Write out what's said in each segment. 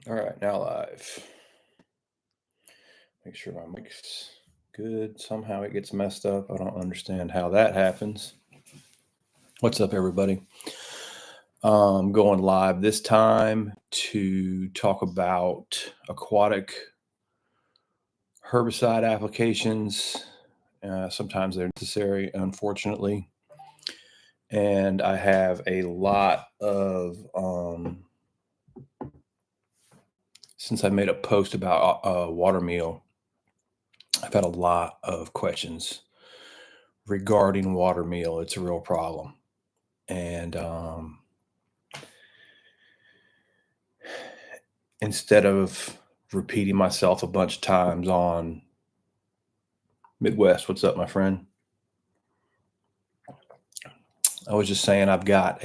All right, now live. Make sure my mic's good. Somehow it gets messed up. I don't understand how that happens. What's up, everybody? Going live this time to talk about aquatic herbicide applications. Sometimes they're necessary, unfortunately. And I have a lot of, since I made a post about water meal, I've had a lot of questions regarding water meal. It's a real problem. And instead of repeating myself a bunch of times on Midwest, what's up, my friend? I was just saying I've got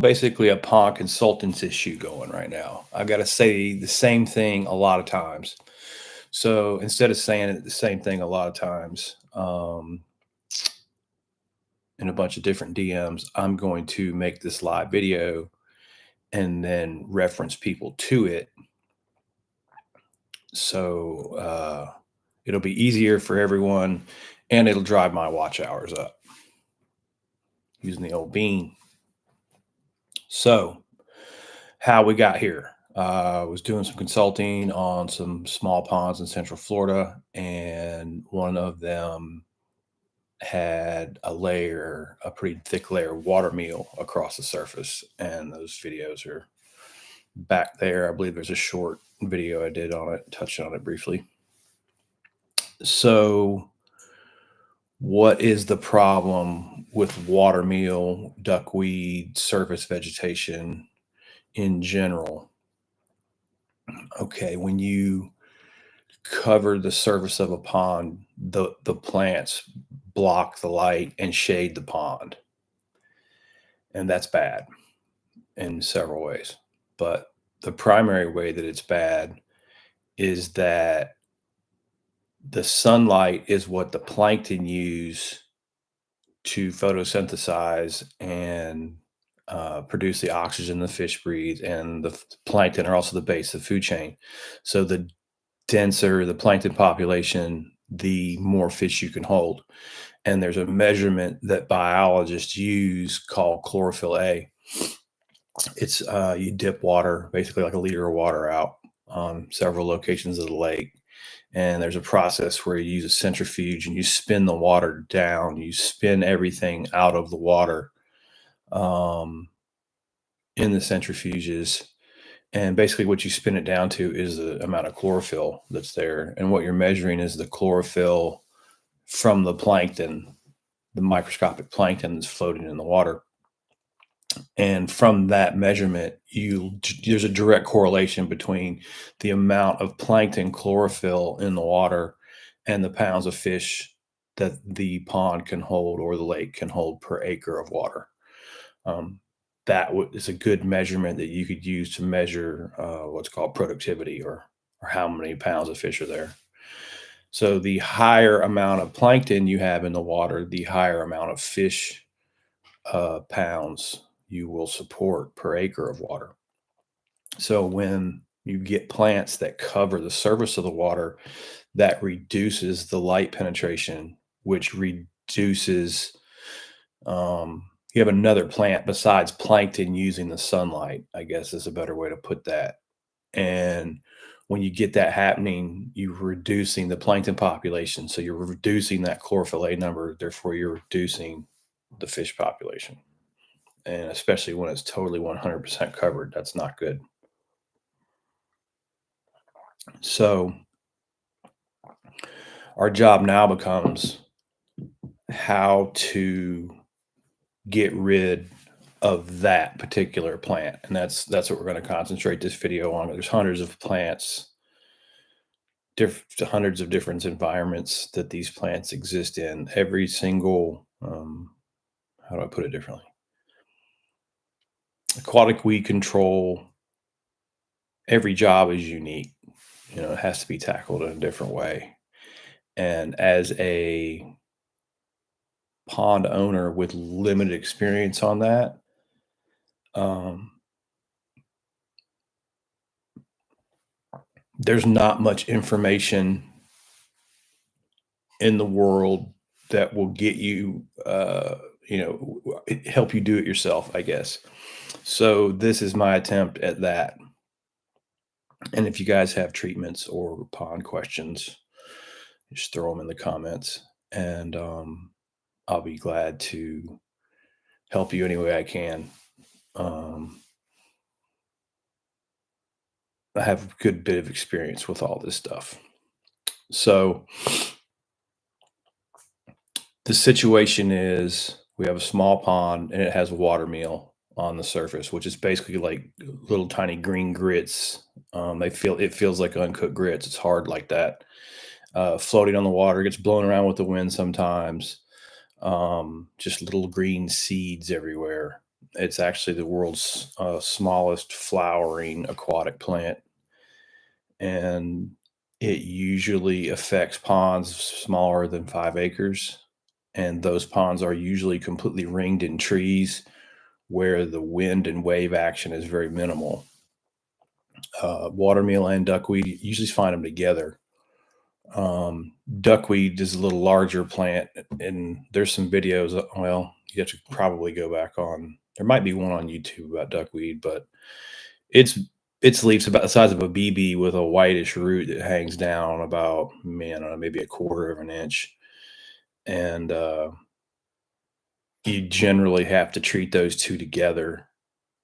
basically a pond consultants issue going right now. I've got to say the same thing a lot of times. So instead of saying it the same thing a lot of times, in a bunch of different DMs, I'm going to make this live video and then reference people to it. So it'll be easier for everyone and it'll drive my watch hours up using the old bean. So, how we got here. I was doing some consulting on some small ponds in Central Florida, and one of them had a pretty thick layer of water meal across the surface. And those videos are back there. I believe there's a short video I did on it, touched on it briefly. So, what is the problem with water meal, duckweed, surface vegetation in general? Okay, when you cover the surface of a pond, the plants block the light and shade the pond. And that's bad in several ways. But the primary way that it's bad is that the sunlight is what the plankton use to photosynthesize and produce the oxygen the fish breathe, and the plankton are also the base of the food chain. So the denser the plankton population, the more fish you can hold. And there's a measurement that biologists use called chlorophyll A. It's you dip water, basically like a liter of water out on several locations of the lake. And there's a process where you use a centrifuge and you spin the water down, you spin everything out of the water um, in the centrifuges. And basically, what you spin it down to is the amount of chlorophyll that's there. And what you're measuring is the chlorophyll from the plankton, the microscopic plankton that's floating in the water. And from that measurement, there's a direct correlation between the amount of plankton chlorophyll in the water and the pounds of fish that the pond can hold or the lake can hold per acre of water. Um, is a good measurement that you could use to measure what's called productivity, or how many pounds of fish are there. So the higher amount of plankton you have in the water, the higher amount of fish pounds you will support per acre of water. So when you get plants that cover the surface of the water, that reduces the light penetration, which reduces. You have another plant besides plankton using the sunlight, I guess is a better way to put that. And when you get that happening, you're reducing the plankton population. So you're reducing that chlorophyll A number, therefore, you're reducing the fish population. And especially when it's totally 100% covered, that's not good. So our job now becomes how to get rid of that particular plant, and that's what we're going to concentrate this video on. There's hundreds of plants, hundreds of different environments that these plants exist in. Every single, how do I put it differently? Aquatic weed control. Every job is unique. It has to be tackled in a different way. And as a pond owner with limited experience on that, um, there's not much information in the world that will get you, help you do it yourself, I guess. So this is my attempt at that. And if you guys have treatments or pond questions, just throw them in the comments, and I'll be glad to help you any way I can. Um, I have a good bit of experience with all this stuff. So the situation is we have a small pond and it has water meal on the surface, which is basically like little tiny green grits. It feels like uncooked grits. It's hard like that. Floating on the water, gets blown around with the wind sometimes. Just little green seeds everywhere. It's actually the world's smallest flowering aquatic plant, and it usually affects ponds smaller than 5 acres. And those ponds are usually completely ringed in trees where the wind and wave action is very minimal. Watermeal and duckweed, you usually find them together. Duckweed is a little larger plant, and there's some videos. Well, you have to probably go back on. There might be one on YouTube about duckweed, but it's its leaves about the size of a BB with a whitish root that hangs down about, man, I don't know, maybe a quarter of an inch, and you generally have to treat those two together.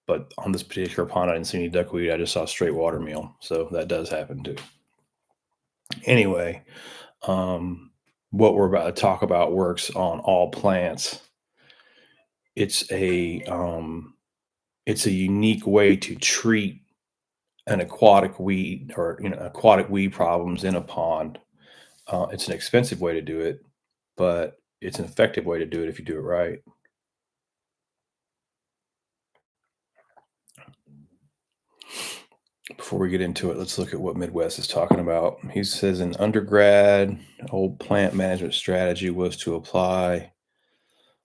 But on this particular pond, I didn't see any duckweed. I just saw straight watermeal, so that does happen too. Anyway, um, what we're about to talk about works on all plants. It's a it's a unique way to treat an aquatic weed, or aquatic weed problems in a pond. It's an expensive way to do it, but it's an effective way to do it if you do it right. Before we get into it, let's look at what Midwest is talking about. He says in undergrad, old plant management strategy was to apply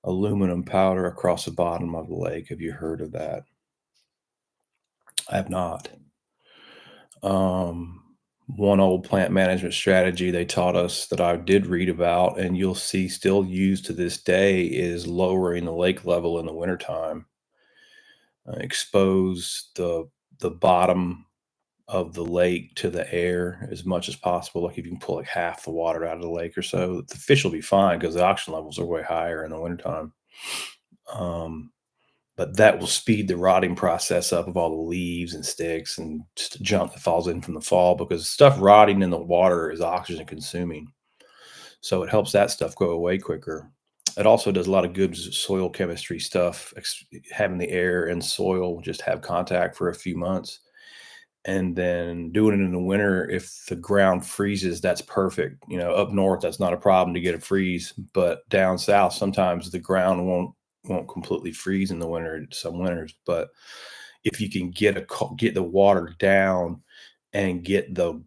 aluminum powder across the bottom of the lake. Have you heard of that? I have not. Um, One old plant management strategy they taught us that I did read about, and you'll see still used to this day, is lowering the lake level in the wintertime. Expose the bottom of the lake to the air as much as possible. Like if you can pull like half the water out of the lake or so, the fish will be fine because the oxygen levels are way higher in the wintertime. Um, but that will speed the rotting process up of all the leaves and sticks and just junk that falls in from the fall, because stuff rotting in the water is oxygen consuming. So it helps that stuff go away quicker. It also does a lot of good soil chemistry stuff, having the air and soil just have contact for a few months. And then doing it in the winter, if the ground freezes, that's perfect. Up north, that's not a problem to get a freeze, but down south, sometimes the ground won't completely freeze in the winter. Some winters, but if you can get the water down and get the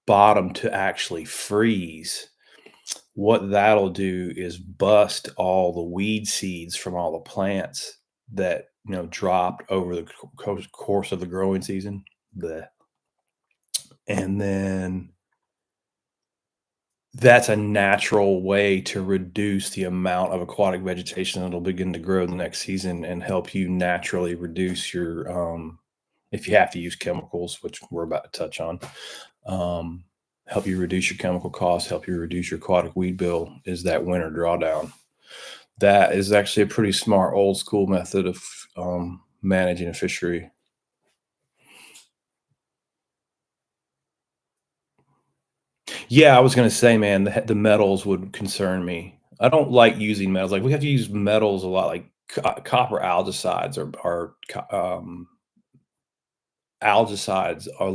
bottom to actually freeze, what that'll do is bust all the weed seeds from all the plants that dropped over the course of the growing season. The And then that's a natural way to reduce the amount of aquatic vegetation that'll begin to grow the next season and help you naturally reduce your, if you have to use chemicals, which we're about to touch on, um, help you reduce your chemical costs, help you reduce your aquatic weed bill, is that winter drawdown. That is actually a pretty smart old school method of managing a fishery. Yeah, I was gonna say, man, the metals would concern me. I don't like using metals. Like, we have to use metals a lot, like copper algicides,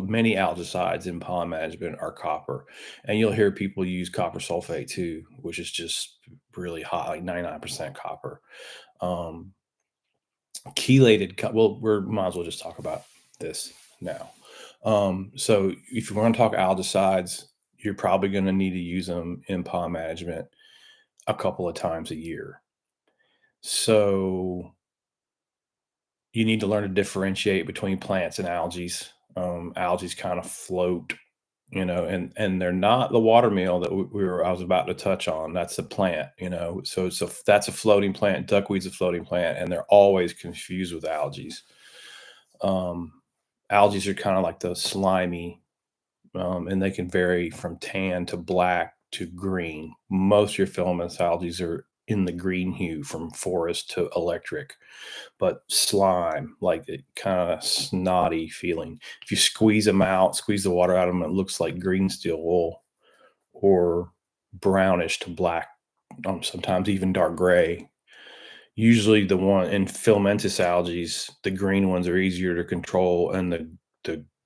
many algicides in pond management are copper, and you'll hear people use copper sulfate too, which is just really high, like 99% copper. Um, well, we might as well just talk about this now. So if you want to talk algicides, you're probably going to need to use them in pond management a couple of times a year. So you need to learn to differentiate between plants and algae. Algae kind of float, and they're not the water meal that I was about to touch on. That's a plant, so that's a floating plant. Duckweed's a floating plant, and they're always confused with algae. Um, Algae are kind of like the slimy, and they can vary from tan to black to green. Most of your filamentous algae are in the green hue from forest to electric, but slime, like it kind of snotty feeling. If you squeeze them out, squeeze the water out of them, it looks like green steel wool or brownish to black, sometimes even dark gray. Usually the one in filamentous algae, the green ones are easier to control, and the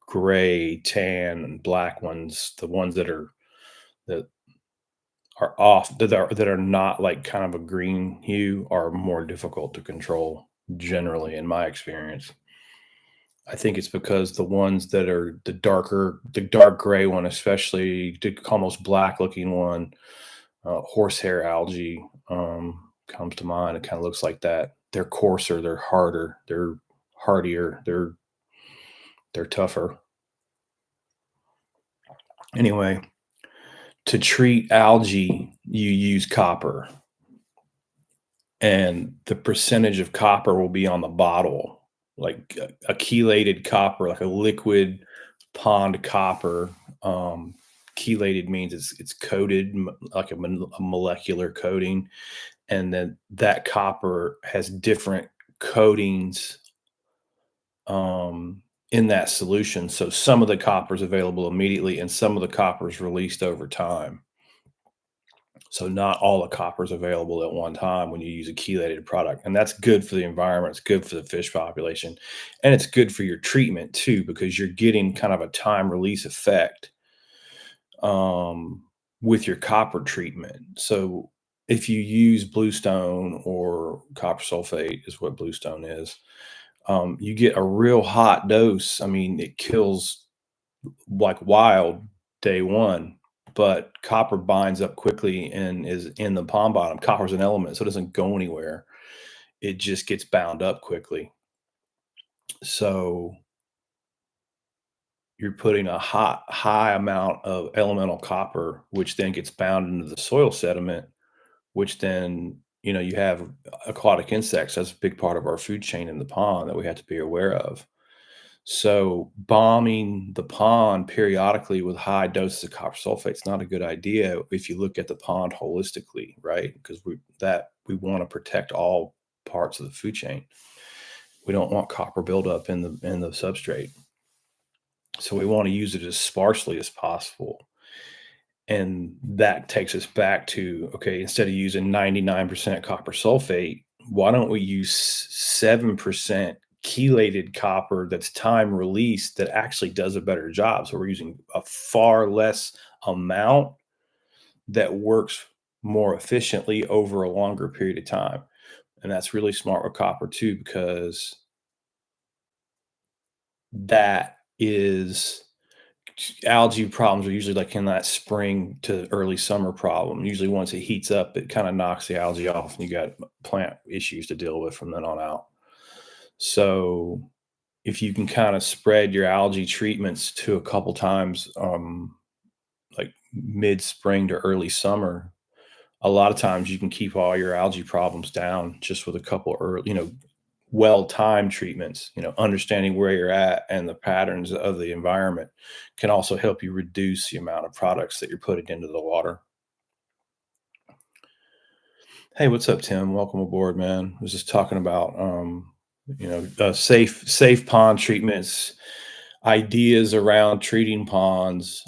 gray, tan, and black ones, the ones that are off, that are not like kind of a green hue, are more difficult to control generally, in my experience. I think it's because the ones that are the dark gray one, especially the almost black looking one, horsehair algae, comes to mind. It kind of looks like that. They're coarser, they're harder, they're hardier, they're tougher. Anyway, to treat algae, you use copper, and the percentage of copper will be on the bottle, like a chelated copper, like a liquid pond copper. Um, Chelated means it's coated, like a molecular coating, and then that copper has different coatings, in that solution. So some of the copper is available immediately, and some of the copper is released over time. So not all the copper is available at one time when you use a chelated product, and that's good for the environment. It's good for the fish population, and it's good for your treatment too, because you're getting kind of a time release effect, um, with your copper treatment. So if you use bluestone, or copper sulfate is what bluestone is, you get a real hot dose. I mean, it kills like wild day one, but copper binds up quickly and is in the pond bottom. Copper's an element, so it doesn't go anywhere. It just gets bound up quickly. So you're putting a high amount of elemental copper, which then gets bound into the soil sediment, which then, you have aquatic insects. That's a big part of our food chain in the pond that we have to be aware of. So bombing the pond periodically with high doses of copper sulfate is not a good idea if you look at the pond holistically, right? Because we want to protect all parts of the food chain. We don't want copper buildup in the substrate. So we want to use it as sparsely as possible. And that takes us back to, okay, instead of using 99% copper sulfate, why don't we use 7% chelated copper that's time released, that actually does a better job? So we're using a far less amount that works more efficiently over a longer period of time. And that's really smart with copper too, because that is algae problems are usually like in that spring to early summer problem. Usually once it heats up, it kind of knocks the algae off, and you got plant issues to deal with from then on out. So if you can kind of spread your algae treatments to a couple times, like mid spring to early summer, a lot of times you can keep all your algae problems down just with a couple early, well-timed treatments. Understanding where you're at and the patterns of the environment can also help you reduce the amount of products that you're putting into the water. Hey, what's up, Tim? Welcome aboard, man. I was just talking about, safe pond treatments, ideas around treating ponds,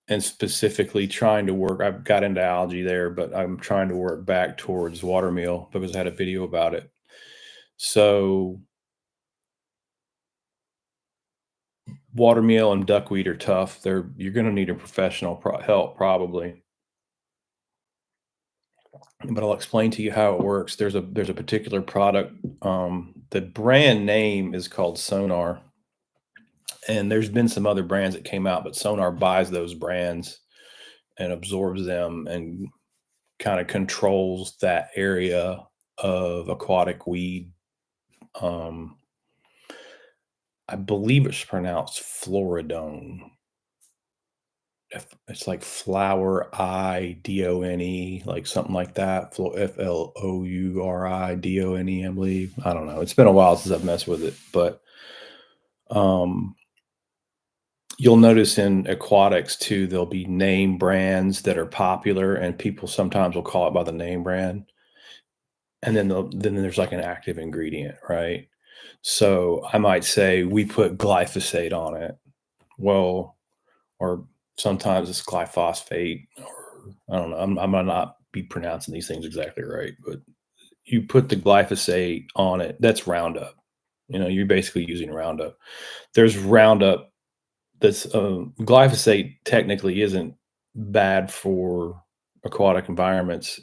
and specifically trying to work. I've got into algae there, but I'm trying to work back towards watermeal because I had a video about it. So watermeal and duckweed are tough. You're going to need a professional help probably, but I'll explain to you how it works. There's a particular product. The brand name is called Sonar, and there's been some other brands that came out, but Sonar buys those brands and absorbs them and kind of controls that area of aquatic weed, um, I believe it's pronounced Floridone. It's like flower Idone, like something like that. Flouridone, I believe. I don't know. It's been a while since I've messed with it, but um, you'll notice in aquatics too, there'll be name brands that are popular, and people sometimes will call it by the name brand, and then there's like an active ingredient, right? So I might say we put glyphosate on it. Well, or sometimes it's glyphosate, or I don't know. I'm gonna not be pronouncing these things exactly right, but you put the glyphosate on it. That's Roundup. You're basically using Roundup. There's Roundup that's glyphosate technically isn't bad for aquatic environments,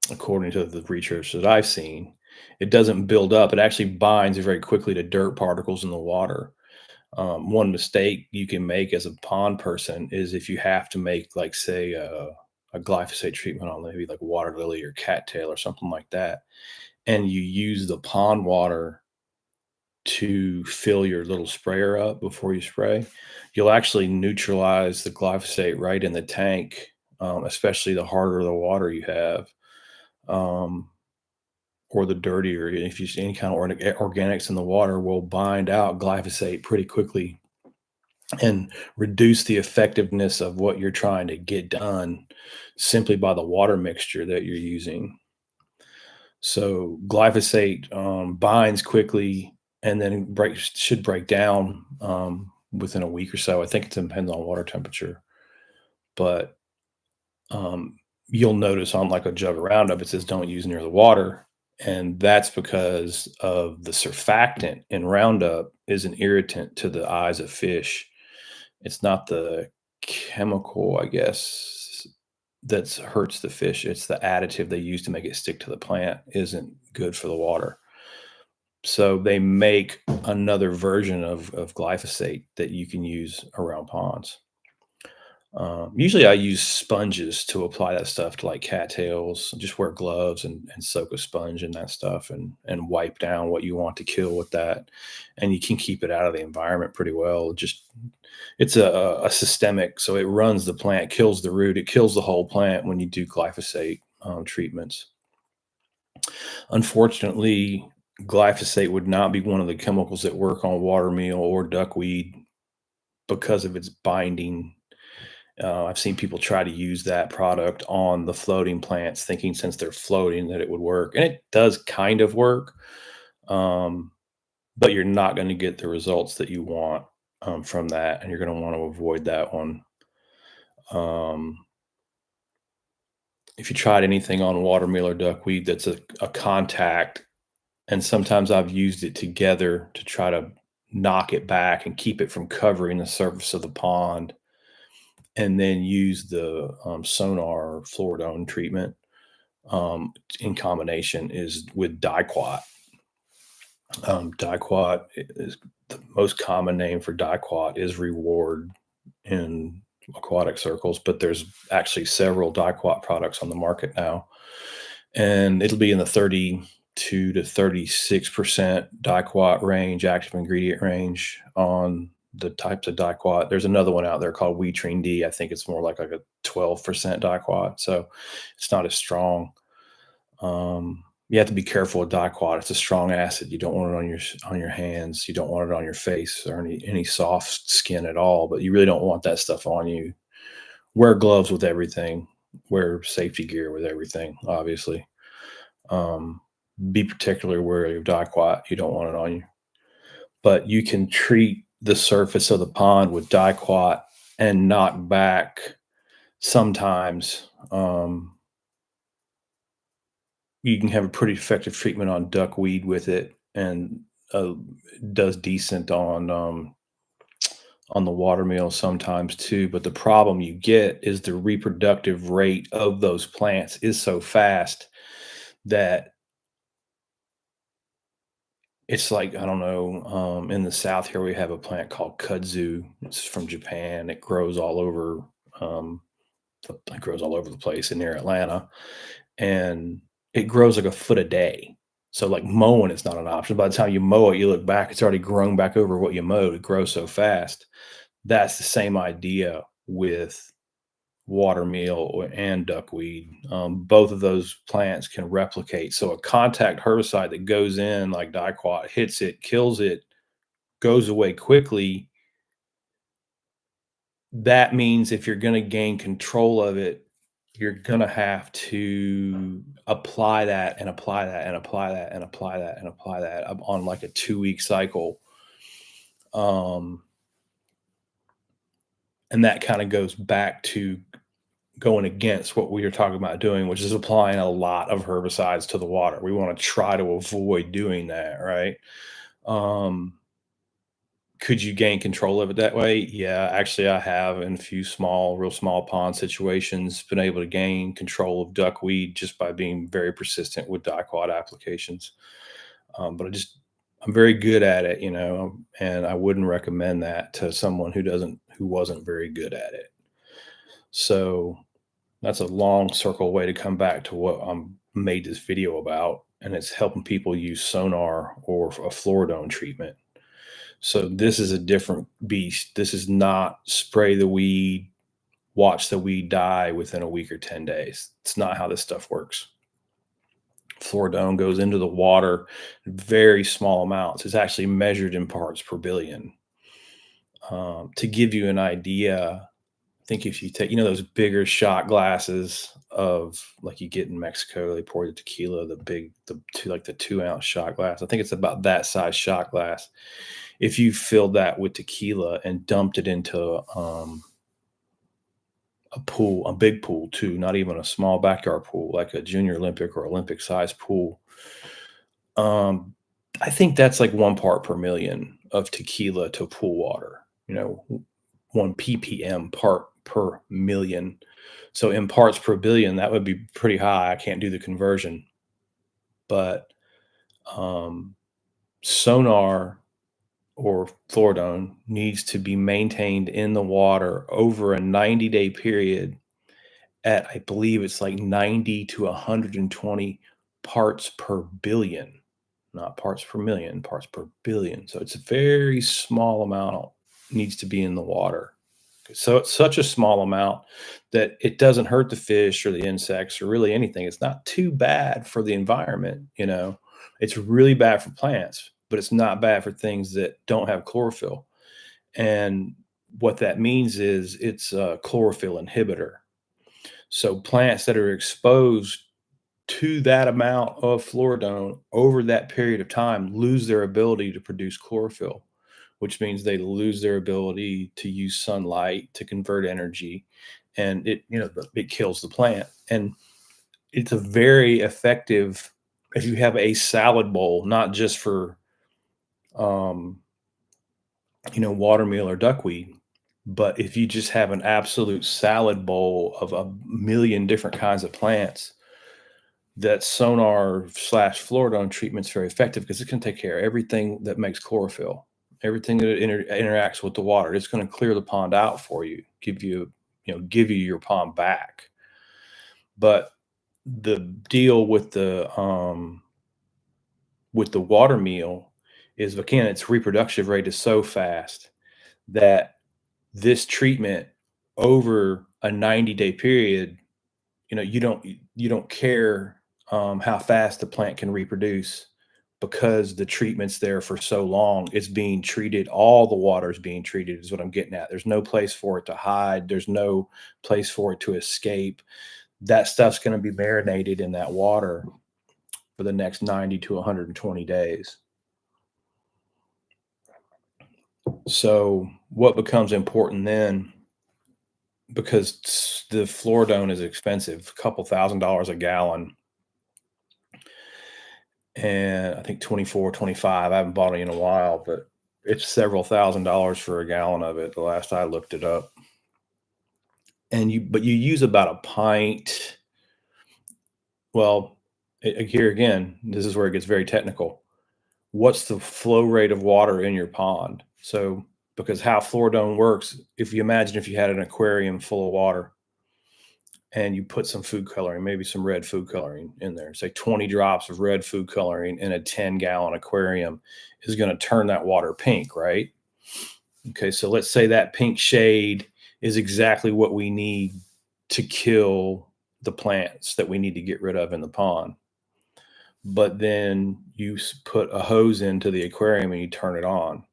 according to the research that I've seen. It doesn't build up. It actually binds very quickly to dirt particles in the water. One mistake you can make as a pond person is if you have to make, like, say, a glyphosate treatment on maybe like water lily or cattail or something like that, and you use the pond water to fill your little sprayer up before you spray, you'll actually neutralize the glyphosate right in the tank, especially the harder the water you have, um, or the dirtier. If you see any kind of organics in the water, will bind out glyphosate pretty quickly and reduce the effectiveness of what you're trying to get done simply by the water mixture that you're using. So glyphosate binds quickly and then should break down within a week or so. I think it depends on water temperature, but um, you'll notice on like a jug of Roundup it says don't use near the water, and that's because of the surfactant in Roundup is an irritant to the eyes of fish. It's not the chemical, I guess, that hurts the fish. It's the additive they use to make it stick to the plant isn't good for the water. So they make another version of glyphosate that you can use around ponds. Usually I use sponges to apply that stuff to like cattails. Just wear gloves and soak a sponge in that stuff and wipe down what you want to kill with that. And you can keep it out of the environment pretty well. Just it's a systemic, so it runs the plant, kills the root, it kills the whole plant when you do glyphosate treatments. Unfortunately, glyphosate would not be one of the chemicals that work on watermeal or duckweed because of its binding. I've seen people try to use that product on the floating plants, thinking since they're floating that it would work, and it does kind of work, um, but you're not going to get the results that you want from that, and you're going to want to avoid that one. Um, if you tried anything on watermeal or duckweed that's a contact, and sometimes I've used it together to try to knock it back and keep it from covering the surface of the pond, and then use the sonar or fluoridone treatment in combination is with diquat. Diquat is the most common name for diquat is reward in aquatic circles, but there's actually several diquat products on the market now, and it'll be in the 32 to 36% diquat range, active ingredient range on the types of diquat. There's another one out there called Weetrine D. I think it's more like a 12% diquat, so it's not as strong. You have to be careful with diquat. It's a strong acid. You don't want it on your hands. You don't want it on your face or any soft skin at all. But you really don't want that stuff on you. Wear gloves with everything. Wear safety gear with everything. Obviously, um, be particularly wary of diquat. You don't want it on you. But you can treat the surface of the pond with diquat and knock back sometimes. You can have a pretty effective treatment on duckweed with it, and does decent on the watermeal sometimes too. But the problem you get is the reproductive rate of those plants is so fast that it's like, I don't know. In the south here, we have a plant called kudzu. It's from Japan. It grows all over. Um, it grows all over the place in near Atlanta, and it grows like a foot a day. So like mowing is not an option. By the time you mow it, you look back, it's already grown back over what you mowed. It grows so fast. That's the same idea with watermeal and duckweed. Both of those plants can replicate. So a contact herbicide that goes in like diquat, hits it, kills it, goes away quickly. That means if you're going to gain control of it, you're going to have to apply that and apply that and apply that and apply that and apply that on like a 2-week cycle. And that kind of goes back to going against what we were talking about doing, which is applying a lot of herbicides to the water. We want to try to avoid doing that, right? Um, could you gain control of it that way? Yeah, actually, I have in a few real small pond situations, been able to gain control of duckweed just by being very persistent with diquat applications. But I'm very good at it, and I wouldn't recommend that to someone who wasn't very good at it. So that's a long circle way to come back to what I'm made this video about, and it's helping people use sonar or a fluoridone treatment. So this is a different beast. This is not spray the weed, watch the weed die within a week or 10 days. It's not how this stuff works. Fluoridone goes into the water in very small amounts. It's actually measured in parts per billion. To give you an idea, I think if you take, those bigger shot glasses of like you get in Mexico, they pour the tequila, the 2-ounce shot glass. I think it's about that size shot glass. If you filled that with tequila and dumped it into a pool, a big pool too, not even a small backyard pool, like a junior Olympic or Olympic size pool, I think that's like 1 part per million of tequila to pool water, 1 ppm part per million. So in parts per billion, that would be pretty high. I can't do the conversion, but sonar or fluoridone needs to be maintained in the water over a 90-day period at, I believe it's like 90 to 120 parts per billion, not parts per million, parts per billion. So it's a very small amount needs to be in the water. So it's such a small amount that it doesn't hurt the fish or the insects or really anything. It's not too bad for the environment. It's really bad for plants, but it's not bad for things that don't have chlorophyll. And what that means is it's a chlorophyll inhibitor. So plants that are exposed to that amount of fluoridone over that period of time lose their ability to produce chlorophyll, which means they lose their ability to use sunlight to convert energy, and it kills the plant. And it's a very effective if you have a salad bowl, not just for watermeal or duckweed, but if you just have an absolute salad bowl of a million different kinds of plants, that sonar/fluoridone treatment's very effective because it can take care of everything that makes chlorophyll, everything that interacts with the water. It's going to clear the pond out for you, give you your pond back. But the deal with the water meal is, again, its reproductive rate is so fast that this treatment over a 90-day period, you don't care how fast the plant can reproduce, because the treatment's there for so long. It's being treated. All the water is being treated, is what I'm getting at. There's no place for it to hide. There's no place for it to escape. That stuff's going to be marinated in that water for the next 90 to 120 days. So what becomes important then, because the fluoridone is expensive, a couple $1,000s a gallon, and I think 24, 25. I haven't bought it in a while, but it's several $1,000s for a gallon of it the last I looked it up. But you use about a pint. Well, here again, this is where it gets very technical. What's the flow rate of water in your pond? So, because how fluoridone works, if you imagine if you had an aquarium full of water, and you put some food coloring, maybe some red food coloring in there. Say 20 drops of red food coloring in a 10-gallon aquarium is going to turn that water pink, right? Okay, so let's say that pink shade is exactly what we need to kill the plants that we need to get rid of in the pond. But then you put a hose into the aquarium and you turn it on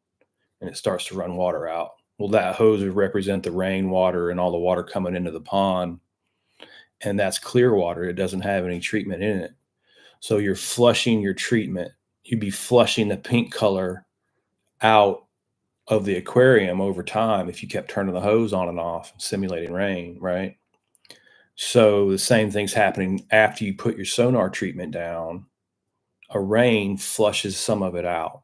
and it starts to run water out. Well, that hose would represent the rainwater and all the water coming into the pond. And that's clear water. It doesn't have any treatment in it. So you're flushing your treatment. You'd be flushing the pink color out of the aquarium over time if you kept turning the hose on and off, simulating rain, right? So the same thing's happening after you put your sonar treatment down. A rain flushes some of it out.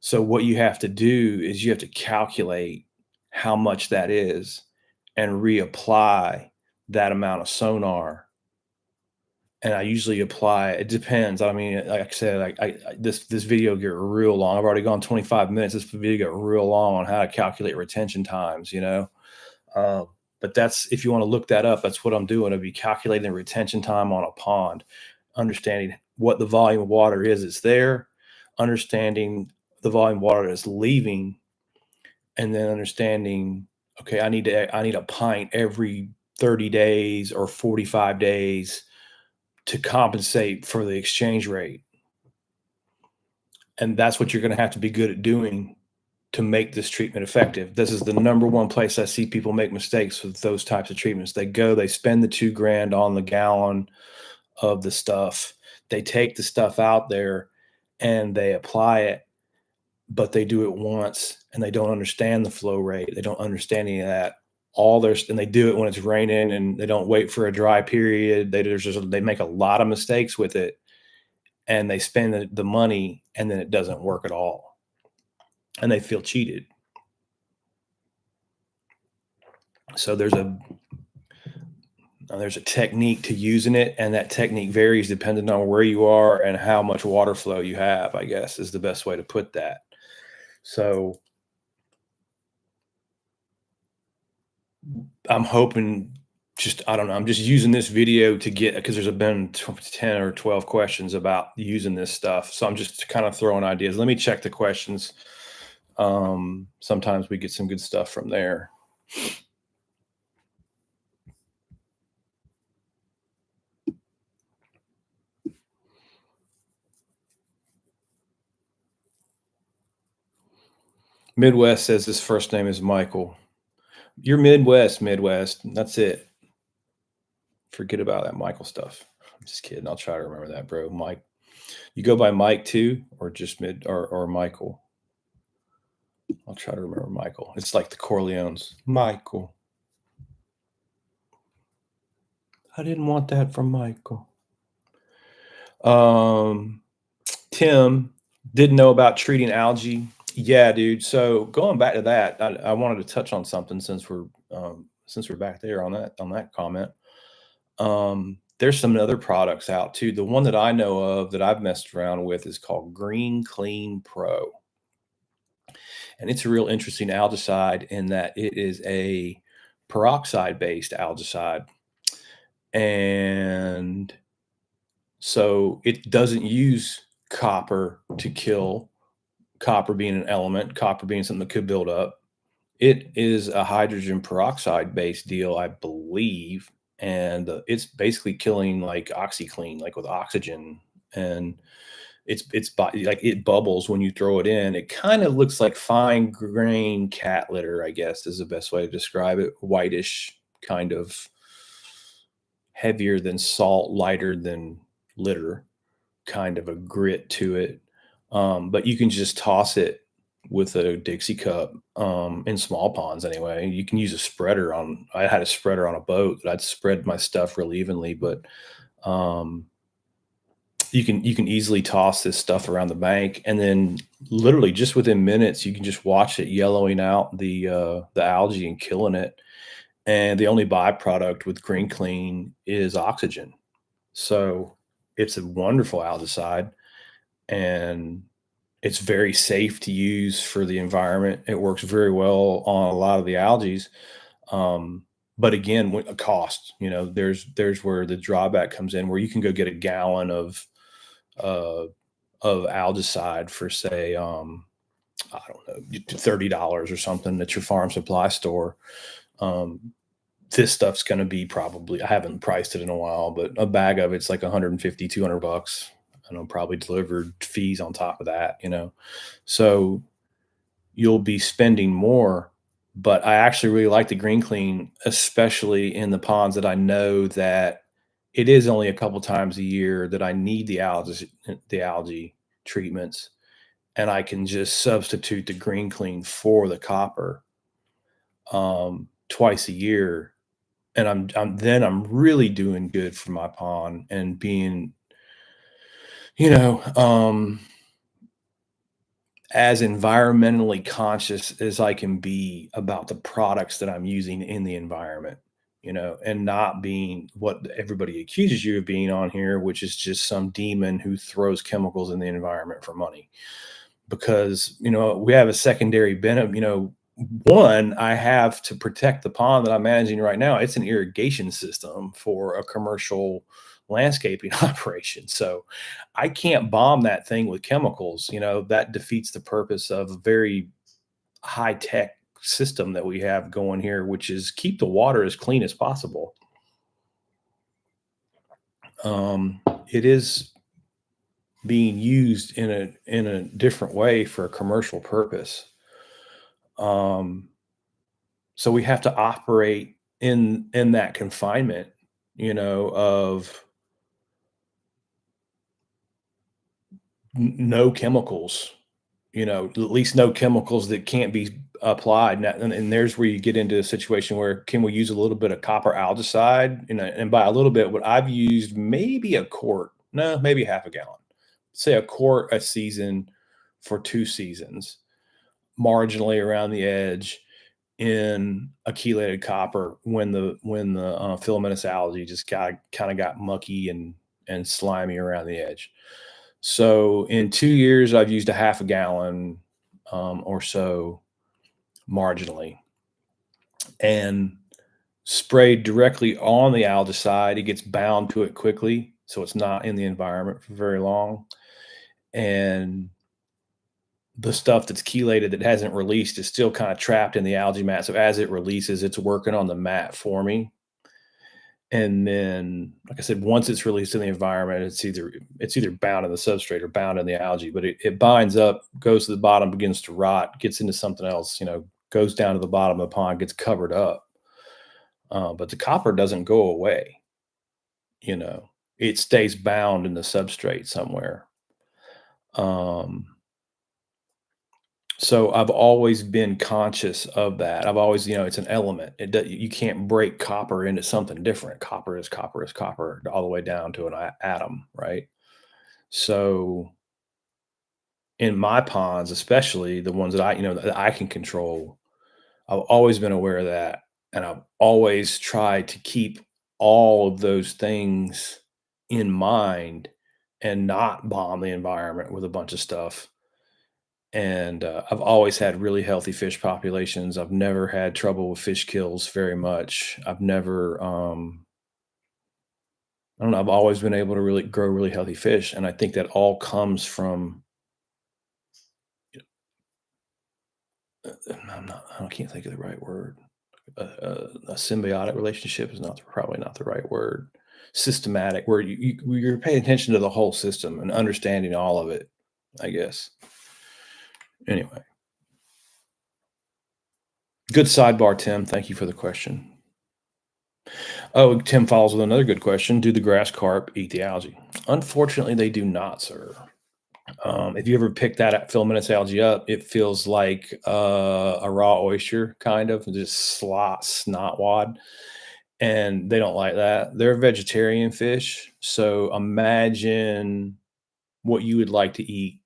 So what you have to do is you have to calculate how much that is and reapply that amount of sonar. And I usually apply, it depends. I mean, like I said, this video get real long. I've already gone 25 minutes. This video got real long on how to calculate retention times, you know. But that's, if you want to look that up, that's what I'm doing. I'll be calculating the retention time on a pond, understanding what the volume of water is that's there, understanding the volume of water that's leaving, and then understanding, okay, I need a pint every 30 days or 45 days to compensate for the exchange rate. And that's what you're going to have to be good at doing to make this treatment effective. This is the number one place I see people make mistakes with those types of treatments. They spend the $2,000 on the gallon of the stuff. They take the stuff out there and they apply it, but they do it once and they don't understand the flow rate. They don't understand any of that. And they do it when it's raining and they don't wait for a dry period. They make a lot of mistakes with it and they spend the money and then it doesn't work at all. And they feel cheated. So there's a technique to using it, and that technique varies depending on where you are and how much water flow you have, I guess is the best way to put that. So I'm hoping, I don't know, I'm just using this video to get, because there's been 10 or 12 questions about using this stuff. So I'm just kind of throwing ideas. Let me check the questions. Sometimes we get some good stuff from there. Midwest says his first name is Michael. You're Midwest. That's it. Forget about that Michael stuff. I'm just kidding. I'll try to remember that, bro. Mike. You go by Mike too, or just or Michael? I'll try to remember Michael. It's like the Corleones. Michael. I didn't want that from Michael. Tim didn't know about treating algae. Yeah, dude. So going back to that, I wanted to touch on something since we're back there on that comment. There's some other products out too. The one that I know of that I've messed around with is called Green Clean Pro. And it's a real interesting algicide in that it is a peroxide-based algicide. And so it doesn't use copper to kill, copper being an element, copper being something that could build up. It is a hydrogen peroxide-based deal, I believe. And it's basically killing like OxyClean, like with oxygen. And it's like it bubbles when you throw it in. It kind of looks like fine grain cat litter, I guess is the best way to describe it. Whitish, kind of heavier than salt, lighter than litter, kind of a grit to it. But you can just toss it with a Dixie cup in small ponds anyway. You can use a spreader I had a spreader on a boat that I'd spread my stuff real evenly, but you can easily toss this stuff around the bank, and then literally just within minutes, you can just watch it yellowing out the algae and killing it. And the only byproduct with Green Clean is oxygen. So it's a wonderful algicide, and it's very safe to use for the environment. It works very well on a lot of the algae. But again, when a cost, there's where the drawback comes in, where you can go get a gallon uh, of algicide for, say, I don't know, $30 or something at your farm supply store. Um, this stuff's going to be probably, I haven't priced it in a while, but a bag of it's like 150, $200. And I'm probably delivered fees on top of that. So you'll be spending more. But I actually really like the green clean, especially in the ponds that I know that it is only a couple times a year that I need the algae treatments, and I can just substitute the green clean for the copper twice a year, and I'm really doing good for my pond and being, you know, as environmentally conscious as I can be about the products that I'm using in the environment, and not being what everybody accuses you of being on here, which is just some demon who throws chemicals in the environment for money. Because, we have a secondary benefit. One, I have to protect the pond that I'm managing right now. It's an irrigation system for a commercial landscaping operation. So I can't bomb that thing with chemicals. That defeats the purpose of a very high tech system that we have going here, which is keep the water as clean as possible. It is being used in a different way for a commercial purpose. Um, so we have to operate in that confinement, of no chemicals, at least no chemicals that can't be applied. And there's where you get into a situation where, can we use a little bit of copper algicide? And by a little bit, what I've used, maybe a quart, no, maybe half a gallon, say a quart a season for 2 seasons, marginally around the edge in a chelated copper when the filamentous algae just got mucky and slimy around the edge. So in 2 years, I've used a half a gallon or so, marginally, and sprayed directly on the algicide. It gets bound to it quickly, so it's not in the environment for very long. And the stuff that's chelated that hasn't released is still kind of trapped in the algae mat. So as it releases, it's working on the mat for me. And then, like I said, once it's released in the environment, it's either bound in the substrate or bound in the algae, but it binds up, goes to the bottom, begins to rot, gets into something else, goes down to the bottom of the pond, gets covered up. But the copper doesn't go away, it stays bound in the substrate somewhere. Um, So I've always been conscious of that. I've always, it's an element. You can't break copper into something different. Copper is copper is copper all the way down to an atom, right? So in my ponds, especially the ones that I can control, I've always been aware of that, and I've always tried to keep all of those things in mind and not bomb the environment with a bunch of stuff. And I've always had really healthy fish populations. I've never had trouble with fish kills very much. I've never, I don't know. I've always been able to really grow really healthy fish, and I think that all comes from. I can't think of the right word. A symbiotic relationship is probably not the right word. Systematic, where you're paying attention to the whole system and understanding all of it, I guess. Anyway, good sidebar, Tim. Thank you for the question. Oh, Tim follows with another good question. Do the grass carp eat the algae? Unfortunately, they do not, sir. If you ever pick that filamentous algae up, it feels like a raw oyster, kind of just snot wad, and they don't like that. They're vegetarian fish, so imagine what you would like to eat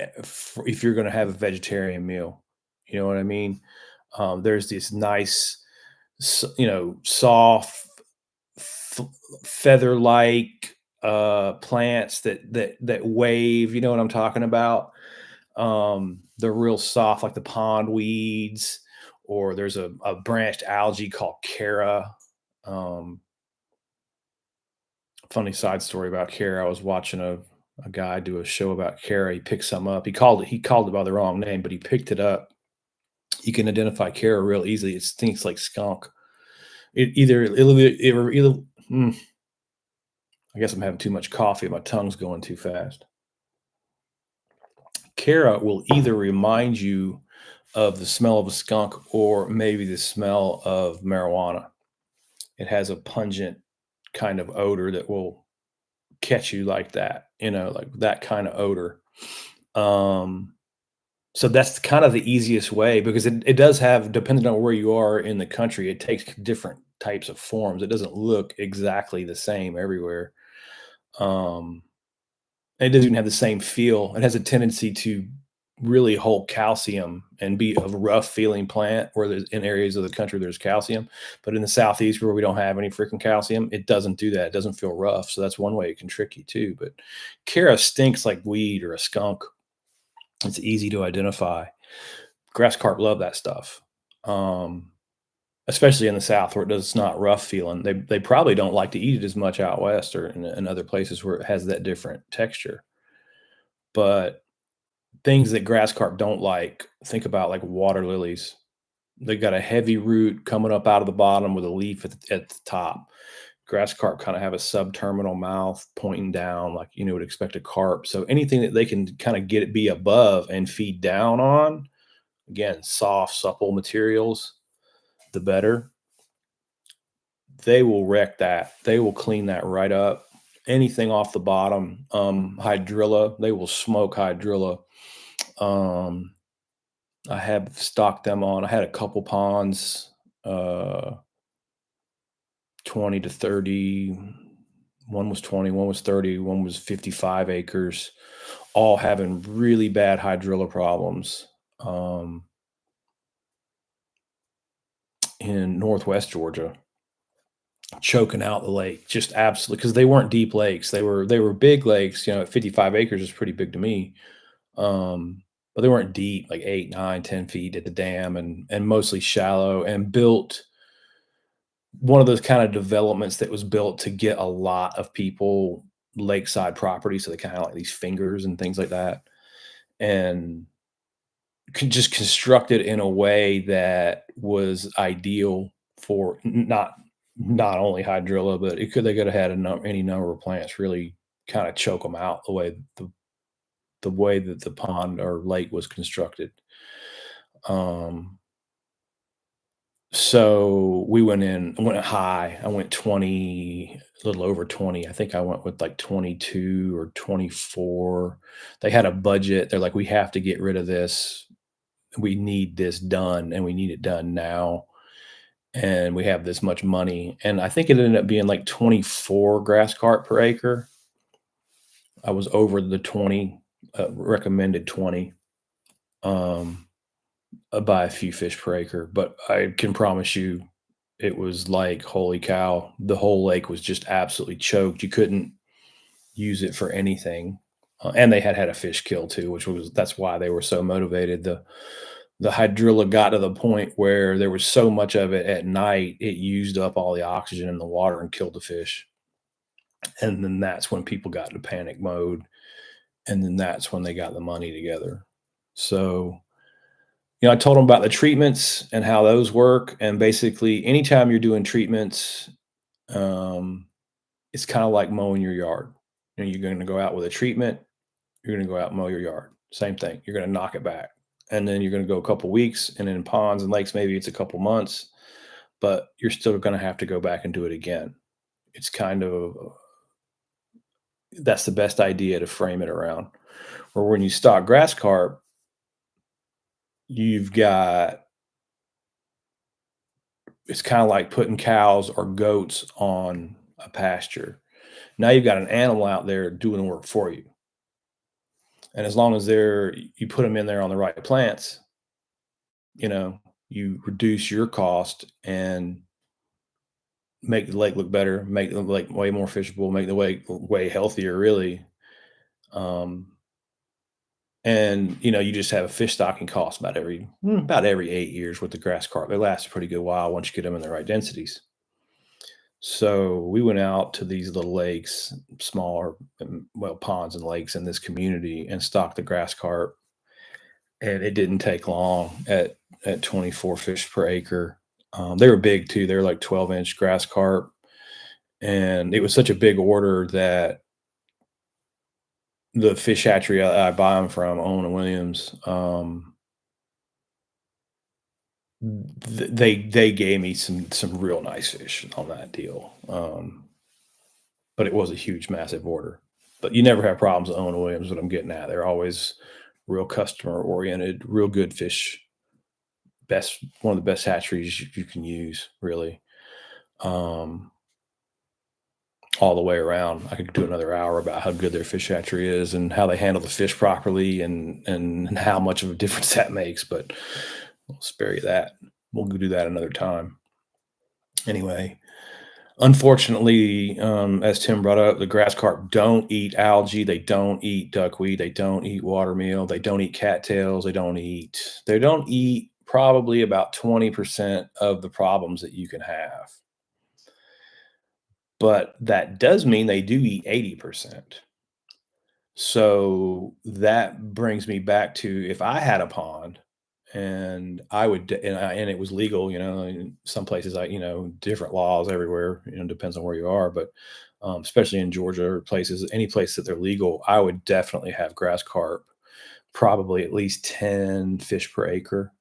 if you're going to have a vegetarian meal. You know what I mean? There's this nice, soft, f- feather-like plants that wave. You know what I'm talking about? They're real soft, like the pond weeds, or there's a branched algae called Cara. Um, Funny side story about Cara. I was watching a guy do a show about Cara. He picked some up. He called it by the wrong name, but he picked it up. You can identify Cara real easily. It stinks like skunk. It either it'll either mm, I guess I'm having too much coffee. My tongue's going too fast. Cara will either remind you of the smell of a skunk or maybe the smell of marijuana. It has a pungent kind of odor that will catch you like that, like that kind of odor. Um, so that's kind of the easiest way because it does have, depending on where you are in the country, it takes different types of forms. It doesn't look exactly the same everywhere. Um, it doesn't even have the same feel. It has a tendency to really hold calcium and be a rough feeling plant where there's in areas of the country there's calcium. But in the southeast where we don't have any freaking calcium, it doesn't do that. It doesn't feel rough. So that's one way it can trick you too. But Cara stinks like weed or a skunk. It's easy to identify. Grass carp love that stuff. Um, Especially in the south where it's not rough feeling. They probably don't like to eat it as much out west or in other places where it has that different texture. But things that grass carp don't like, think about like water lilies. They got a heavy root coming up out of the bottom with a leaf at the top. Grass carp kind of have a subterminal mouth pointing down, like would expect a carp. So anything that they can kind of get it be above and feed down on, again, soft, supple materials, the better. They will wreck that. They will clean that right up. Anything off the bottom, hydrilla, they will smoke hydrilla. Um, I have stocked them on. I had a couple ponds, uh, 20 to 30. One was 20, one was 30, one was 55 acres, all having really bad hydrilla problems in Northwest Georgia, choking out the lake, just absolutely because they weren't deep lakes. They were big lakes. At 55 acres is pretty big to me. But they weren't deep, like 8, 9, 10 feet at the dam, and mostly shallow and built one of those kind of developments that was built to get a lot of people lakeside property. So they kind of like these fingers and things like that. And could just construct it in a way that was ideal for not only hydrilla, but they could have had any number of plants really kind of choke them out the way that the pond or lake was constructed. Um, so we went high. I went 20, a little over 20. I think I went with like 22 or 24. They had a budget. They're like, we have to get rid of this. We need this done and we need it done now. And we have this much money. And I think it ended up being like 24 grass carp per acre. I was over the 20, recommended 20. Um, by a few fish per acre, but I can promise you it was like, holy cow, the whole lake was just absolutely choked. You couldn't use it for anything. And they had a fish kill too, that's why they were so motivated. The hydrilla got to the point where there was so much of it at night, it used up all the oxygen in the water and killed the fish. And then that's when people got into panic mode. And then that's when they got the money together. So I told them about the treatments and how those work. And basically, anytime you're doing treatments, um, it's kind of like mowing your yard. You're going to go out with a treatment, you're going to go out and mow your yard. Same thing. You're going to knock it back. And then you're going to go a couple weeks. And in ponds and lakes, maybe it's a couple months, but you're still going to have to go back and do it again. It's kind of, that's the best idea to frame it around. Or when you stock grass carp, you've got it's kind of like putting cows or goats on a pasture. Now you've got an animal out there doing the work for you. And as long as you put them in there on the right plants, you know, you reduce your cost and make the lake look better, make the lake way more fishable, make the lake way healthier, really. Um, And you just have a fish stocking cost about every 8 years with the grass carp. They last a pretty good while once you get them in the right densities. So we went out to these little lakes, smaller, well, ponds and lakes in this community, and stocked the grass carp. And it didn't take long at 24 fish per acre. They were big too. They were like 12-inch grass carp, and it was such a big order that the fish hatchery I buy them from, Owen and Williams, they gave me some real nice fish on that deal. But it was a huge, massive order. But you never have problems with Owen and Williams. What I'm getting at, they're always real customer oriented, real good fish. Best One of the best hatcheries you can use, really. Um, all the way around. I could do another hour about how good their fish hatchery is and how they handle the fish properly and how much of a difference that makes. But I'll spare you that. We'll go do that another time. Anyway, unfortunately, as Tim brought up, the grass carp don't eat algae. They don't eat duckweed. They don't eat watermeal. They don't eat cattails. They don't eat probably about 20% of the problems that you can have. But that does mean they do eat 80%. So that brings me back to, if I had a pond and I would, and it was legal, in some places, different laws everywhere, depends on where you are, but especially in Georgia or places, any place that they're legal, I would definitely have grass carp, probably at least 10 fish per acre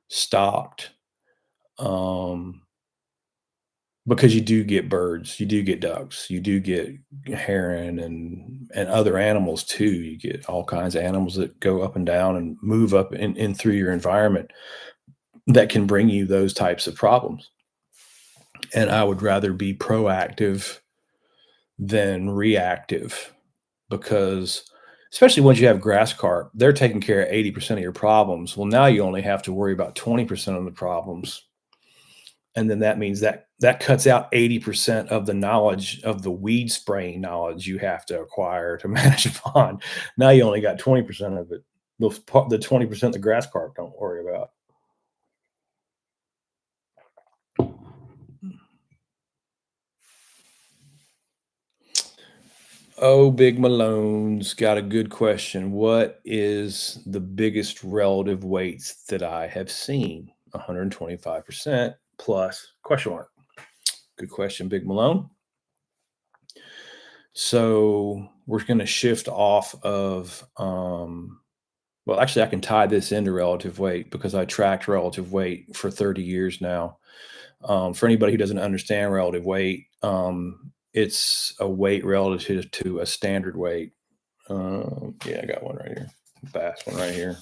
stocked. Um, because you do get birds, you do get ducks, you do get heron and other animals too. You get all kinds of animals that go up and down and move up in through your environment that can bring you those types of problems. And I would rather be proactive than reactive, because especially once you have grass carp, they're taking care of 80% of your problems. Well, now you only have to worry about 20% of the problems, and then that means that cuts out 80% of the knowledge, of the weed spraying knowledge you have to acquire to manage a pond. Now you only got 20% of it. The 20% the grass carp don't worry about. Oh, Big Malone's got a good question. What is the biggest relative weights that I have seen? 125% plus question mark. Good question, Big Malone. So we're going to shift off of, well, actually, I can tie this into relative weight because I tracked relative weight for 30 years now. For anybody who doesn't understand relative weight, it's a weight relative to a standard weight. Yeah, I got one right here. Bass one right here.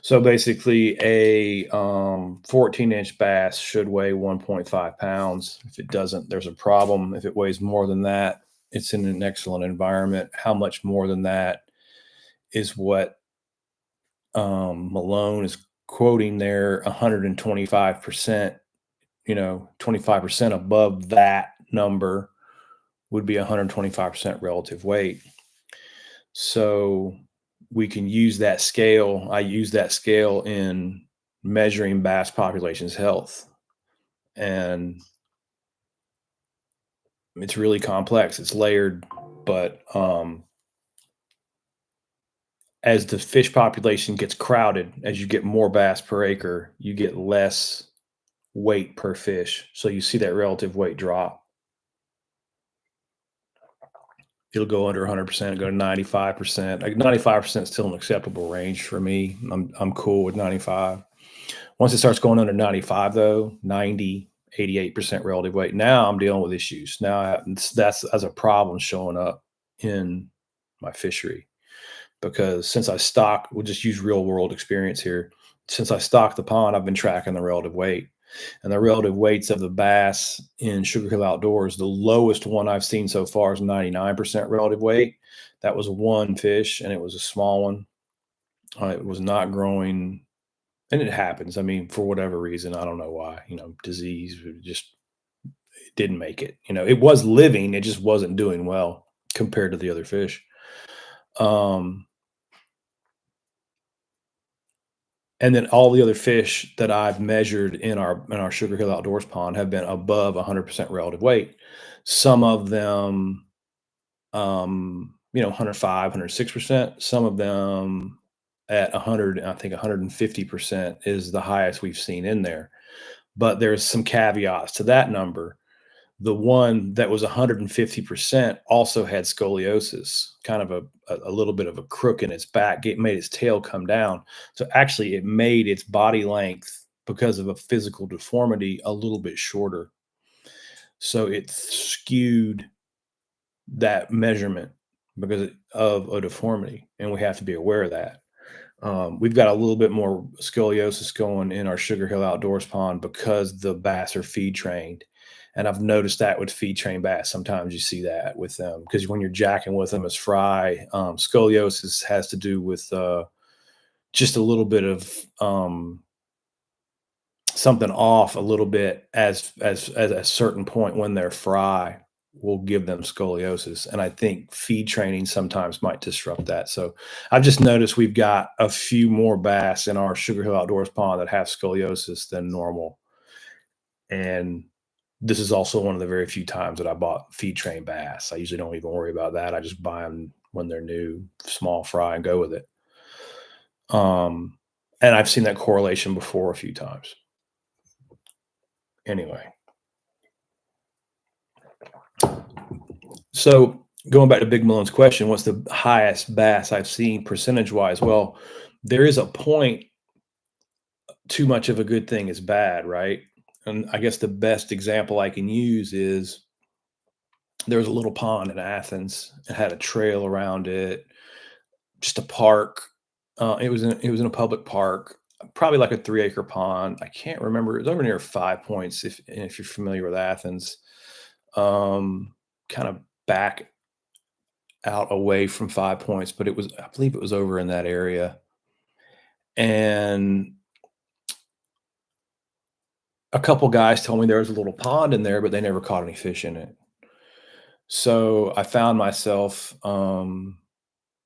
So basically, a 14-inch bass should weigh 1.5 pounds. If it doesn't, there's a problem. If it weighs more than that, it's in an excellent environment. How much more than that is what Malone is quoting there, 125%. 25% above that number would be 125% relative weight. So we can use that scale. I use that scale in measuring bass population's health. And it's really complex. It's layered, but as the fish population gets crowded, as you get more bass per acre, you get less weight per fish. So you see that relative weight drop. It'll go under 100%, go to 95%. Like 95% is still an acceptable range for me. I'm cool with 95. Once it starts going under 95, though, 90, 88% relative weight. Now I'm dealing with issues. That's as a problem showing up in my fishery, because since I stock, we'll just use real world experience here. Since I stocked the pond, I've been tracking the relative weight. And the relative weights of the bass in Sugar Hill Outdoors, the lowest one I've seen so far is 99% relative weight. That was one fish, and it was a small one. It was not growing, and it happens. I mean, for whatever reason, I don't know why. Disease just didn't make it. It was living, it just wasn't doing well compared to the other fish. Um, And then all the other fish that I've measured in our Sugar Hill Outdoors pond have been above 100% relative weight. Some of them, 105, 106%. Some of them at 100, I think 150% is the highest we've seen in there. But there's some caveats to that number. The one that was 150% also had scoliosis, kind of a little bit of a crook in its back. It made its tail come down. So actually, it made its body length, because of a physical deformity, a little bit shorter. So it skewed that measurement because of a deformity, and we have to be aware of that. We've got a little bit more scoliosis going in our Sugar Hill Outdoors pond because the bass are feed trained. And I've noticed that with feed trained bass. Sometimes you see that with them because when you're jacking with them as fry, scoliosis has to do with just a little bit of something off a little bit as a certain point when they're fry will give them scoliosis. And I think feed training sometimes might disrupt that. So I've just noticed we've got a few more bass in our Sugar Hill Outdoors pond that have scoliosis than normal. And this is also one of the very few times that I bought feed train bass. I usually don't even worry about that. I just buy them when they're new, small fry, and go with it. Um, and I've seen that correlation before a few times. Anyway, so going back to Big Malone's question, what's the highest bass I've seen percentage wise? Well, there is a point too much of a good thing is bad, right? And I guess the best example I can use is there was a little pond in Athens. It had a trail around it, just a park. It was in a public park, probably like a 3-acre pond. I can't remember. It was over near 5 Points, if you're familiar with Athens. Kind of back out away from 5 Points, but I believe it was over in that area. And a couple guys told me there was a little pond in there, but they never caught any fish in it. So I found myself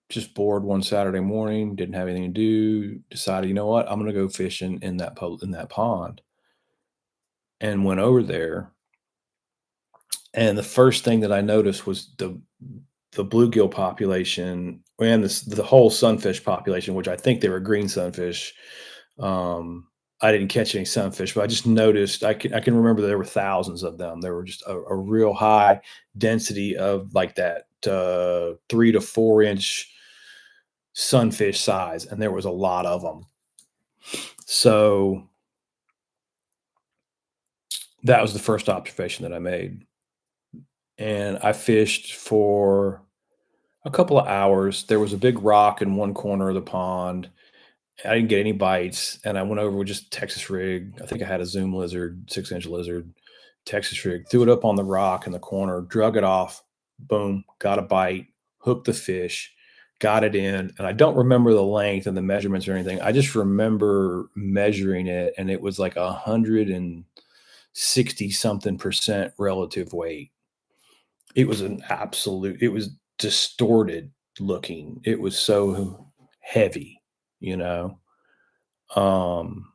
just bored one Saturday morning, didn't have anything to do, decided, you know what, I'm gonna go fishing in that pond, and went over there. And the first thing that I noticed was the bluegill population and the whole sunfish population, which I think they were green sunfish. I didn't catch any sunfish, but I just noticed I can remember there were thousands of them. There were just a real high density of like that 3 to 4 inch sunfish size, and there was a lot of them. So that was the first observation that I made. And I fished for a couple of hours. There was a big rock in one corner of the pond. I didn't get any bites, and I went over with just a Texas rig. I think I had a Zoom lizard, 6-inch lizard, Texas rig, threw it up on the rock in the corner, drug it off, boom, got a bite, hooked the fish, got it in. And I don't remember the length and the measurements or anything. I just remember measuring it, and it was like 160 something percent relative weight. It was distorted looking. It was so heavy, you know. Um,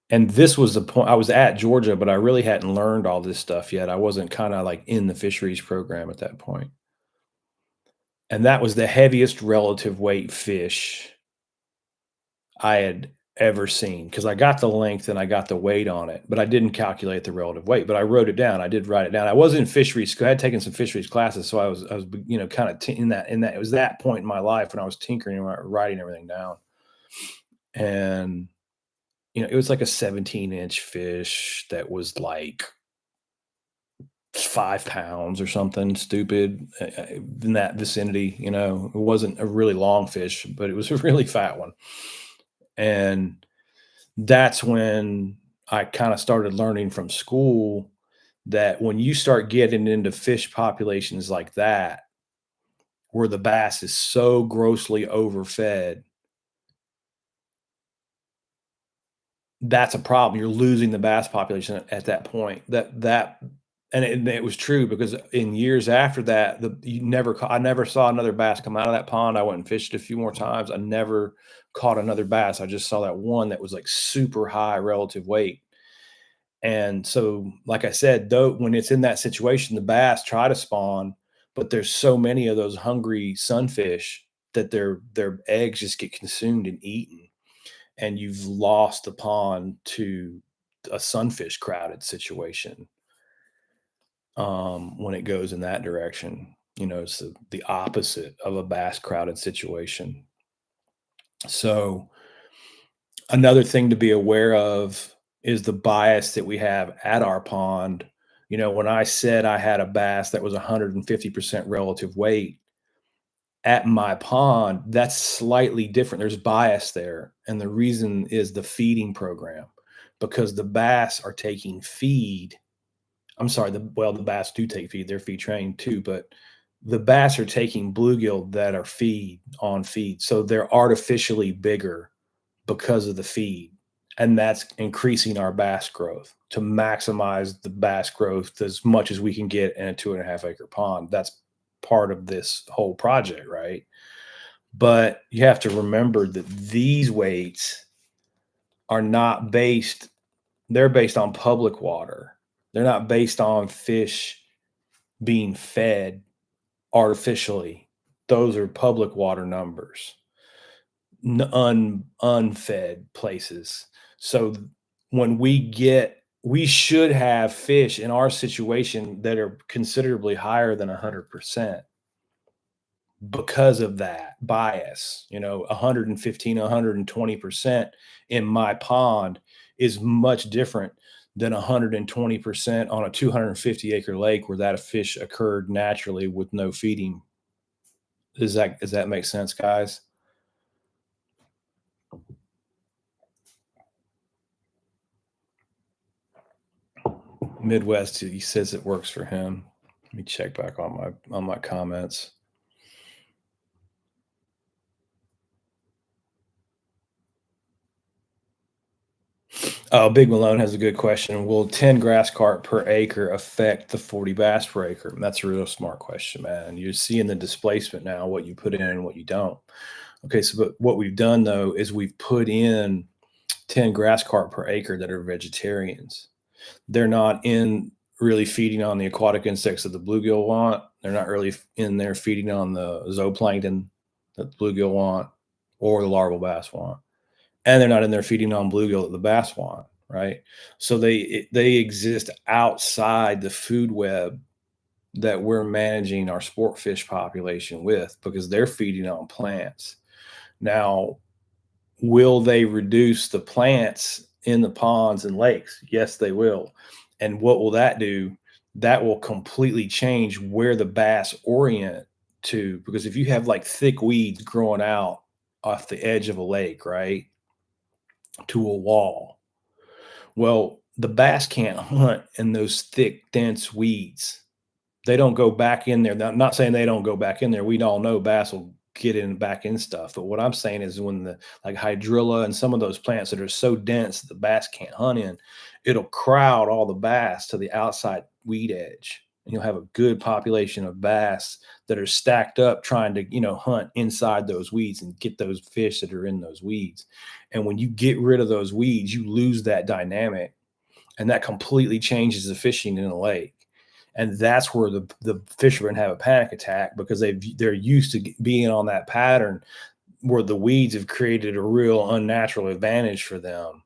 and this was the point I was at Georgia, but I really hadn't learned all this stuff yet. I wasn't kind of like in the fisheries program at that point. And that was the heaviest relative weight fish I had ever seen because I got the length and I got the weight on it, but I didn't calculate the relative weight. But I wrote it down. I did write it down. I was in fisheries school. I had taken some fisheries classes, so I was kind of in that. It was that point in my life when I was tinkering and writing everything down. And it was like a 17-inch fish that was like 5 pounds or something stupid in that vicinity. It wasn't a really long fish, but it was a really fat one. And that's when I kind of started learning from school that when you start getting into fish populations like that, where the bass is so grossly overfed, that's a problem. You're losing the bass population at that point. That And it was true because in years after that, I never saw another bass come out of that pond. I went and fished a few more times. I never caught another bass. I just saw that one that was like super high relative weight. And so, like I said, though, when it's in that situation, the bass try to spawn, but there's so many of those hungry sunfish that their eggs just get consumed and eaten, and you've lost the pond to a sunfish crowded situation. When it goes in that direction, it's the opposite of a bass crowded situation. So another thing to be aware of is the bias that we have at our pond. When I said I had a bass that was 150% relative weight at my pond, that's slightly different. There's bias there. And the reason is the feeding program, because the bass are taking feed. I'm sorry, the bass do take feed. They're feed trained too, but the bass are taking bluegill that are on feed. So they're artificially bigger because of the feed. And that's increasing our bass growth to maximize the bass growth as much as we can get in a 2.5 acre pond. That's part of this whole project, right? But you have to remember that these weights are not based, they're based on public water. They're not based on fish being fed artificially. Those are public water numbers, unfed places. So when we should have fish in our situation that are considerably higher than 100% because of that bias. 115, 120% in my pond is much different than 120% on a 250-acre lake where that fish occurred naturally with no feeding. Does that make sense, guys? Midwest, he says it works for him. Let me check back on my comments. Oh, Big Malone has a good question. Will 10 grass carp per acre affect the 40 bass per acre? And that's a real smart question, man. You're seeing the displacement now, what you put in and what you don't. Okay, so but what we've done though is we've put in 10 grass carp per acre that are vegetarians. They're not in really feeding on the aquatic insects that the bluegill want. They're not really in there feeding on the zooplankton that the bluegill want or the larval bass want. And they're not in there feeding on bluegill that the bass want, right? So they exist outside the food web that we're managing our sport fish population with because they're feeding on plants. Now, will they reduce the plants in the ponds and lakes? Yes, they will. And what will that do? That will completely change where the bass orient to. Because if you have like thick weeds growing out off the edge of a lake, right, to a wall, well, the bass can't hunt in those thick, dense weeds. They don't go back in there. Now, I'm not saying they don't go back in there. We all know bass will get in back in stuff. But what I'm saying is when the like hydrilla and some of those plants that are so dense that the bass can't hunt in, it'll crowd all the bass to the outside weed edge. And you'll have a good population of bass that are stacked up trying to, hunt inside those weeds and get those fish that are in those weeds. And when you get rid of those weeds, you lose that dynamic and that completely changes the fishing in the lake. And that's where the fishermen have a panic attack because they're used to being on that pattern where the weeds have created a real unnatural advantage for them.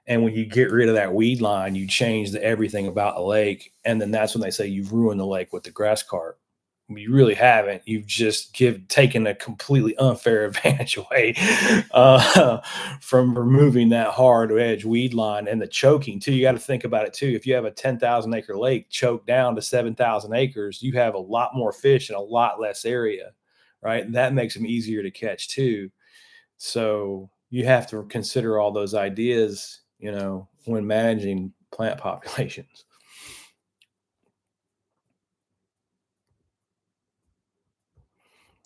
And when you get rid of that weed line, you change everything about the lake, and then that's when they say you've ruined the lake with the grass carp. You really haven't. You've just taken a completely unfair advantage away from removing that hard edge weed line and the choking too. You got to think about it too. If you have a 10,000 acre lake choked down to 7,000 acres, you have a lot more fish in a lot less area, right? And that makes them easier to catch too. So you have to consider all those ideas, when managing plant populations.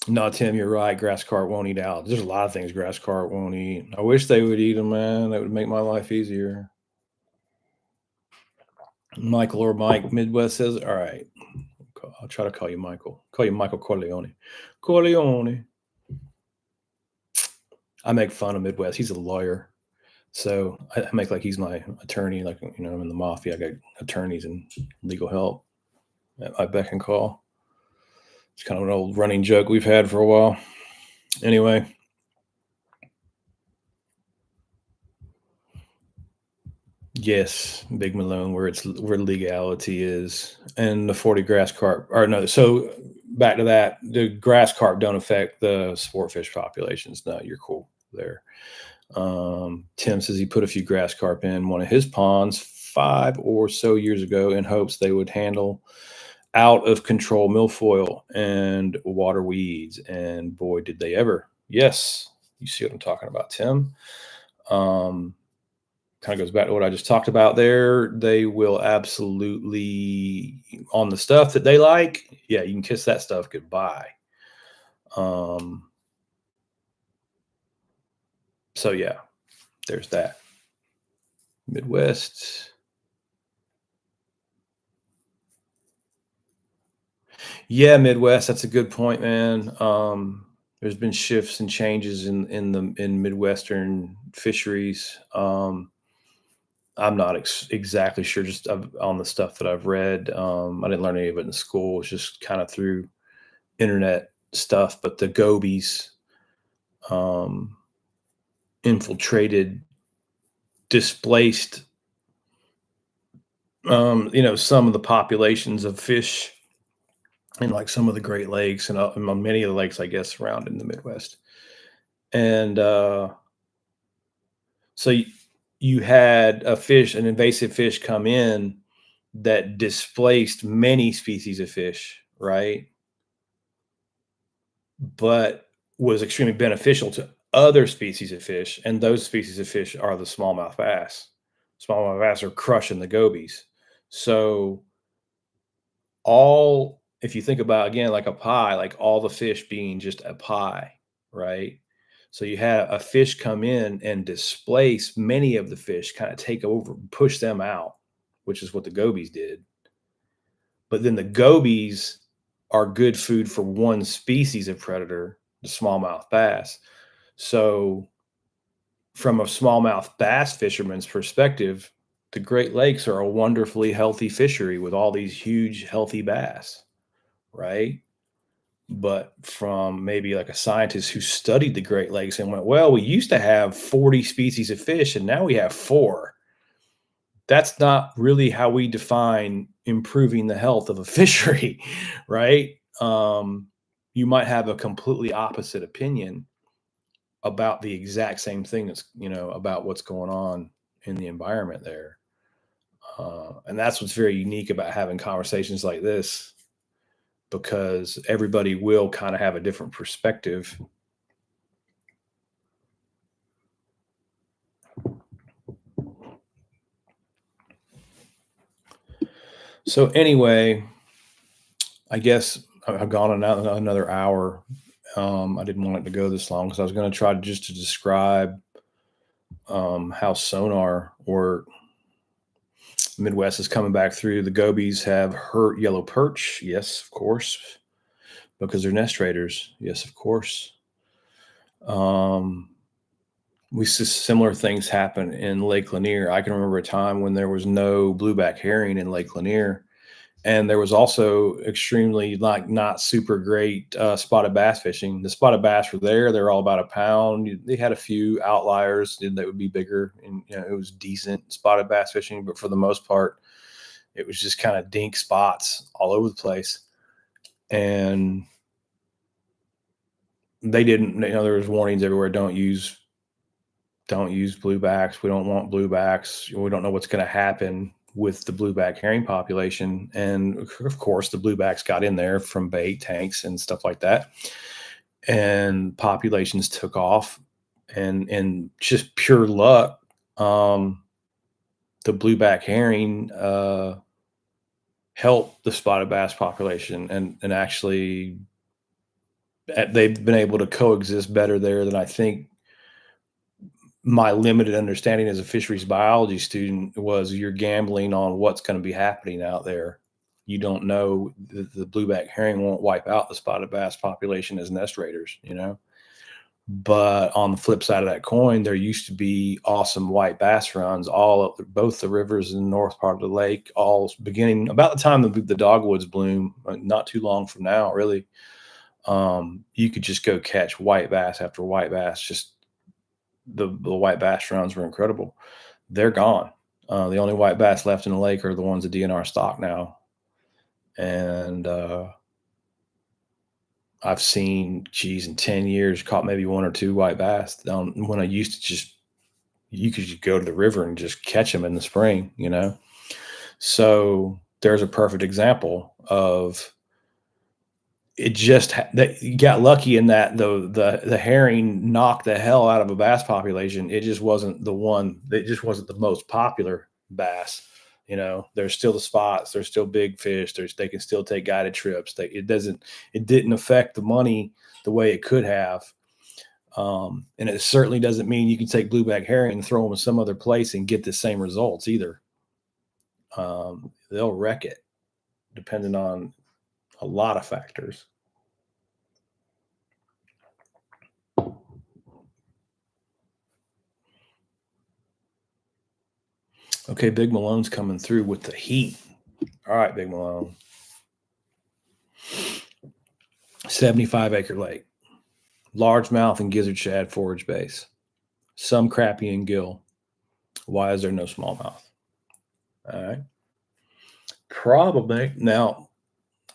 No, Tim, you're right. Grass carp won't eat out. There's a lot of things grass carp won't eat. I wish they would eat them, man. That would make my life easier. Michael or Mike Midwest says, all right. I'll try to call you Michael. Call you Michael Corleone. Corleone. I make fun of Midwest. He's a lawyer. So I make like he's my attorney, like, I'm in the mafia. I got attorneys and legal help at my beck and call. It's kind of an old running joke we've had for a while. Anyway. Yes, Big Malone, where legality is, and the 40 grass carp, or no. So back to that, the grass carp don't affect the sport fish populations. No, you're cool there. Tim says he put a few grass carp in one of his ponds 5 or so years ago in hopes they would handle out of control milfoil and water weeds, and boy, did they ever! Yes, you see what I'm talking about, Tim. Kind of goes back to what I just talked about there. They will absolutely, on the stuff that they like, yeah, you can kiss that stuff goodbye. So yeah, there's that. Midwest. Yeah, Midwest. That's a good point, man. There's been shifts and changes in Midwestern fisheries. I'm not exactly sure, just on the stuff that I've read. I didn't learn any of it in school. It's just kind of through internet stuff. But the gobies um, infiltrated, displaced, some of the populations of fish in like some of the Great Lakes and many of the lakes, I guess, around in the Midwest. And so you had an invasive fish come in that displaced many species of fish, right? But was extremely beneficial to other species of fish, and those species of fish are the smallmouth bass. Smallmouth bass are crushing the gobies. So all if you think about, again, like a pie, like all the fish being just a pie, right? So you had a fish come in and displace many of the fish, kind of take over, push them out, which is what the gobies did. But then the gobies are good food for one species of predator, the smallmouth bass. So from a smallmouth bass fisherman's perspective, the Great Lakes are a wonderfully healthy fishery with all these huge, healthy bass, right? But from maybe like a scientist who studied the Great Lakes and went, well, we used to have 40 species of fish and now we have four. That's not really how we define improving the health of a fishery, right? You might have a completely opposite opinion about the exact same thing that's, about what's going on in the environment there. And that's what's very unique about having conversations like this, because everybody will kind of have a different perspective. So anyway, I guess I've gone another hour. I didn't want it to go this long because I was going to try just to describe how sonar or Midwest is coming back through. The gobies have hurt yellow perch. Yes, of course, because they're nest raiders. Yes, of course. We see similar things happen in Lake Lanier. I can remember a time when there was no blueback herring in Lake Lanier, and there was also extremely not super great spotted bass fishing. The spotted bass were there; they're all about a pound. They had a few outliers that would be bigger, and it was decent spotted bass fishing. But for the most part, it was just kind of dink spots all over the place, and they didn't. There was warnings everywhere: don't use bluebacks. We don't want bluebacks. We don't know what's going to happen with the blueback herring population. And of course, the bluebacks got in there from bait tanks and stuff like that. And populations took off. And just pure luck, the blueback herring helped the spotted bass population. And actually, they've been able to coexist better there than I think my limited understanding as a fisheries biology student was you're gambling on what's going to be happening out there. You don't know the blueback herring won't wipe out the spotted bass population as nest raiders, you know. But on the flip side of that coin, there used to be awesome white bass runs all up both the rivers in the north part of the lake, all beginning about the time the dogwoods bloom, not too long from now, really. You could just go catch white bass after white bass. Just the white bass runs were incredible. They're gone. The only white bass left in the lake are the ones that DNR stock now. And I've seen, geez, in 10 years, caught maybe one or two white bass. When I used to just, you could just go to the river and just catch them in the spring, you know? So there's a perfect example of it just that you got lucky in that the herring knocked the hell out of a bass population. It just wasn't the one. It just wasn't the most popular bass. You know, there's still the spots. There's still big fish. They can still take guided trips. It didn't affect the money the way it could have. And it certainly doesn't mean you can take blueback herring and throw them in some other place and get the same results either. They'll wreck it depending on a lot of factors. Okay, Big Malone's coming through with the heat. All right, Big Malone. 75-acre lake. Largemouth and gizzard shad forage base. Some crappie and gill. Why is there no smallmouth? All right. Probably. Now,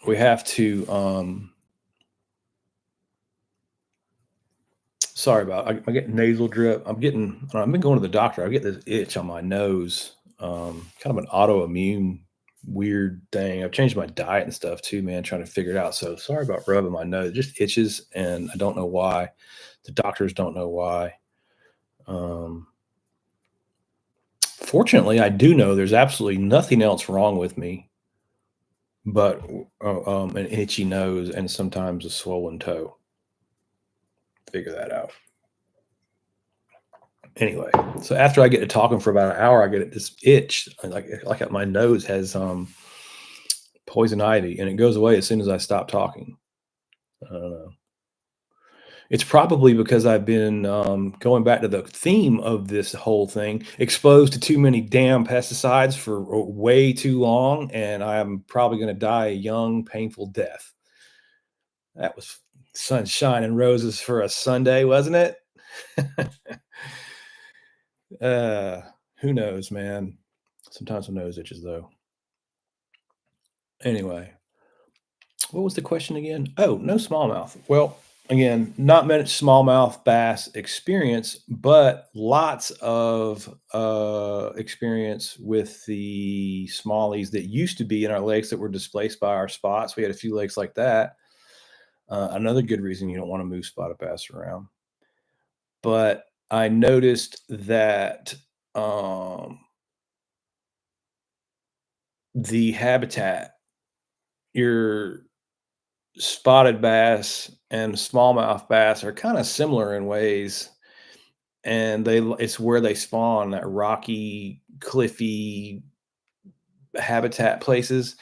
we have to sorry about it. I get nasal drip. I've been going to the doctor. I get this itch on my nose. Kind of an autoimmune weird thing. I've changed my diet and stuff too, man, trying to figure it out. So sorry about rubbing my nose. It just itches and I don't know why. The doctors don't know why. Fortunately, I do know there's absolutely nothing else wrong with me but an itchy nose and sometimes a swollen toe. Figure that out. Anyway, so after I get to talking for about an hour, I get this itch, like my nose has poison ivy, and it goes away as soon as I stop talking. I don't know. It's probably because I've been going back to the theme of this whole thing, exposed to too many damn pesticides for way too long, and I'm probably going to die a young, painful death. That was sunshine and roses for a Sunday, wasn't it? uh, who knows, man? Sometimes my nose itches, though. Anyway, what was the question again? Oh, no smallmouth. Well, again, not much smallmouth bass experience, but lots of experience with the smallies that used to be in our lakes that were displaced by our spots. We had a few lakes like that. Another good reason you don't want to move spotted bass around. But I noticed that the habitat, your spotted bass and smallmouth bass are kind of similar in ways, and it's where they spawn, that rocky, cliffy habitat places,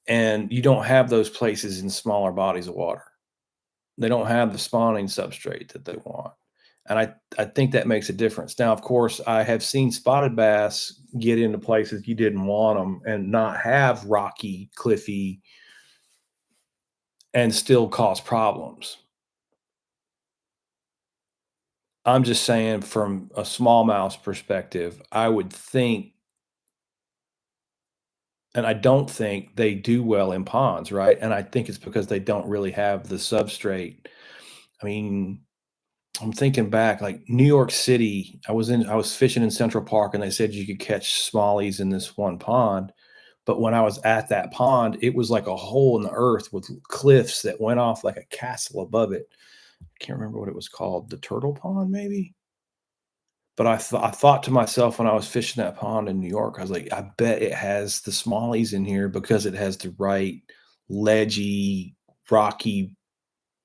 and you don't have those places in smaller bodies of water. They don't have the spawning substrate that they want. And I think that makes a difference. Now, of course, I have seen spotted bass get into places you didn't want them and not have rocky, cliffy, and still cause problems. I'm just saying from a smallmouth perspective, I would think, and I don't think they do well in ponds, right? And I think it's because they don't really have the substrate. I mean, I'm thinking back, like New York City, I was fishing in Central Park and they said you could catch smallies in this one pond. But when I was at that pond, it was like a hole in the earth with cliffs that went off like a castle above it. I can't remember what it was called. The Turtle Pond, maybe? But I thought to myself when I was fishing that pond in New York, I was like, I bet it has the smallies in here because it has the right ledgy, rocky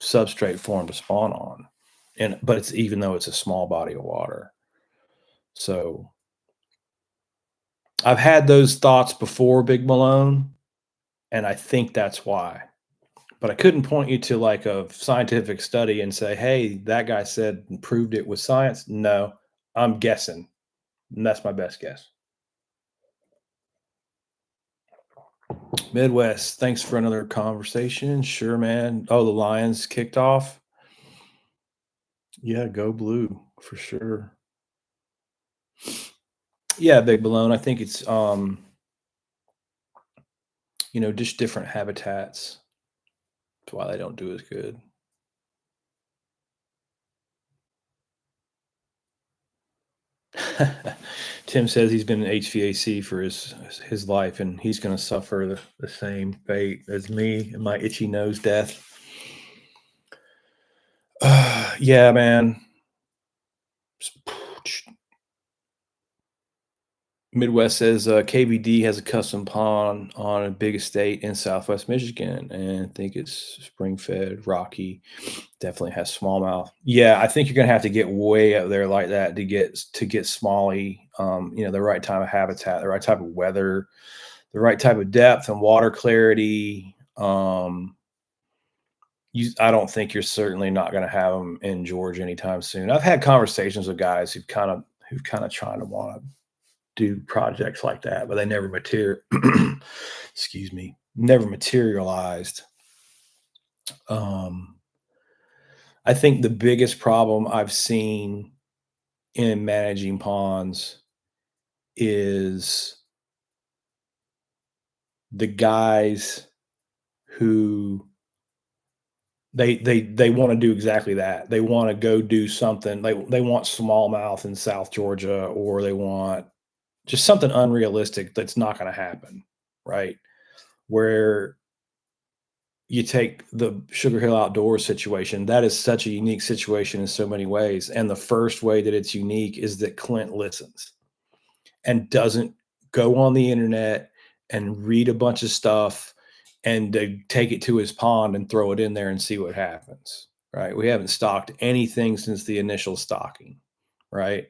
substrate for them to spawn on. But it's even though it's a small body of water. So I've had those thoughts before, Big Malone, and I think that's why. But I couldn't point you to like a scientific study and say, hey, that guy said and proved it with science. No, I'm guessing. And that's my best guess. Midwest, thanks for another conversation. Sure, man. Oh, the Lions kicked off. Yeah, go blue for sure. Yeah, Big Balone. I think it's just different habitats. That's why they don't do as good. Tim says he's been in HVAC for his life, and he's going to suffer the same fate as me and my itchy nose death. Yeah, man. Midwest says KBD has a custom pond on a big estate in Southwest Michigan, and I think it's spring fed, rocky. Definitely has smallmouth. Yeah, I think you're gonna have to get way up there like that to get smallie. The right type of habitat, the right type of weather, the right type of depth and water clarity. I don't think you're certainly not going to have them in Georgia anytime soon. I've had conversations with guys who've kind of trying to want to do projects like that, but they never excuse me, never materialized. Um, I think the biggest problem I've seen in managing ponds is the guys who they want to do exactly that. They want to go do something. They want smallmouth in South Georgia, or they want just something unrealistic that's not going to happen, right? Where you take the Sugar Hill Outdoors situation, that is such a unique situation in so many ways. And the first way that it's unique is that Clint listens and doesn't go on the internet and read a bunch of stuff and take it to his pond and throw it in there and see what happens. Right. We haven't stocked anything since the initial stocking. Right.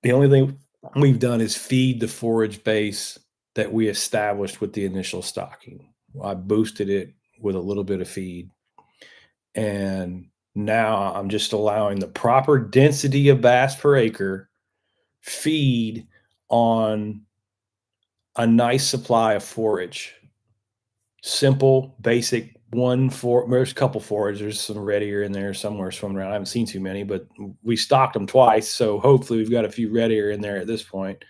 The only thing we've done is feed the forage base that we established with the initial stocking. I boosted it with a little bit of feed. And now I'm just allowing the proper density of bass per acre feed on a nice supply of forage. Simple, basic there's a couple forage. There's some red ear in there somewhere swimming around. I haven't seen too many, but we stocked them twice. So hopefully we've got a few red ear in there at this point.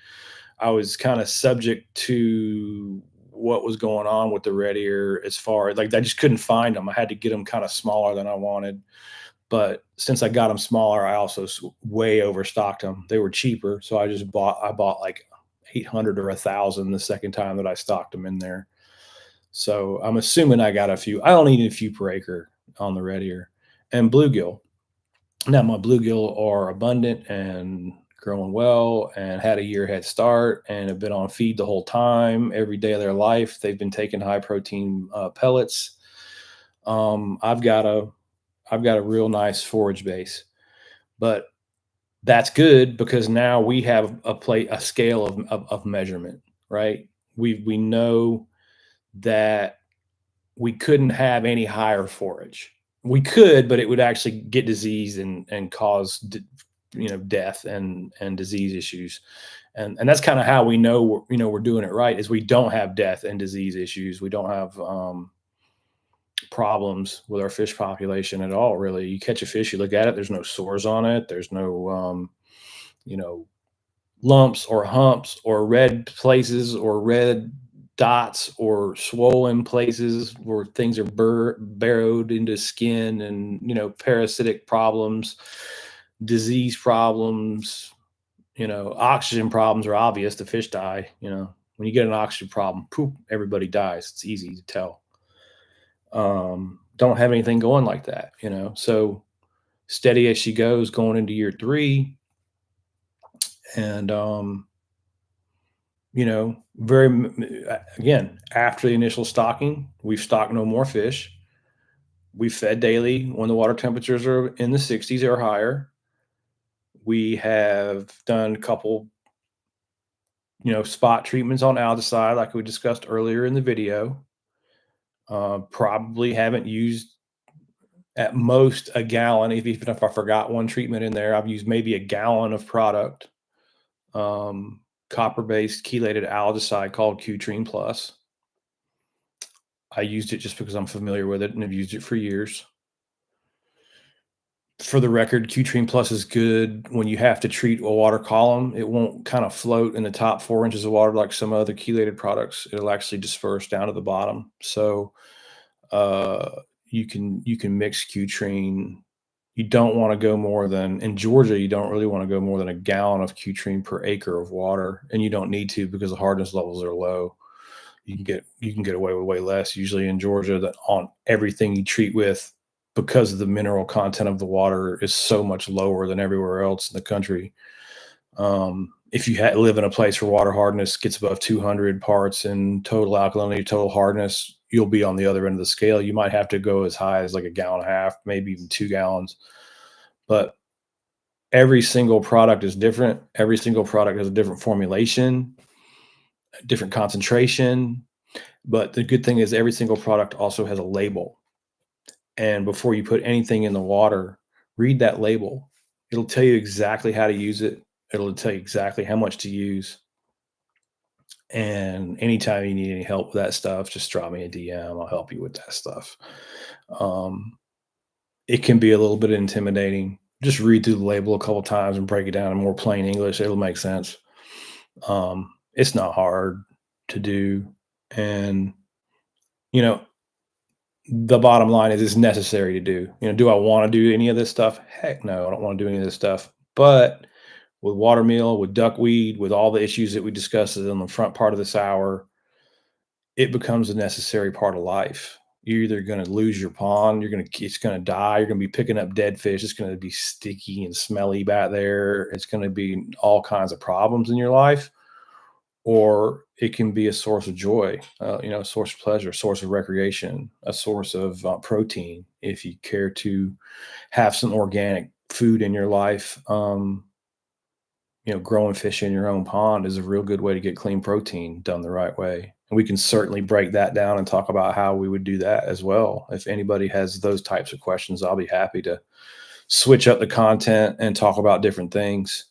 I was kind of subject to what was going on with the red ear as far as like I just couldn't find them. I had to get them kind of smaller than I wanted. But since I got them smaller, I also way overstocked them. They were cheaper, so I bought like 800 or 1,000 the second time that I stocked them in there. So I'm assuming I got a few. I only need a few per acre on the red ear and bluegill. Now my bluegill are abundant and growing well and had a year head start and have been on feed the whole time, every day of their life. They've been taking high protein pellets. I've got a real nice forage base, but that's good because now we have a scale of measurement, right? We know that we couldn't have any higher forage. We could, but it would actually get disease and cause death and disease issues. And that's kind of how we know we're doing it right is we don't have death and disease issues. We don't have problems with our fish population at all. Really, you catch a fish, you look at it. There's no sores on it. There's no you know lumps or humps or red places or red dots or swollen places where things are burrowed into skin and parasitic problems, disease problems, oxygen problems are obvious. The fish die. When you get an oxygen problem, poop, everybody dies. It's easy to tell. Don't have anything going like that. So steady as she goes going into year 3. And again, after the initial stocking, we've stocked no more fish. We fed daily when the water temperatures are in the 60s or higher. We have done a couple, spot treatments on algaecide, like we discussed earlier in the video. Probably haven't used at most a gallon. Even if I forgot one treatment in there, I've used maybe a gallon of product, copper-based chelated algaecide called Cutrine Plus. I used it just because I'm familiar with it and have used it for years. For the record, Cutrine Plus is good when you have to treat a water column. It won't kind of float in the top 4 inches of water like some other chelated products. It'll actually disperse down to the bottom. So you can mix Cutrine. You don't want to go more than in Georgia. You don't really want to go more than a gallon of Cutrine per acre of water, and you don't need to because the hardness levels are low. You can get away with way less usually in Georgia that on everything you treat with, because the mineral content of the water is so much lower than everywhere else in the country. If you live in a place where water hardness gets above 200 parts in total alkalinity, total hardness, you'll be on the other end of the scale. You might have to go as high as like a gallon and a half, maybe even 2 gallons. But every single product is different. Every single product has a different formulation, a different concentration. But the good thing is every single product also has a label. And before you put anything in the water, read that label. It'll tell you exactly how to use it. It'll tell you exactly how much to use. And anytime you need any help with that stuff, just drop me a DM. I'll help you with that stuff. Um, it can be a little bit intimidating. Just read through the label a couple times and break it down in more plain English. It'll make sense. It's not hard to do. And, you know, the bottom line is it's necessary to do. Do I want to do any of this stuff? Heck no, I don't want to do any of this stuff. But with watermeal, with duckweed, with all the issues that we discussed in the front part of this hour, it becomes a necessary part of life. You're either going to lose your pond, it's going to die, you're going to be picking up dead fish, it's going to be sticky and smelly back there, it's going to be all kinds of problems in your life, or it can be a source of joy, a source of pleasure, a source of recreation, a source of protein. If you care to have some organic food in your life, growing fish in your own pond is a real good way to get clean protein done the right way. And we can certainly break that down and talk about how we would do that as well. If anybody has those types of questions, I'll be happy to switch up the content and talk about different things.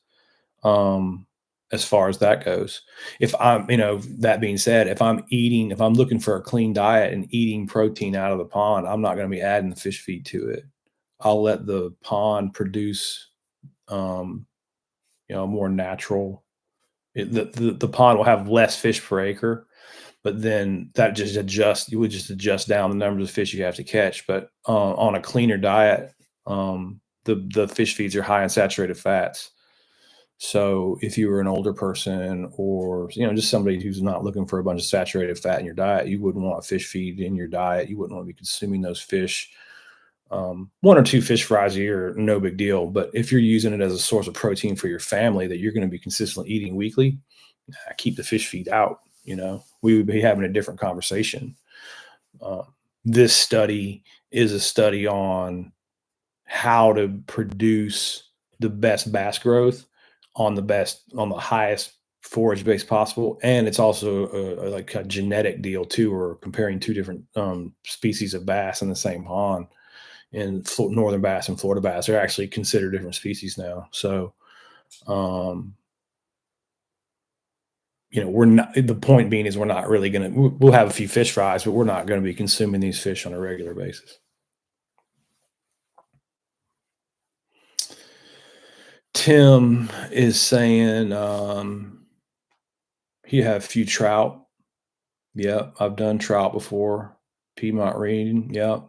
As far as that goes, if that being said, if I'm looking for a clean diet and eating protein out of the pond, I'm not going to be adding the fish feed to it. I'll let the pond produce, more natural. The pond will have less fish per acre, but then you would just adjust down the numbers of fish you have to catch. But on a cleaner diet, the fish feeds are high in saturated fats. So if you were an older person or just somebody who's not looking for a bunch of saturated fat in your diet, you wouldn't want a fish feed in your diet. You wouldn't want to be consuming those fish. One or two fish fries a year, no big deal. But if you're using it as a source of protein for your family that you're going to be consistently eating weekly, keep the fish feed out. We would be having a different conversation. This study is a study on how to produce the best bass growth on the highest forage base possible, and it's also like a genetic deal too. We're comparing two different species of bass in the same pond. And northern bass and Florida bass are actually considered different species now. So, we're not. The point being is we're not really going to. We'll have a few fish fries, but we're not going to be consuming these fish on a regular basis. Tim is saying he had a few trout. Yep, I've done trout before. Piedmont Reed. Yep.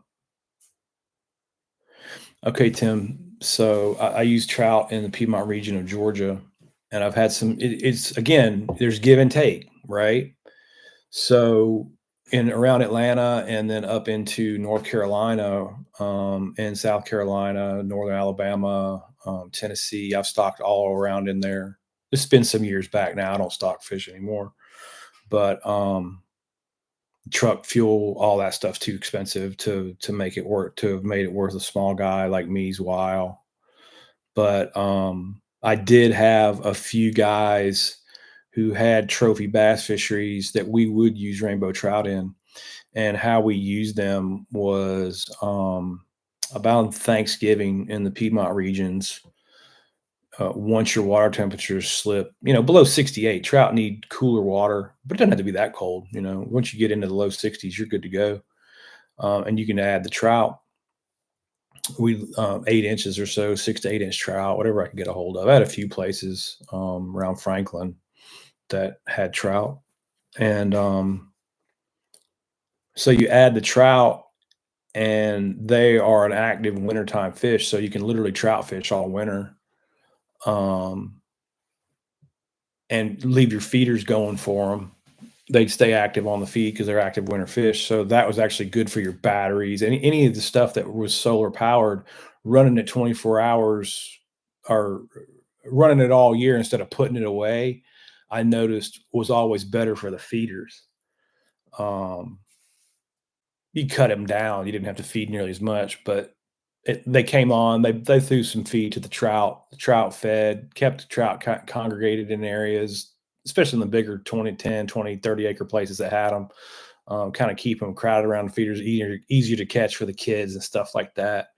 Okay, Tim. So I use trout in the Piedmont region of Georgia, and I've had some. It's again, there's give and take, right? So in around Atlanta and then up into North Carolina, and South Carolina, Northern Alabama, Tennessee, I've stocked all around in there. It's been some years back now. I don't stock fish anymore, but truck fuel, all that stuff's too expensive to make it work, to have made it worth a small guy like me's while. But I did have a few guys who had trophy bass fisheries that we would use rainbow trout in, and how we used them was about Thanksgiving in the Piedmont regions. Once your water temperatures slip, below 68, trout need cooler water, but it doesn't have to be that cold. Once you get into the low 60s, you're good to go. And you can add the trout. We 8 inches or so, 6 to 8 inch trout, whatever I can get a hold of. I had a few places around Franklin that had trout, and so you add the trout, and they are an active wintertime fish, so you can literally trout fish all winter. Um, and leave your feeders going for them. They'd stay active on the feed because they're active winter fish. So that was actually good for your batteries. Any of the stuff that was solar powered, running it 24 hours or running it all year instead of putting it away, I noticed was always better for the feeders. Um, you cut them down. You didn't have to feed nearly as much, but they came on. They threw some feed to the trout. The trout fed, kept the trout congregated in areas, especially in the bigger 20, 10, 20, 30 acre places that had them. Kind of keep them crowded around the feeders, easier to catch for the kids and stuff like that.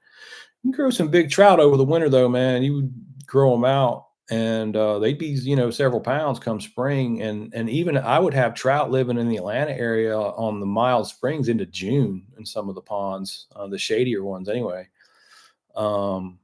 You can grow some big trout over the winter, though, man. You would grow them out, and they'd be, several pounds come spring. And even I would have trout living in the Atlanta area on the mild springs into June in some of the ponds, the shadier ones, anyway. Um,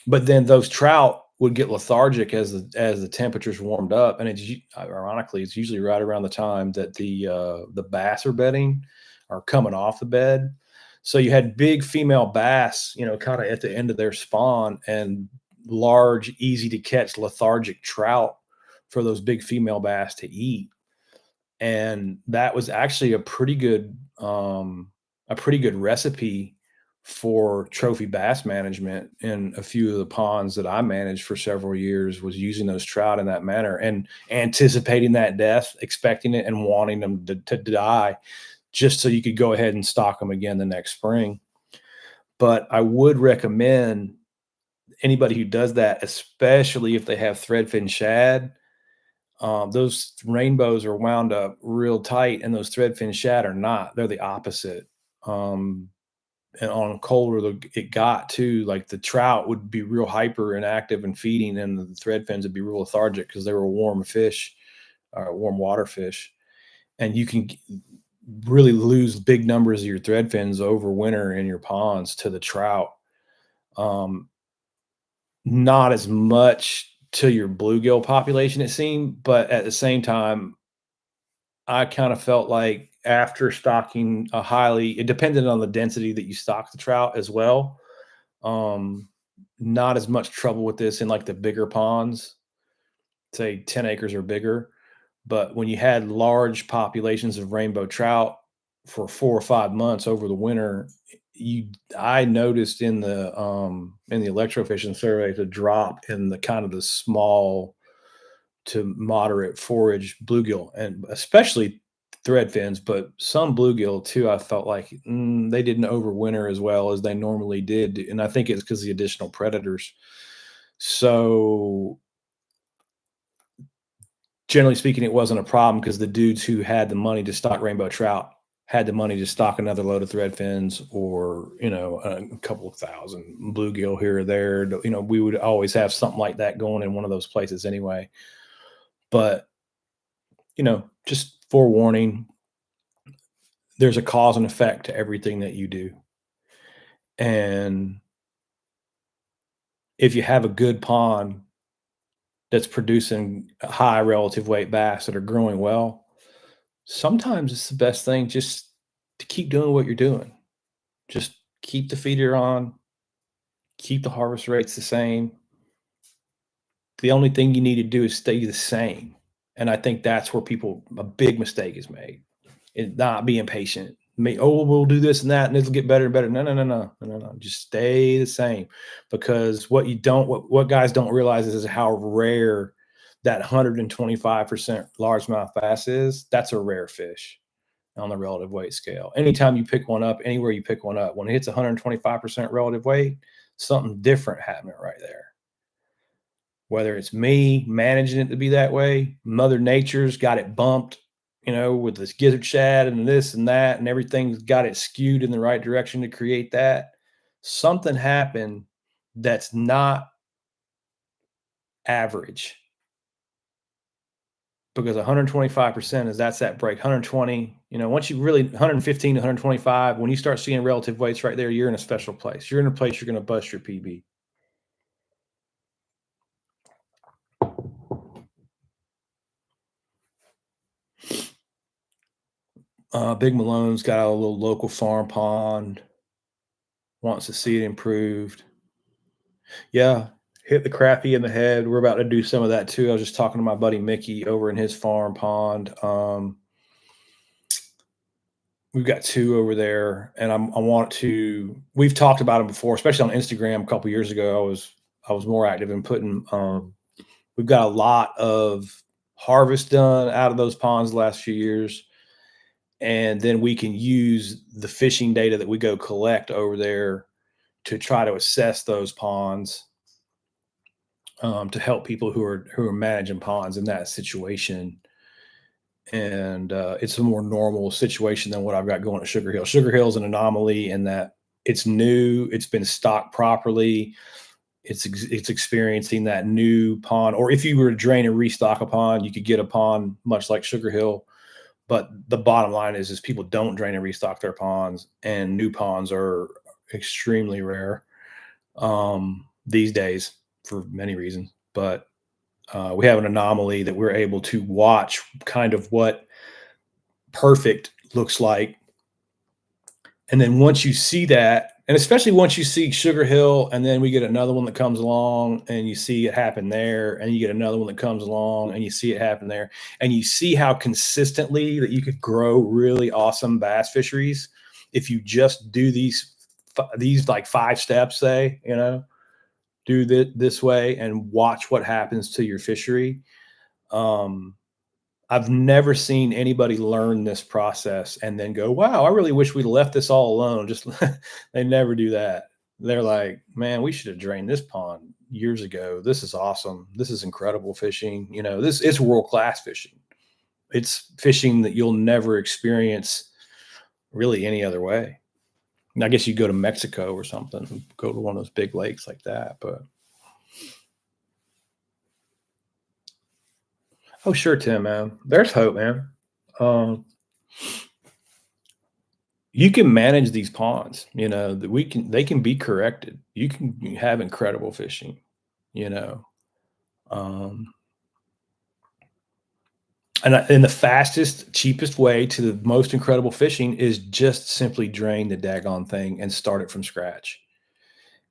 but then those trout would get lethargic as the temperatures warmed up, and ironically, it's usually right around the time that the bass are bedding or coming off the bed. So you had big female bass, kind of at the end of their spawn, and large, easy to catch lethargic trout for those big female bass to eat. And that was actually a pretty good recipe for trophy bass management in a few of the ponds that I managed for several years, was using those trout in that manner and anticipating that death, expecting it and wanting them to die just so you could go ahead and stock them again the next spring. But I would recommend anybody who does that, especially if they have threadfin shad, those rainbows are wound up real tight, and those threadfin shad are not. They're the opposite. Um, and on colder it got too, like the trout would be real hyper and active and feeding, and the threadfins would be real lethargic because they were warm fish, warm water fish. And you can really lose big numbers of your threadfins over winter in your ponds to the trout. Um, Not as much to your bluegill population, it seemed, but at the same time, I kind of felt like after stocking it depended on the density that you stock the trout as well. Um, Not as much trouble with this in like the bigger ponds, say 10 acres or bigger. But when you had large populations of rainbow trout for 4 or 5 months over the winter, I noticed in the electrofishing survey the drop in the kind of the small to moderate forage bluegill, and especially threadfins, but some bluegill too. I felt like they didn't overwinter as well as they normally did, and I think it's because the additional predators. So generally speaking, it wasn't a problem because the dudes who had the money to stock rainbow trout had the money to stock another load of threadfins, or a couple of thousand bluegill here or there. We would always have something like that going in one of those places anyway. But just forewarning, there's a cause and effect to everything that you do. And if you have a good pond that's producing high relative weight bass that are growing well, sometimes it's the best thing just to keep doing what you're doing. Just keep the feeder on, keep the harvest rates the same. The only thing you need to do is stay the same. And I think that's where a big mistake is made. Is not being patient. Oh, we'll do this and that, and it'll get better and better. No, no, no, no, no, no, no. Just stay the same, because what guys don't realize is how rare that 125% largemouth bass is. That's a rare fish on the relative weight scale. Anytime you pick one up, anywhere you pick one up, when it hits 125% relative weight, something different happening right there. whether it's me managing it to be that way, Mother Nature's got it bumped, with this gizzard shad and this and that, and everything's got it skewed in the right direction to create that. Something happened that's not average, because 125% is that's that break. 120, once you really 115 to 125, when you start seeing relative weights right there, you're in a special place. You're in a place you're going to bust your PB. Big Malone's got a little local farm pond, wants to see it improved. Yeah, hit the crappie in the head. We're about to do some of that too. I was just talking to my buddy Mickey over in his farm pond. We've got two over there, and I want to. We've talked about them before, especially on Instagram. A couple years ago, I was more active in putting. We've got a lot of harvest done out of those ponds the last few years, and then we can use the fishing data that we go collect over there to try to assess those ponds, to help people who are managing ponds in that situation. And it's a more normal situation than what I've got going at Sugar Hill. Sugar Hill is an anomaly in that it's new, it's been stocked properly, it's experiencing that new pond. Or if you were to drain and restock a pond, you could get a pond much like Sugar Hill. But the bottom line is people don't drain and restock their ponds, and new ponds are extremely rare these days for many reasons. But we have an anomaly that we're able to watch kind of what perfect looks like. And then once you see that, and especially once you see Sugar Hill, and then we get another one that comes along and you see it happen there, and you get another one that comes along and you see it happen there, and you see how consistently that you could grow really awesome bass fisheries if you just do these like 5 steps, say, do this way and watch what happens to your fishery. I've never seen anybody learn this process and then go, wow, I really wish we'd left this all alone. Just they never do that. They're like, man, we should have drained this pond years ago. This is awesome. This is incredible fishing. This it's world-class fishing. It's fishing that you'll never experience really any other way. And I guess you go to Mexico or something, go to one of those big lakes like that. But oh, sure, Tim, man. There's hope, man. Um, you can manage these ponds, that they can be corrected. You can have incredible fishing, you know. Um, and the fastest, cheapest way to the most incredible fishing is just simply drain the daggone thing and start it from scratch.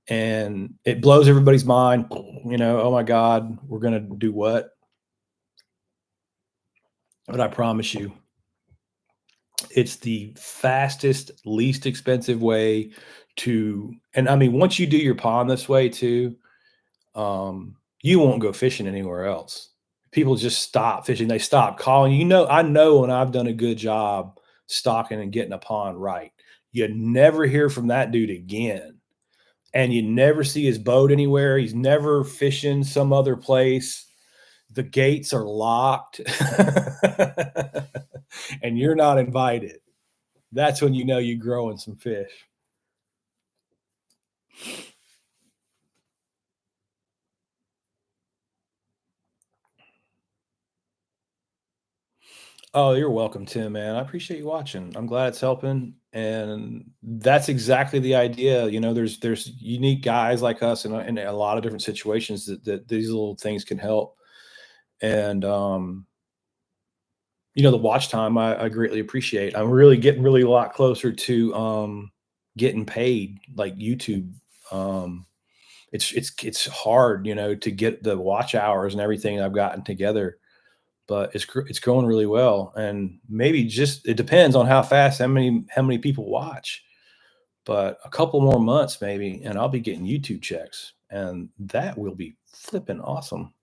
And it blows everybody's mind, oh my God, we're gonna do what? But I promise you, it's the fastest, least expensive way to, and I mean, once you do your pond this way too, you won't go fishing anywhere else. People just stop fishing. They stop calling. I know when I've done a good job stocking and getting a pond right. You never hear from that dude again. And you never see his boat anywhere. He's never fishing some other place. The gates are locked and you're not invited. That's when you know you're growing some fish. Oh, you're welcome, Tim, man. I appreciate you watching. I'm glad it's helping. And that's exactly the idea. There's unique guys like us in a lot of different situations that these little things can help. And the watch time I greatly appreciate. I'm really getting really a lot closer to getting paid like YouTube. It's hard, to get the watch hours and everything I've gotten together, but it's going really well. And maybe just it depends on how many people watch, but a couple more months maybe, and I'll be getting YouTube checks, and that will be flipping awesome.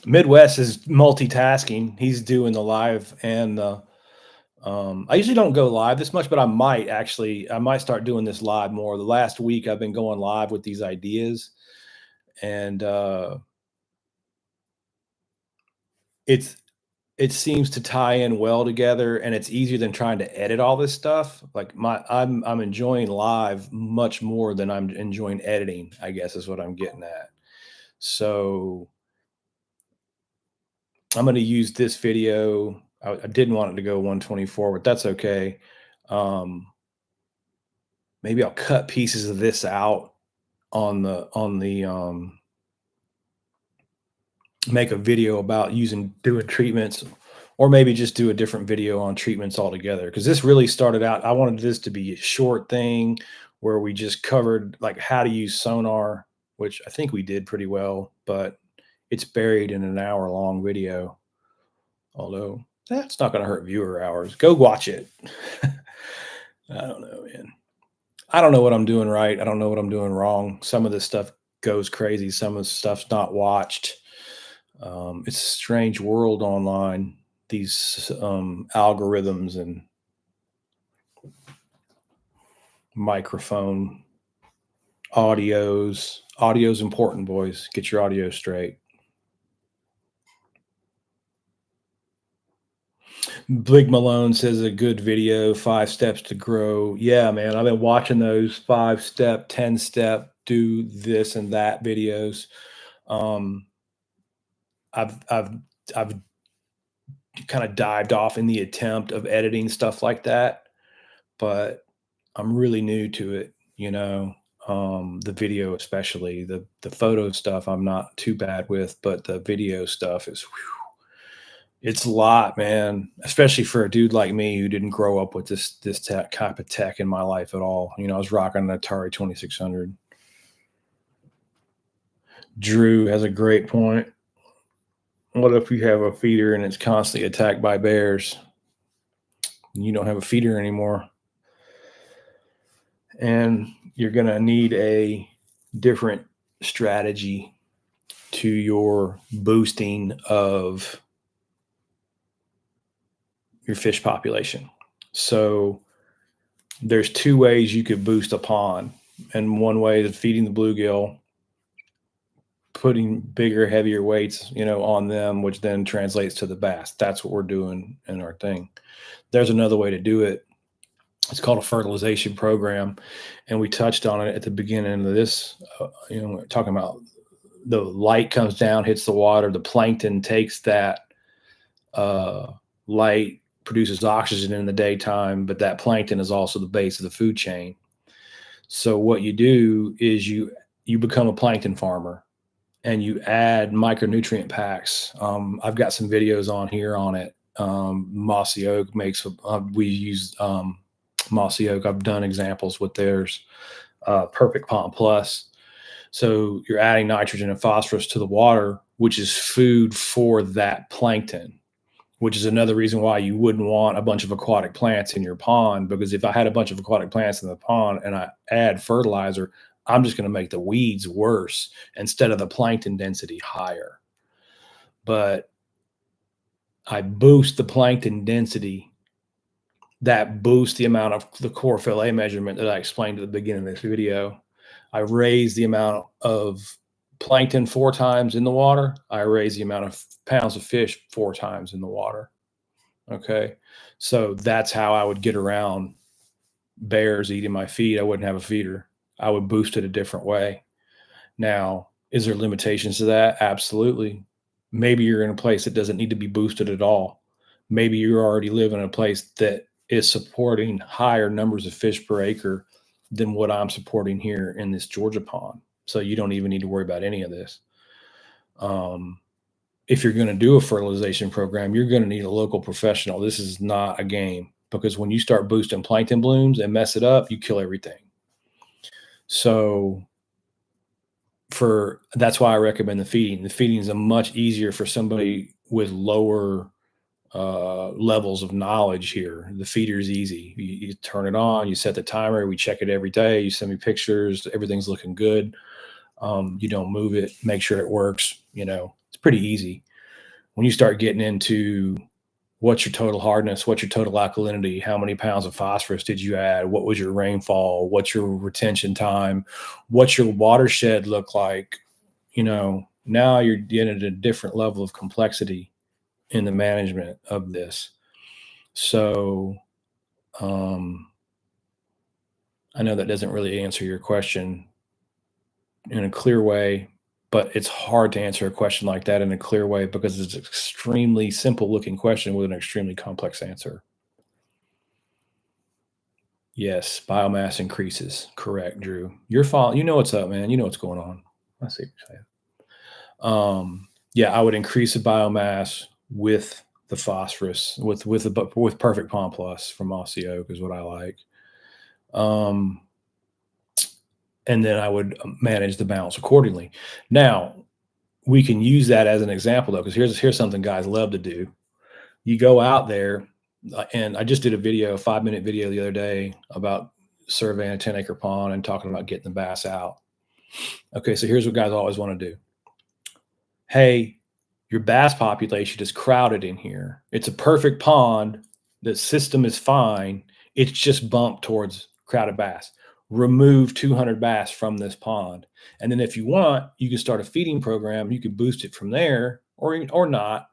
Midwest is multitasking. He's doing the live and the I usually don't go live this much, but I might start doing this live more. The last week I've been going live with these ideas, and it's it seems to tie in well together, and it's easier than trying to edit all this stuff. Like I'm enjoying live much more than I'm enjoying editing, I guess is what I'm getting at. So I'm going to use this video. I didn't want it to go 124, but that's okay. Um, Maybe I'll cut pieces of this out on the make a video about doing treatments, or maybe just do a different video on treatments altogether, because this really started out, I wanted this to be a short thing where we just covered like how to use sonar, which I think we did pretty well, but it's buried in an hour-long video, although that's not going to hurt viewer hours. Go watch it. I don't know, man. I don't know what I'm doing right. I don't know what I'm doing wrong. Some of this stuff goes crazy. Some of the stuff's not watched. It's a strange world online. These algorithms and microphone audios. Audio's important, boys. Get your audio straight. Big Malone says a good video, 5 steps to grow. Yeah, man. I've been watching those 5-step, 10-step, do this and that videos. Um, I've kind of dived off in the attempt of editing stuff like that, but I'm really new to it, the video, especially the photo stuff. I'm not too bad with, but the video stuff is, it's a lot, man, especially for a dude like me who didn't grow up with this type of tech in my life at all. I was rocking an Atari 2600. Drew has a great point. What if you have a feeder and it's constantly attacked by bears? You don't have a feeder anymore. And you're going to need a different strategy to your boosting of your fish population. So there's 2 ways you could boost a pond. And one way is feeding the bluegill, putting bigger, heavier weights, on them, which then translates to the bass. That's what we're doing in our thing. There's another way to do it. It's called a fertilization program, and we touched on it at the beginning of this. We're talking about the light comes down, hits the water, the plankton takes that light, produces oxygen in the daytime, but that plankton is also the base of the food chain. So what you do is you become a plankton farmer, and you add micronutrient packs. I've got some videos on here on it. Mossy Oak makes, we use Mossy Oak. I've done examples with theirs, Perfect Pond Plus. So you're adding nitrogen and phosphorus to the water, which is food for that plankton, which is another reason why you wouldn't want a bunch of aquatic plants in your pond, because if I had a bunch of aquatic plants in the pond and I add fertilizer, I'm just going to make the weeds worse instead of the plankton density higher. But I boost the plankton density. That boosts the amount of the chlorophyll A measurement that I explained at the beginning of this video. I raise the amount of plankton 4 times in the water. I raise the amount of pounds of fish 4 times in the water. Okay. So that's how I would get around bears eating my feed. I wouldn't have a feeder. I would boost it a different way. Now, is there limitations to that? Absolutely. Maybe you're in a place that doesn't need to be boosted at all. Maybe you already live in a place that is supporting higher numbers of fish per acre than what I'm supporting here in this Georgia pond. So you don't even need to worry about any of this. If you're going to do a fertilization program, you're going to need a local professional. This is not a game, because when you start boosting plankton blooms and mess it up, you kill everything. So that's why I recommend the feeding. The feeding is a much easier for somebody with lower levels of knowledge here. The feeder is easy. You turn it on, you set the timer, we check it every day. You send me pictures, everything's looking good. You don't move it, make sure it works. It's pretty easy. When you start getting into What's your total hardness? What's your total alkalinity? How many pounds of phosphorus did you add? What was your rainfall? What's your retention time? What's your watershed look like? Now you're getting at a different level of complexity in the management of this. So I know that doesn't really answer your question in a clear way, but it's hard to answer a question like that in a clear way because it's an extremely simple looking question with an extremely complex answer. Yes, biomass increases. Correct, Drew. You're following. You know what's up, man. You know what's going on. I see what you're saying. Yeah, I would increase the biomass with the phosphorus, with Perfect Pond Plus from Mossy Oak is what I like. And then I would manage the balance accordingly. Now, we can use that as an example though, because here's something guys love to do. You go out there, and I just did a 5-minute video the other day about surveying a 10-acre pond and talking about getting the bass out. Okay, so here's what guys always want to do. Hey, your bass population is crowded in here. It's a perfect pond. The system is fine. It's just bumped towards crowded bass. Remove 200 bass from this pond. And then if you want, you can start a feeding program. You can boost it from there or not.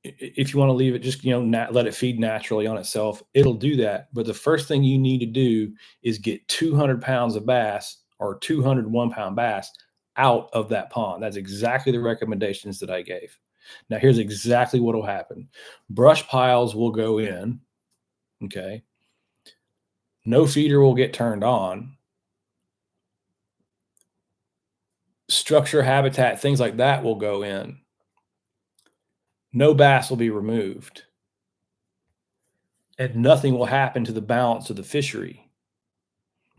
If you want to leave it, just let it feed naturally on itself. It'll do that. But the first thing you need to do is get 200 pounds of bass or 201 pound bass out of that pond. That's exactly the recommendations that I gave. Now, here's exactly what will happen. Brush piles will go in. Okay. No feeder will get turned on. Structure, habitat, things like that will go in. No bass will be removed. And nothing will happen to the balance of the fishery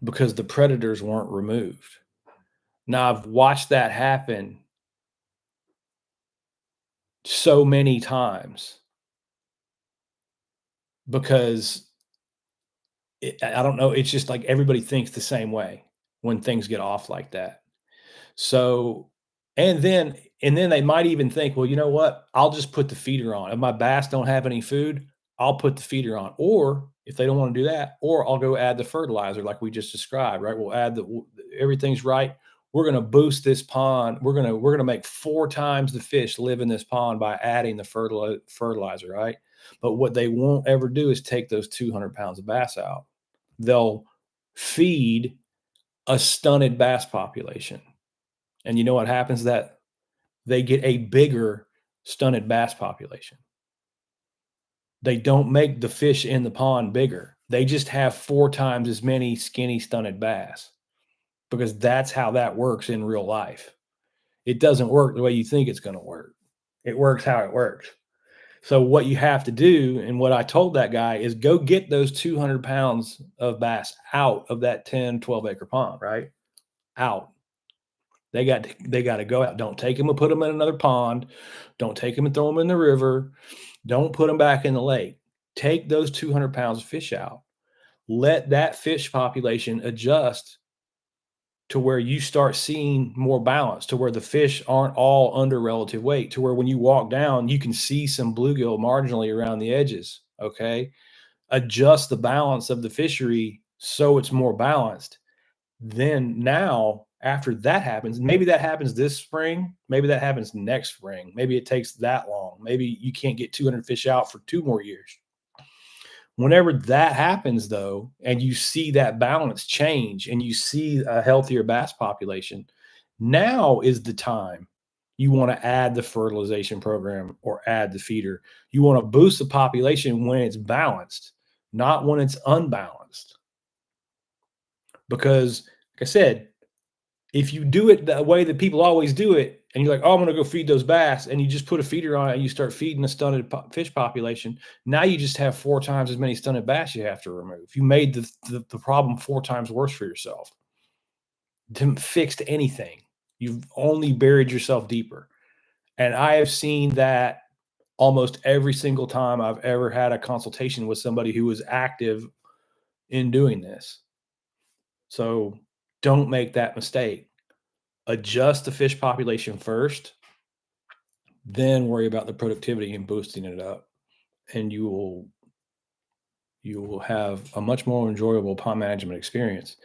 because the predators weren't removed. Now, I've watched that happen so many times because I don't know. It's just like everybody thinks the same way when things get off like that. So, and then they might even think, well, you know what? I'll just put the feeder on. If my bass don't have any food, I'll put the feeder on. Or if they don't want to do that, or I'll go add the fertilizer like we just described, right? We'll add everything's right. We're going to boost this pond. We're going to make 4 times the fish live in this pond by adding the fertilizer, right? But what they won't ever do is take those 200 pounds of bass out. They'll feed a stunted bass population. And you know what happens? That they get a bigger stunted bass population. They don't make the fish in the pond bigger. They just have 4 times as many skinny stunted bass because that's how that works in real life. It doesn't work the way you think it's going to work. It works how it works. So what you have to do, and what I told that guy, is go get those 200 pounds of bass out of that 10, 12 acre pond, right? Out. They got to go out. Don't take them and put them in another pond. Don't take them and throw them in the river. Don't put them back in the lake. Take those 200 pounds of fish out. Let that fish population adjust to where you start seeing more balance, to where the fish aren't all under relative weight, to where when you walk down, you can see some bluegill marginally around the edges. Okay. Adjust the balance of the fishery so it's more balanced. Then now, after that happens, maybe that happens this spring, maybe that happens next spring, maybe it takes that long, maybe you can't get 200 fish out for 2 more years. Whenever that happens though, and you see that balance change and you see a healthier bass population, now is the time you want to add the fertilization program or add the feeder. You want to boost the population when it's balanced, not when it's unbalanced. Because like I said, if you do it the way that people always do it, and you're like, oh, I'm going to go feed those bass, and you just put a feeder on it and you start feeding a stunted fish population, now you just have 4 times as many stunted bass you have to remove. You made the problem 4 times worse for yourself. Didn't fix anything. You've only buried yourself deeper. And I have seen that almost every single time I've ever had a consultation with somebody who was active in doing this. So don't make that mistake. Adjust the fish population first, then worry about the productivity and boosting it up. and you will have a much more enjoyable pond management experience.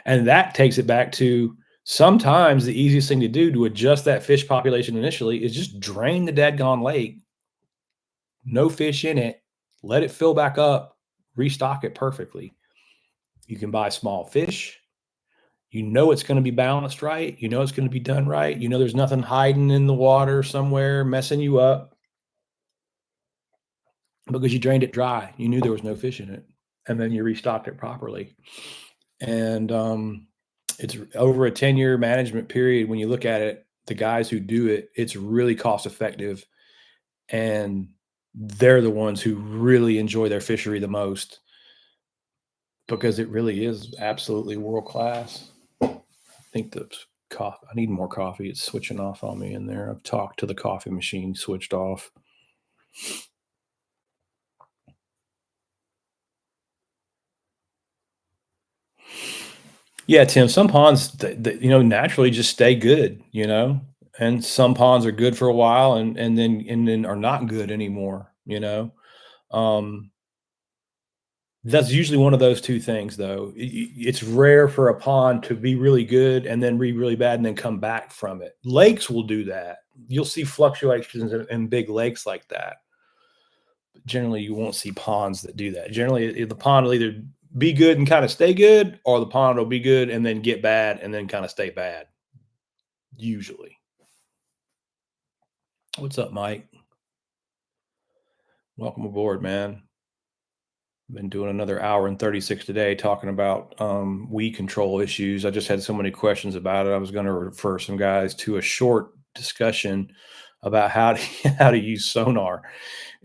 And that takes it back to sometimes the easiest thing to do to adjust that fish population initially is just drain the dadgone lake, no fish in it, let it fill back up, restock it perfectly. You can buy small fish. You know it's going to be balanced right. You know it's going to be done right. You know there's nothing hiding in the water somewhere messing you up because you drained it dry. You knew there was no fish in it, and then you restocked it properly. And it's over a 10-year management period. When you look at it, the guys who do it, it's really cost effective, and they're the ones who really enjoy their fishery the most because it really is absolutely world class. I think the coffee, I need more coffee. It's switching off on me in there. I've talked to the coffee machine, switched off. Yeah, Tim, some ponds, naturally just stay good, and some ponds are good for a while and then are not good anymore. Um, that's usually one of those 2 things, though. It's rare for a pond to be really good and then be really bad and then come back from it. Lakes will do that. You'll see fluctuations in big lakes like that. But generally, you won't see ponds that do that. Generally, the pond will either be good and kinda stay good, or the pond will be good and then get bad and then kinda stay bad, usually. What's up, Mike? Welcome aboard, man. Been doing another hour and 36 today talking about weed control issues. I just had so many questions about it. I was going to refer some guys to a short discussion about how to how to use sonar,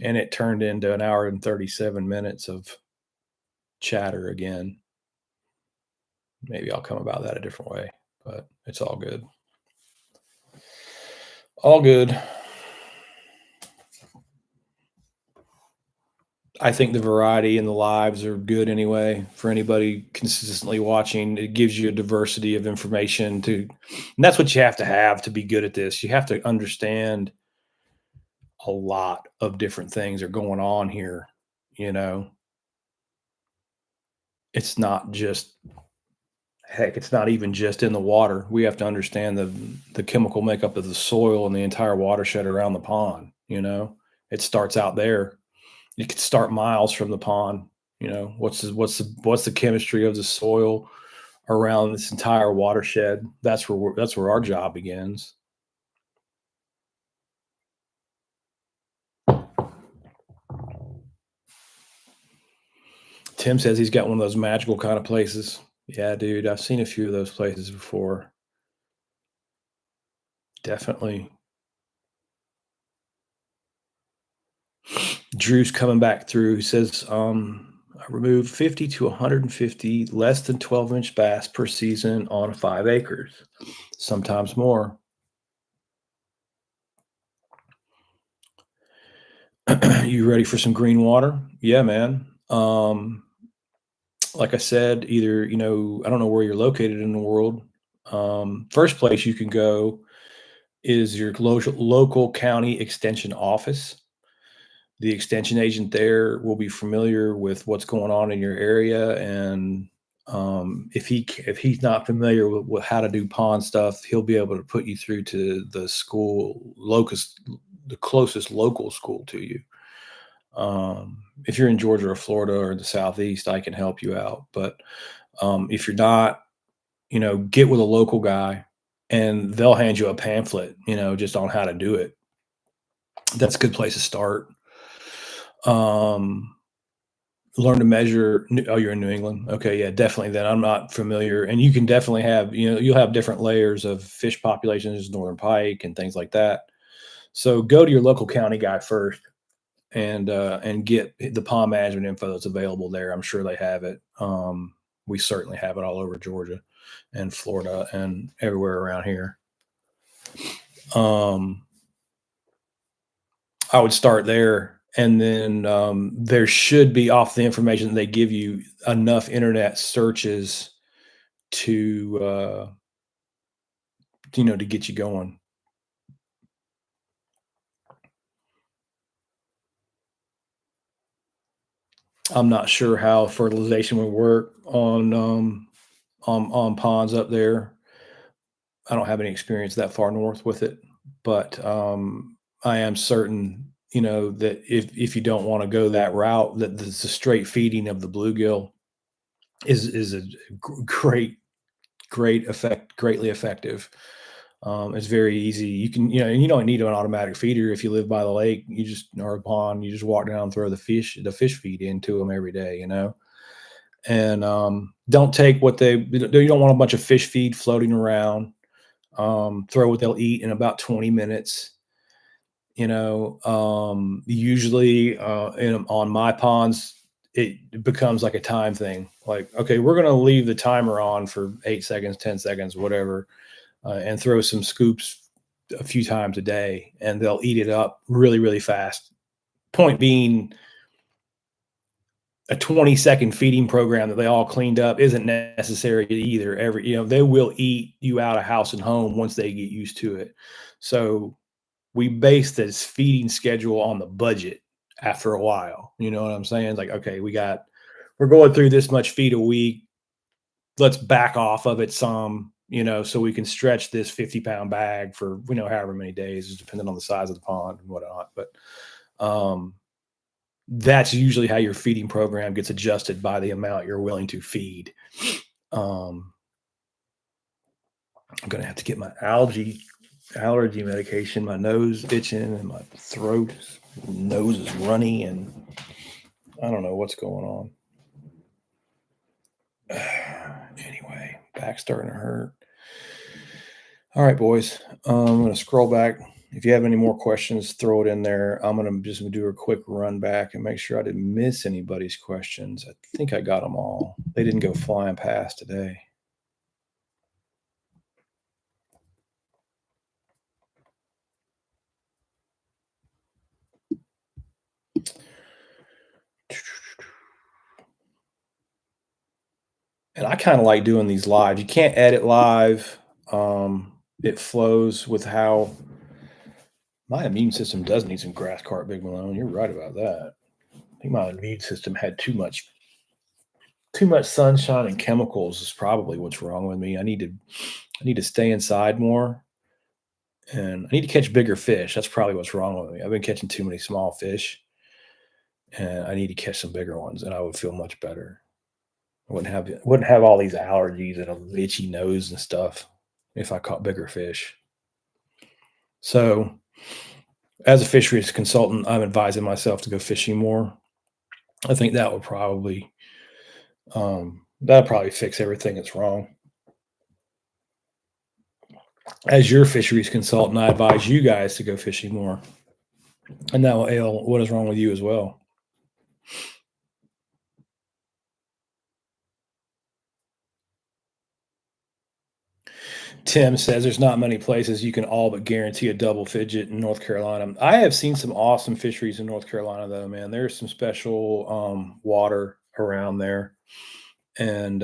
and it turned into an hour and 37 minutes of chatter again. Maybe I'll come about that a different way, but it's all good. All good. I think the variety and the lives are good anyway for anybody consistently watching. It gives you a diversity of information and that's what you have to be good at this. You have to understand a lot of different things are going on here. You know, it's not just heck, it's not even just in the water. We have to understand the chemical makeup of the soil and the entire watershed around the pond. It starts out there. You could start miles from the pond. What's the chemistry of the soil around this entire watershed? That's where our job begins. Tim says he's got one of those magical kind of places. Yeah, dude, I've seen a few of those places before. Definitely. Drew's coming back through. He says, I removed 50 to 150 less than 12-inch bass per season on 5 acres, sometimes more. You ready for some green water? Yeah, man. Like I said, either, I don't know where you're located in the world. First place you can go is your local county extension office. The extension agent there will be familiar with what's going on in your area, and if he's not familiar with how to do pond stuff, he'll be able to put you through to the closest local school to you. If you're in Georgia or Florida or the Southeast, I can help you out. But if you're not, get with a local guy and they'll hand you a pamphlet, just on how to do it. That's a good place to start. Um, Learn to measure. Oh, you're in New England. Okay. Yeah, definitely. Then I'm not familiar. And you can definitely have, you'll have different layers of fish populations, northern pike and things like that. So go to your local county guy first and get the pond management info that's available there. I'm sure they have it. We certainly have it all over Georgia and Florida and everywhere around here. Um, I would start there, and then there should be off the information that they give you enough internet searches to to get you going. I'm not sure how fertilization would work on ponds up there. I don't have any experience that far north with it, but I am certain, that if you don't want to go that route, that the straight feeding of the bluegill is a great effect, greatly effective. It's very easy. You can, and you don't need an automatic feeder if you live by the lake. You just or a pond. You just walk down, and throw the fish feed into them every day. And don't take what they. You don't want a bunch of fish feed floating around. Throw what they'll eat in about 20 minutes. Usually on my ponds, it becomes like a time thing. Like, okay, we're gonna leave the timer on for 8 seconds, 10 seconds, whatever, and throw some scoops a few times a day, and they'll eat it up really, really fast. Point being, a 20-second feeding program that they all cleaned up isn't necessary either. They will eat you out of house and home once they get used to it. So we base this feeding schedule on the budget after a while. You know what I'm saying? It's like, okay, we're going through this much feed a week. Let's back off of it some, so we can stretch this 50-pound bag for, however many days, depending on the size of the pond and whatnot. But um, that's usually how your feeding program gets adjusted by the amount you're willing to feed. Um, I'm gonna have to get my allergy medication. My nose itching and my nose is runny, and I don't know what's going on. Anyway, back starting to hurt. All right, boys. I'm gonna scroll back. If you have any more questions, throw it in there. I'm gonna just do a quick run back and make sure I didn't miss anybody's questions. I think I got them all. They didn't go flying past today. And I kind of like doing these live. You can't edit live. It flows with how my immune system does need some grass carp big Malone. You're right about that. I think my immune system had too much sunshine and chemicals is probably what's wrong with me. I need to stay inside more, and I need to catch bigger fish. That's probably what's wrong with me. I've been catching too many small fish, and I need to catch some bigger ones, and I would feel much better. I wouldn't have all these allergies and a itchy nose and stuff if I caught bigger fish. So, as a fisheries consultant, I'm advising myself to go fishing more. I think that'll probably fix everything that's wrong. As your fisheries consultant, I advise you guys to go fishing more, and that will ail what is wrong with you as well. Tim says there's not many places you can all but guarantee a double fidget in North Carolina. I have seen some awesome fisheries in North Carolina, though, man. There's some special water around there, and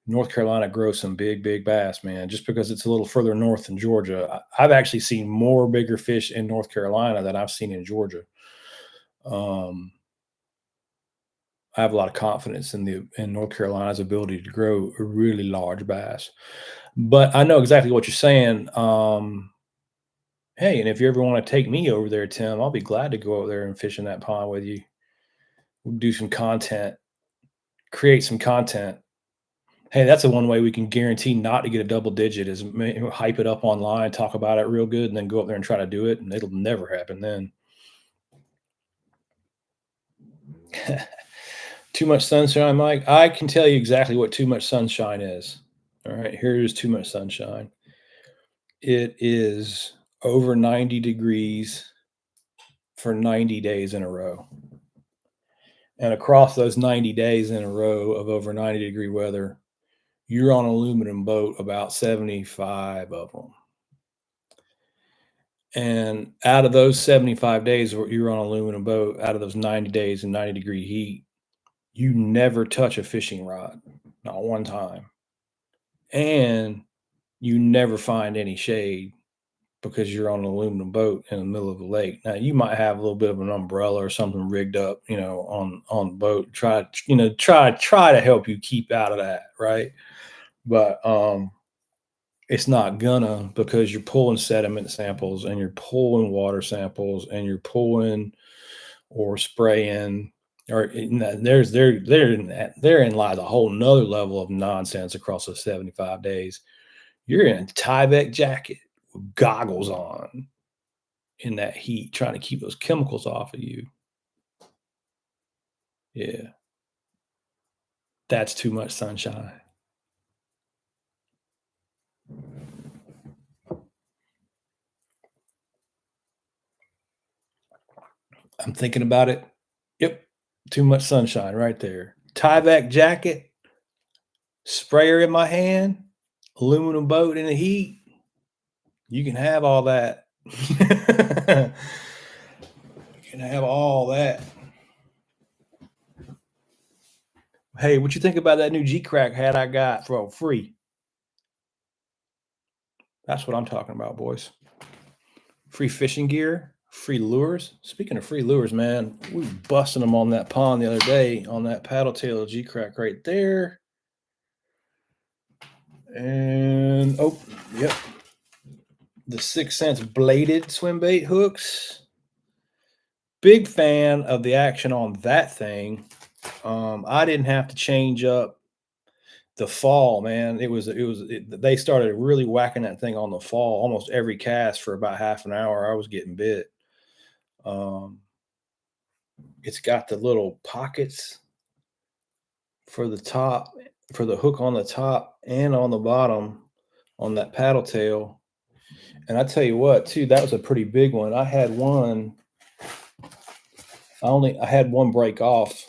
North Carolina grows some big, big bass, man. Just because it's a little further north than Georgia, I've actually seen more bigger fish in North Carolina than I've seen in Georgia. Um, I have a lot of confidence in North Carolina's ability to grow a really large bass. But I know exactly what you're saying. Hey, and if you ever want to take me over there, Tim, I'll be glad to go over there and fish in that pond with you. We'll do some content, create some content. Hey, that's the one way we can guarantee not to get a double digit is hype it up online, talk about it real good, and then go up there and try to do it, and it'll never happen then. Too much sunshine, Mike. I can tell you exactly what too much sunshine is. All right, here's too much sunshine. It is over 90 degrees for 90 days in a row. And across those 90 days in a row of over 90-degree weather, you're on an aluminum boat about 75 of them. And out of those 75 days where you're on an aluminum boat, out of those 90 days in 90-degree heat, you never touch a fishing rod, not one time. And you never find any shade because you're on an aluminum boat in the middle of a lake. Now you might have a little bit of an umbrella or something rigged up, on the boat. Try to help you keep out of that, right? But it's not gonna, because you're pulling sediment samples and you're pulling water samples and you're pulling or spraying, or therein lies a whole nother level of nonsense across the 75 days. You're in a Tyvek jacket with goggles on in that heat, trying to keep those chemicals off of you. Yeah, that's too much sunshine. I'm thinking about it. Yep, too much sunshine right there. Tyvek jacket, sprayer in my hand, aluminum boat in the heat. You can have all that. You can have all that. Hey, what you think about that new G Crack hat I got for free? That's what I'm talking about, boys. Free fishing gear, free lures. Speaking of free lures, man, we were busting them on that pond the other day on that paddle tail G Crack right there. And oh, yep, the 6 cents bladed swim bait hooks. Big fan of the action on that thing. I didn't have to change up the fall, man. They started really whacking that thing on the fall. Almost every cast for about half an hour, I was getting bit. Um, it's got the little pockets for the top, for the hook on the top and on the bottom on that paddle tail. And I tell you what, too, that was a pretty big one. I had one. I had one break off.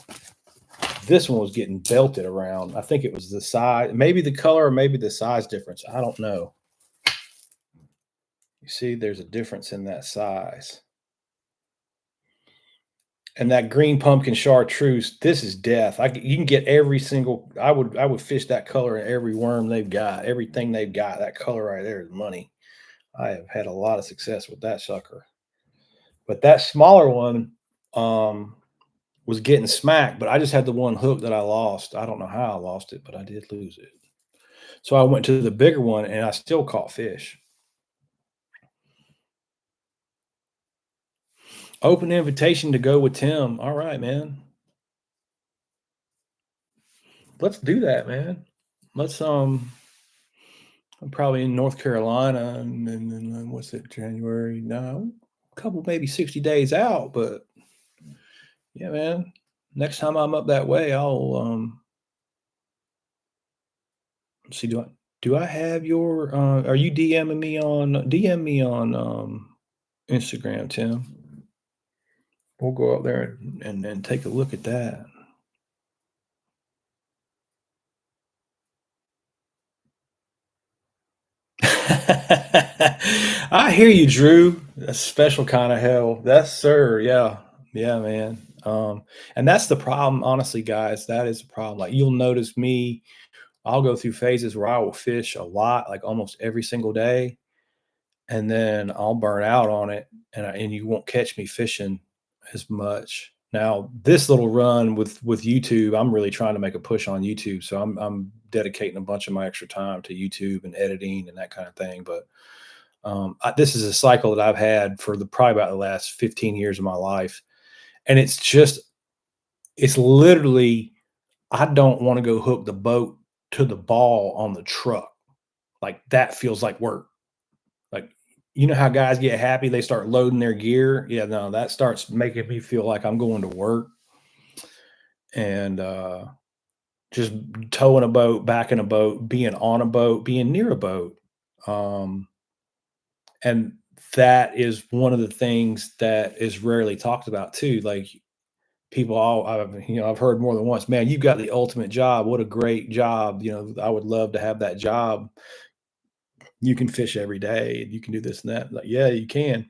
This one was getting belted around. I think it was the size, maybe the color, or maybe the size difference. I don't know. You see, there's a difference in that size. And that green pumpkin chartreuse, this is death. You can get every single. I would fish that color in every worm they've got. Everything they've got, that color right there is money. I have had a lot of success with that sucker. But that smaller one was getting smacked, but I just had the one hook that I lost. I don't know how I lost it, but I did lose it. So I went to the bigger one and I still caught fish. Open invitation to go with Tim. All right, man. Let's do that, man. Let's I'm probably in North Carolina, and then what's it, January? No, a couple, maybe 60 days out, but yeah, man. Next time I'm up that way, I'll see. Do I have your? Are you DMing me on? DM me on Instagram, Tim. We'll go up there and take a look at that. I hear you, Drew. A special kind of hell. That's sir. Yeah. Yeah, man. And that's the problem, honestly, guys. That is the problem. Like, you'll notice me, I'll go through phases where I will fish a lot, like almost every single day, and then I'll burn out on it, and you won't catch me fishing as much. Now, this little run with YouTube, I'm really trying to make a push on YouTube, so I'm dedicating a bunch of my extra time to YouTube and editing and that kind of thing. But this is a cycle that I've had for probably about the last 15 years of my life, and it's literally, I don't want to go hook the boat to the ball on the truck. Like, that feels like work. Like, you know how guys get happy, they start loading their gear? Yeah, no, that starts making me feel like I'm going to work and just towing a boat, backing a boat, being on a boat, being near a boat. Um, and that is one of the things that is rarely talked about too. Like, people all I've heard more than once, man, you've got the ultimate job. What a great job. I would love to have that job. You can fish every day and you can do this and that. Like, yeah, you can.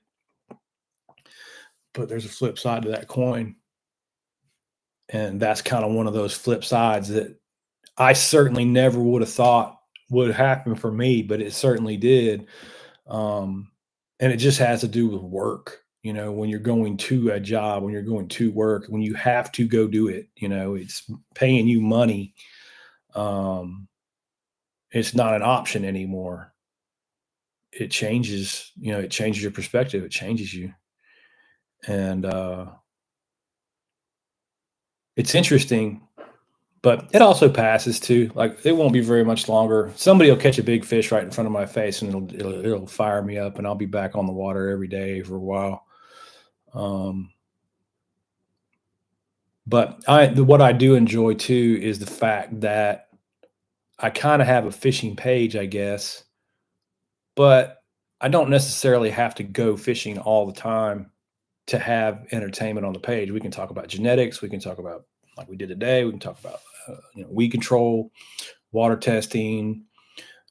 But there's a flip side to that coin. And that's kind of one of those flip sides that I certainly never would have thought would happen for me, but it certainly did. Um, And it just has to do with work, when you're going to a job, when you're going to work, when you have to go do it, it's paying you money. Um, it's not an option anymore. It changes your perspective, it changes you. And it's interesting, but it also passes too. Like it won't be very much longer. Somebody will catch a big fish right in front of my face and it'll fire me up and I'll be back on the water every day for a while. Um, but what I do enjoy too is the fact that I kind of have a fishing page, I guess, but I don't necessarily have to go fishing all the time to have entertainment on the page. We can talk about genetics. We can talk about, like we did today, we can talk about, weed control, water testing.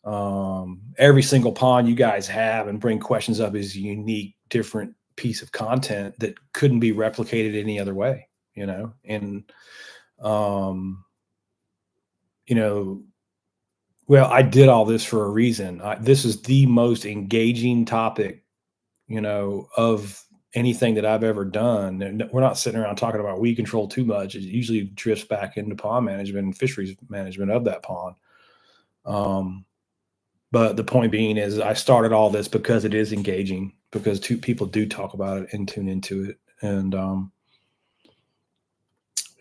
Every single pond you guys have and bring questions up is a unique, different piece of content that couldn't be replicated any other way, and, um, you know, well, I did all this for a reason. This is the most engaging topic, of anything that I've ever done. And we're not sitting around talking about weed control too much. It usually drifts back into pond management and fisheries management of that pond. Um, but the point being is I started all this because it is engaging, because two people do talk about it and tune into it. And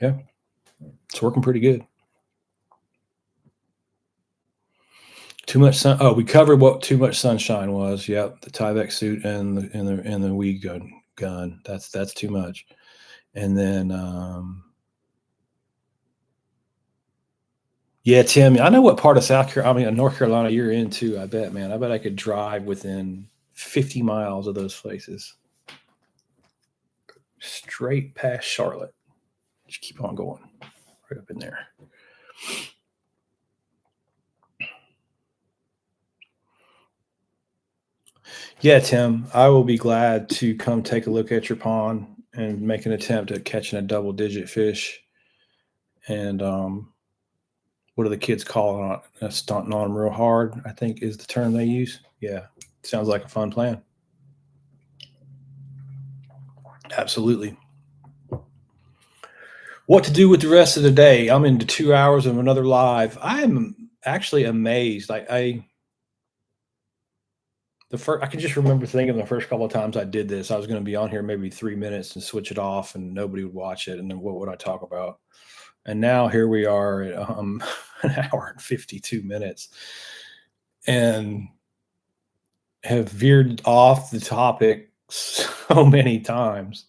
yeah, it's working pretty good. Too much sun. Oh, we covered what too much sunshine was. Yep, the Tyvek suit and the weed gun. That's too much. And then yeah, Tim, I know what part of North Carolina you're into. I bet, man. I bet I could drive within 50 miles of those places, straight past Charlotte. Just keep on going, right up in there. Yeah, Tim, I will be glad to come take a look at your pond and make an attempt at catching a double-digit fish. And what do the kids call it? Stunting on them real hard, I think is the term they use. Yeah, sounds like a fun plan. Absolutely. What to do with the rest of the day? I'm into 2 hours of another live. I'm actually amazed. I can just remember thinking the first couple of times I did this, I was going to be on here maybe 3 minutes and switch it off, and nobody would watch it. And then what would I talk about? And now here we are at an hour and 52 minutes, and have veered off the topic so many times.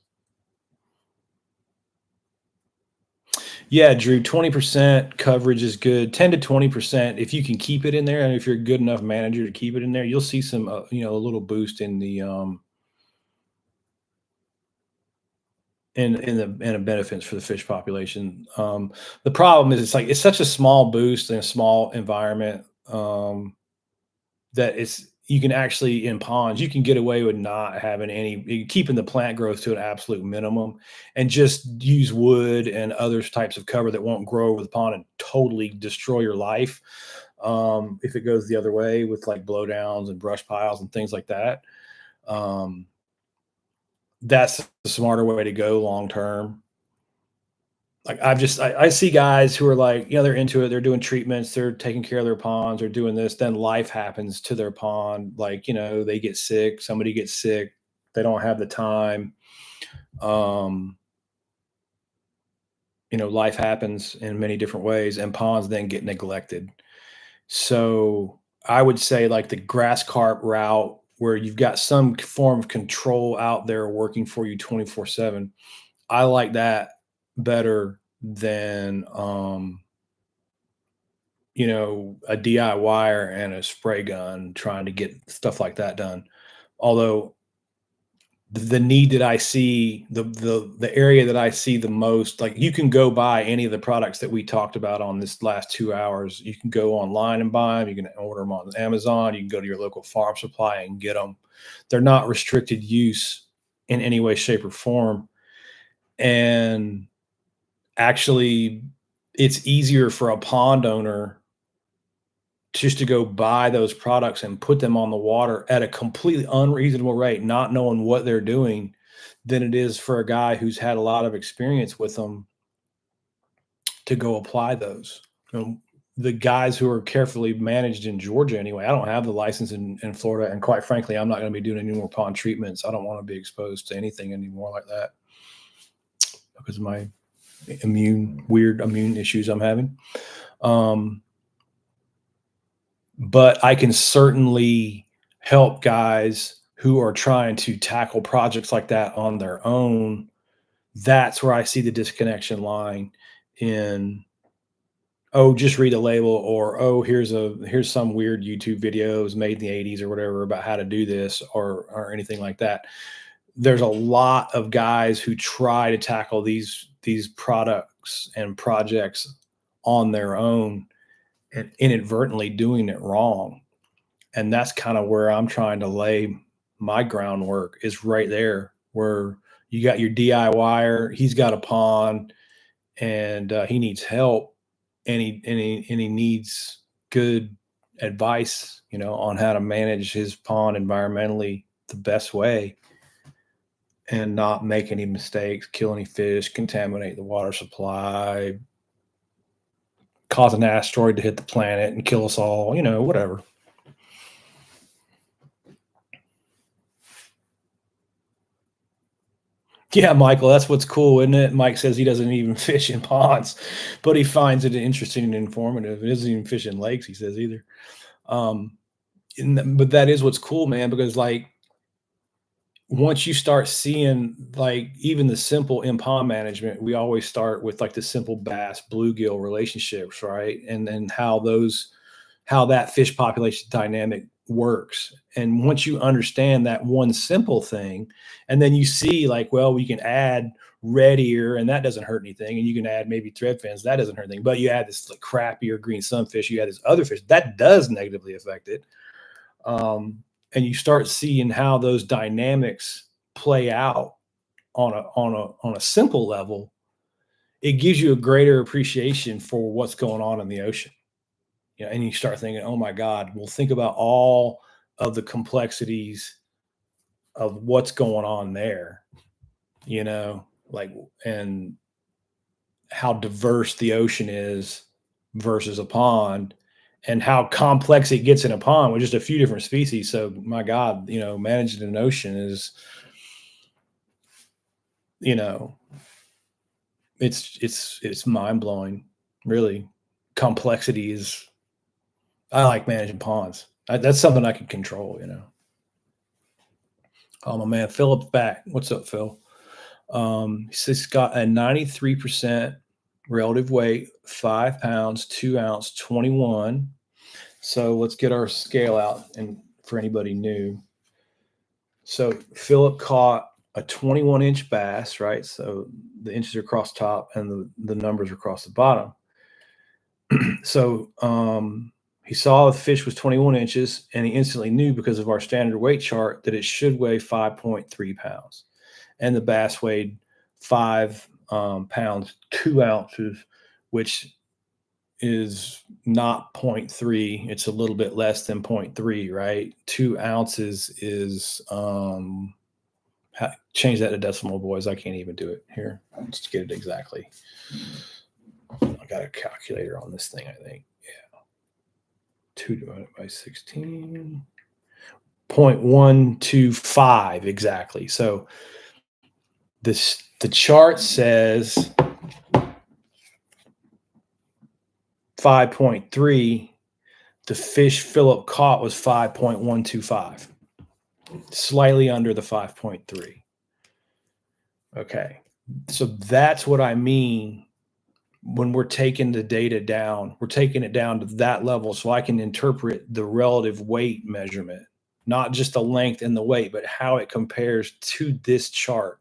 Yeah, Drew, 20% coverage is good. 10 to 20%, if you can keep it in there, and if you're a good enough manager to keep it in there, you'll see some, a little boost in the in the benefits for the fish population. The problem is it's such a small boost in a small environment, that it's you can actually in ponds you can get away with not having any keeping the plant growth to an absolute minimum and just use wood and other types of cover that won't grow over the pond and totally destroy your life, if it goes the other way with like blowdowns and brush piles and things like that. um, that's the smarter way to go long term. Like I see guys who are like, they're into it, they're doing treatments, they're taking care of their ponds, they're doing this, then life happens to their pond. Like, they get sick, somebody gets sick, they don't have the time. Um, life happens in many different ways and ponds then get neglected. So I would say like the grass carp route where you've got some form of control out there working for you 24/7. I like that better than a DIYer and a spray gun trying to get stuff like that done. Although the need that I see, the area that I see the most, like you can go buy any of the products that we talked about on this last 2 hours. You can go online and buy them. You can order them on Amazon. You can go to your local farm supply and get them. They're not restricted use in any way, shape, or form. And actually, it's easier for a pond owner just to go buy those products and put them on the water at a completely unreasonable rate, not knowing what they're doing, than it is for a guy who's had a lot of experience with them to go apply those. You know, the guys who are carefully managed in Georgia anyway, I don't have the license in Florida. And quite frankly, I'm not going to be doing any more pond treatments. I don't want to be exposed to anything anymore like that because of my weird immune issues I'm having. But I can certainly help guys who are trying to tackle projects like that on their own. That's where I see the disconnection line in, oh, just read a label, or, oh, here's some weird YouTube videos made in the 80s or whatever about how to do this, or anything like that. There's a lot of guys who try to tackle these products and projects on their own and inadvertently doing it wrong. And that's kind of where I'm trying to lay my groundwork, is right there, where you got your DIYer, he's got a pond and he needs help, and he needs good advice, on how to manage his pond environmentally the best way and not make any mistakes, kill any fish, contaminate the water supply, cause an asteroid to hit the planet and kill us all, whatever. Yeah, Michael, that's what's cool, isn't it? Mike says he doesn't even fish in ponds, but he finds it interesting and informative. He doesn't even fish in lakes, he says, either. But that is what's cool, man, because once you start seeing even the simple in pond management, we always start with the simple bass bluegill relationships, right? And then how that fish population dynamic works. And once you understand that one simple thing, and then you see well, we can add red ear and that doesn't hurt anything, and you can add maybe thread fins, that doesn't hurt anything, but you add this crappier green sunfish, you add this other fish that does negatively affect it. And you start seeing how those dynamics play out on a simple level. It gives you a greater appreciation for what's going on in the ocean. And you start thinking, oh my God, well, think about all of the complexities of what's going on there, and how diverse the ocean is versus a pond, and how complex it gets in a pond with just a few different species. So my God, managing an ocean is, it's mind blowing, really. Complexity is, I like managing ponds. That's something I can control, Oh, my man, Philip's back. What's up, Phil? He says he's got a 93% relative weight, 5 pounds, 2 ounce, 21. So let's get our scale out, and for anybody new. So Philip caught a 21-inch bass, right? So the inches are across top and the numbers are across the bottom. So he saw the fish was 21 inches, and he instantly knew, because of our standard weight chart, that it should weigh 5.3 pounds. And the bass weighed 5 pounds, 2 ounces, which is not 0.3. It's a little bit less than 0.3, right? 2 ounces is, change that to decimal, boys. I can't even do it here. Let's get it exactly. I got a calculator on this thing, I think. Yeah. 2 divided by 16. 0.125 exactly. So the chart says 5.3. The fish Philip caught was 5.125, slightly under the 5.3. Okay, so that's what I mean when we're taking the data down. We're taking it down to that level so I can interpret the relative weight measurement, not just the length and the weight, but how it compares to this chart.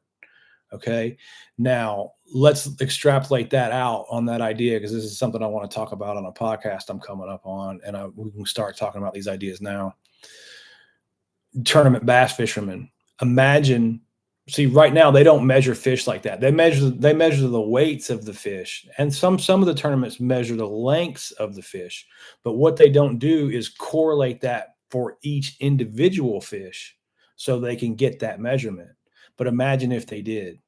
Okay, now let's extrapolate that out on that idea, because this is something I want to talk about on a podcast I'm coming up on, and we can start talking about these ideas now. Tournament bass fishermen, imagine See, right now they don't measure fish like that. They measure the weights of the fish, and some of the tournaments measure the lengths of the fish. But what they don't do is correlate that for each individual fish so they can get that measurement. But imagine if they did.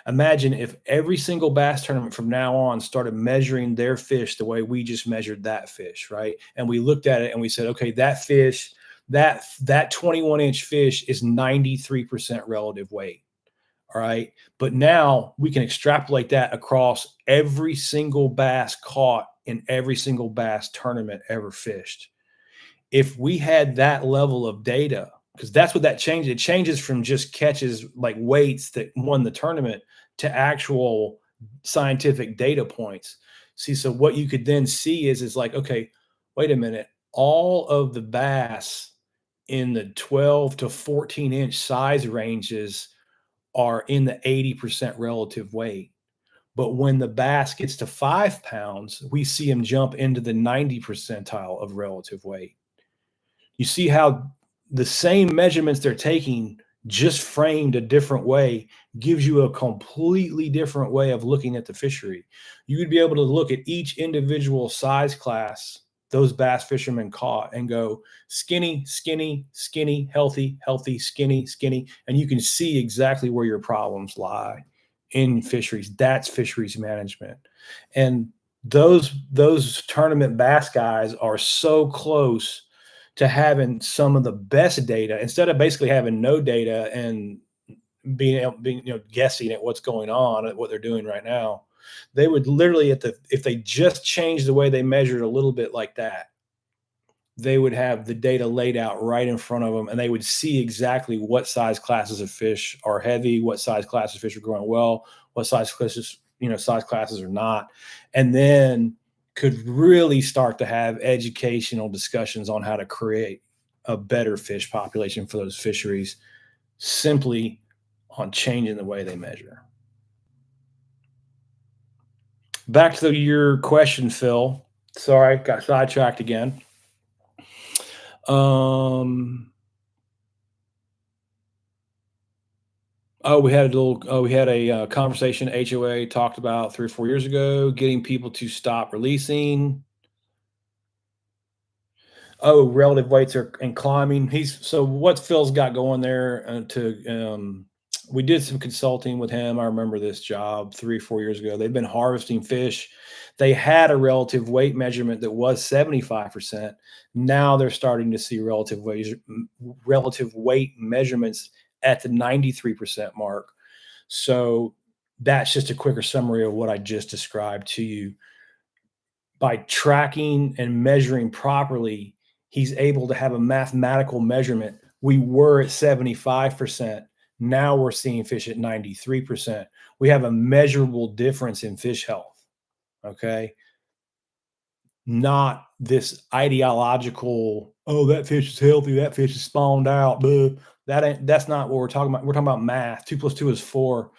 Imagine if every single bass tournament from now on started measuring their fish the way we just measured that fish, right? And we looked at it and we said, okay, that fish, that 21-inch fish is 93% relative weight. All right. But now we can extrapolate that across every single bass caught in every single bass tournament ever fished. If we had that level of data, because that's what that changes. It changes from just catches like weights that won the tournament to actual scientific data points. See, so what you could then see is like, okay, wait a minute, all of the bass in the 12 to 14-inch size ranges are in the 80% relative weight. But when the bass gets to 5 pounds, we see him jump into the 90 percentile of relative weight. You see how the same measurements they're taking, just framed a different way, gives you a completely different way of looking at the fishery. You would be able to look at each individual size class those bass fishermen caught and go skinny, skinny, skinny, healthy, healthy, skinny, skinny. And you can see exactly where your problems lie in fisheries. That's fisheries management. And those tournament bass guys are so close to having some of the best data instead of basically having no data and being guessing at what's going on at what they're doing right now. They would literally if they just changed the way they measured a little bit like that, they would have the data laid out right in front of them, and they would see exactly what size classes of fish are heavy, what size classes of fish are growing well, what size classes are not, and then could really start to have educational discussions on how to create a better fish population for those fisheries simply on changing the way they measure. Back to your question, Phil. Sorry, got sidetracked again. Um, we had a conversation HOA talked about 3 or 4 years ago, getting people to stop releasing. Oh, relative weights are and climbing. So what Phil's got going there we did some consulting with him. I remember this job 3 or 4 years ago. They've been harvesting fish. They had a relative weight measurement that was 75%. Now they're starting to see relative weight measurements at the 93% mark. So that's just a quicker summary of what I just described to you. By tracking and measuring properly, he's able to have a mathematical measurement. We were at 75%. Now we're seeing fish at 93%. We have a measurable difference in fish health. Okay. Not this ideological, oh, that fish is healthy, that fish is spawned out. That's not what we're talking about. We're talking about math. 2 + 2 is 4.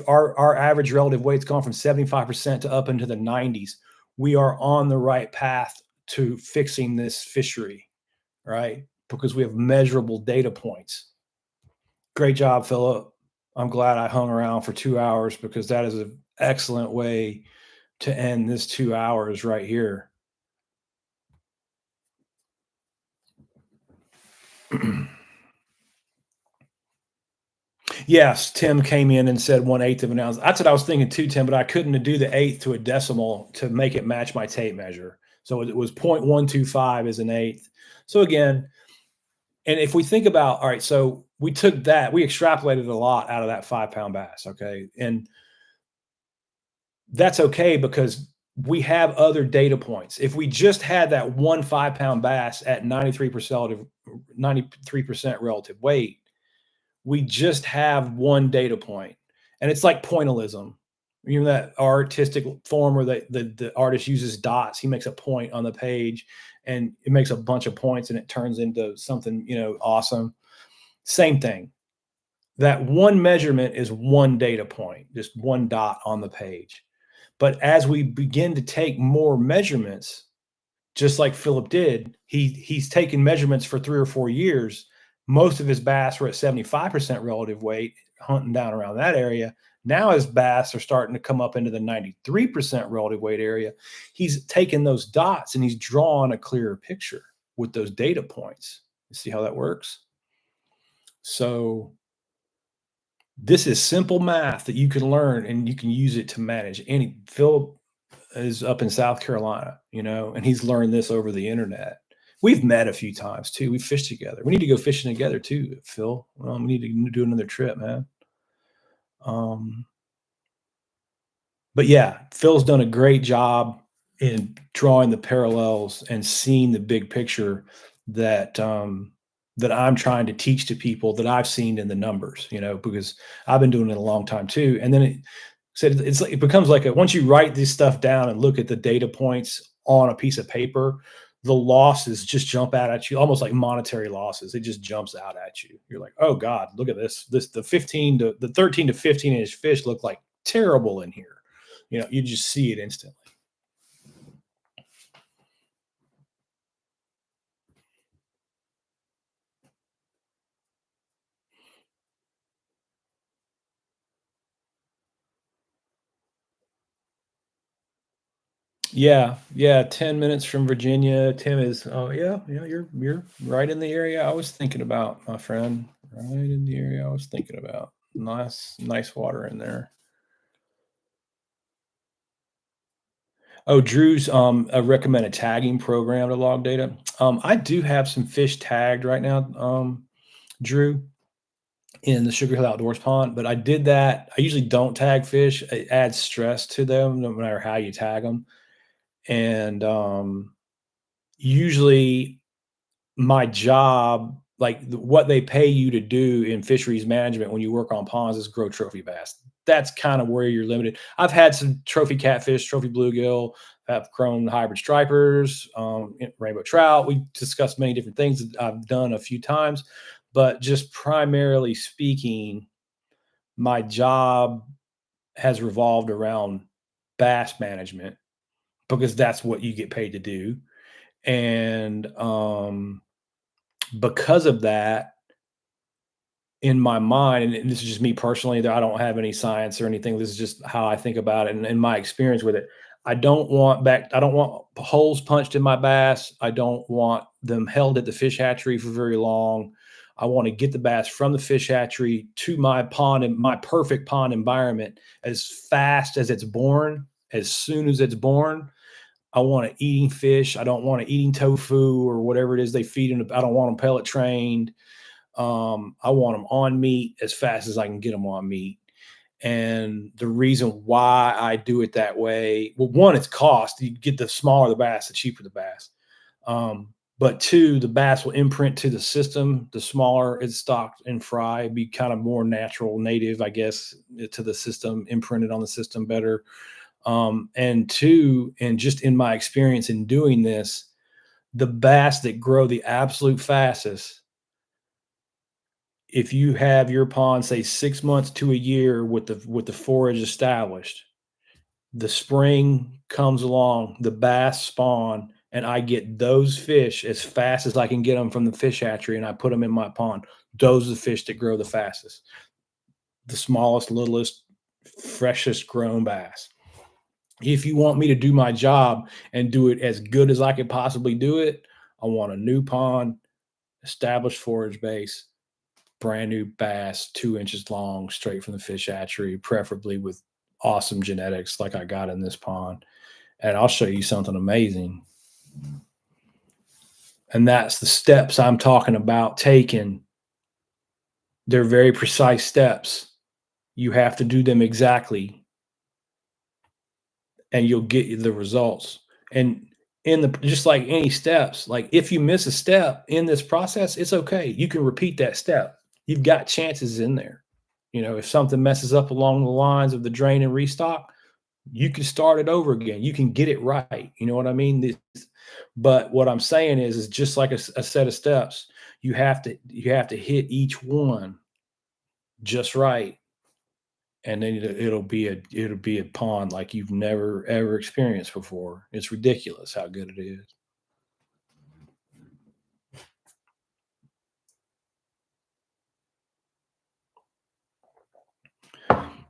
Our average relative weight's gone from 75% to up into the 90s. We are on the right path to fixing this fishery, right? Because we have measurable data points. Great job, Philip. I'm glad I hung around for 2 hours because that is an excellent way to end this 2 hours right here. Yes, Tim came in and said 1/8 of an ounce. That's what I was thinking too, Tim, but I couldn't do the eighth to a decimal to make it match my tape measure. So it was 0.125 as an eighth. So again, and if we think about, all right, so we took that, we extrapolated a lot out of that 5-pound bass. Okay. And that's okay because we have other data points. If we just had that one 5-pound bass at 93% relative weight, we just have one data point. And it's like pointillism. You know that artistic form where the artist uses dots. He makes a point on the page and it makes a bunch of points and it turns into something, awesome. Same thing. That one measurement is one data point, just one dot on the page. But as we begin to take more measurements, just like Philip did, he's taken measurements for 3 or 4 years. Most of his bass were at 75% relative weight hunting down around that area. Now his bass are starting to come up into the 93% relative weight area. He's taking those dots and he's drawing a clearer picture with those data points. You see how that works? So this is simple math that you can learn and you can use it to manage any. Phil is up in South Carolina, and he's learned this over the internet. We've met a few times too. We fished together. We need to go fishing together too, Phil. We need to do another trip, man. Um, but yeah, Phil's done a great job in drawing the parallels and seeing the big picture that that I'm trying to teach to people that I've seen in the numbers, because I've been doing it a long time too. And then it's like it becomes like once you write this stuff down and look at the data points on a piece of paper, the losses just jump out at you, almost like monetary losses. It just jumps out at you. You're like, oh God, look at this. The 13 to 15 inch fish look like terrible in here. You just see it instantly. Yeah, yeah, 10 minutes from Virginia. Tim is, oh yeah, yeah, you're right in the area I was thinking about, my friend. Right in the area I was thinking about. Nice water in there. Oh, Drew's a recommended tagging program to log data. I do have some fish tagged right now, Drew, in the Sugar Hill Outdoors pond, but I did that. I usually don't tag fish. It adds stress to them no matter how you tag them. And usually my job, like what they pay you to do in fisheries management when you work on ponds, is grow trophy bass. That's kind of where you're limited. I've had some trophy catfish, trophy bluegill, have grown hybrid stripers, rainbow trout. We discussed many different things that I've done a few times, but just primarily speaking, my job has revolved around bass management because that's what you get paid to do. And because of that, in my mind, and this is just me personally, that I don't have any science or anything. This is just how I think about it and my experience with it. I don't want holes punched in my bass. I don't want them held at the fish hatchery for very long. I want to get the bass from the fish hatchery to my pond and my perfect pond environment as fast as it's born, as soon as it's born. I want it eating fish. I don't want it eating tofu or whatever it is they feed them. I don't want them pellet trained. I want them on meat as fast as I can get them on meat. And the reason why I do it that way, well, one, it's cost. You get the smaller the bass, the cheaper the bass. But two, the bass will imprint to the system. The smaller it's stocked and fried, be kind of more natural, native, I guess, to the system, imprinted on the system better. And two, and just in my experience in doing this, the bass that grow the absolute fastest, if you have your pond, say 6 months to a year with the forage established, the spring comes along, the bass spawn, and I get those fish as fast as I can get them from the fish hatchery, and I put them in my pond. Those are the fish that grow the fastest, the smallest, littlest, freshest grown bass. If you want me to do my job and do it as good as I could possibly do it, I want a new pond, established forage base, brand new bass, 2 inches long, straight from the fish hatchery, preferably with awesome genetics like I got in this pond. And I'll show you something amazing. And that's the steps I'm talking about taking. They're very precise steps. You have to do them exactly, and you'll get the results. And in the just like any steps, like if you miss a step in this process, it's okay. You can repeat that step. You've got chances in there. If something messes up along the lines of the drain and restock, you can start it over again. You can get it right. You know what I mean? But what I'm saying is just like a set of steps. You have to hit each one just right, and then it'll be a pond like you've never ever experienced before. It's ridiculous how good it is.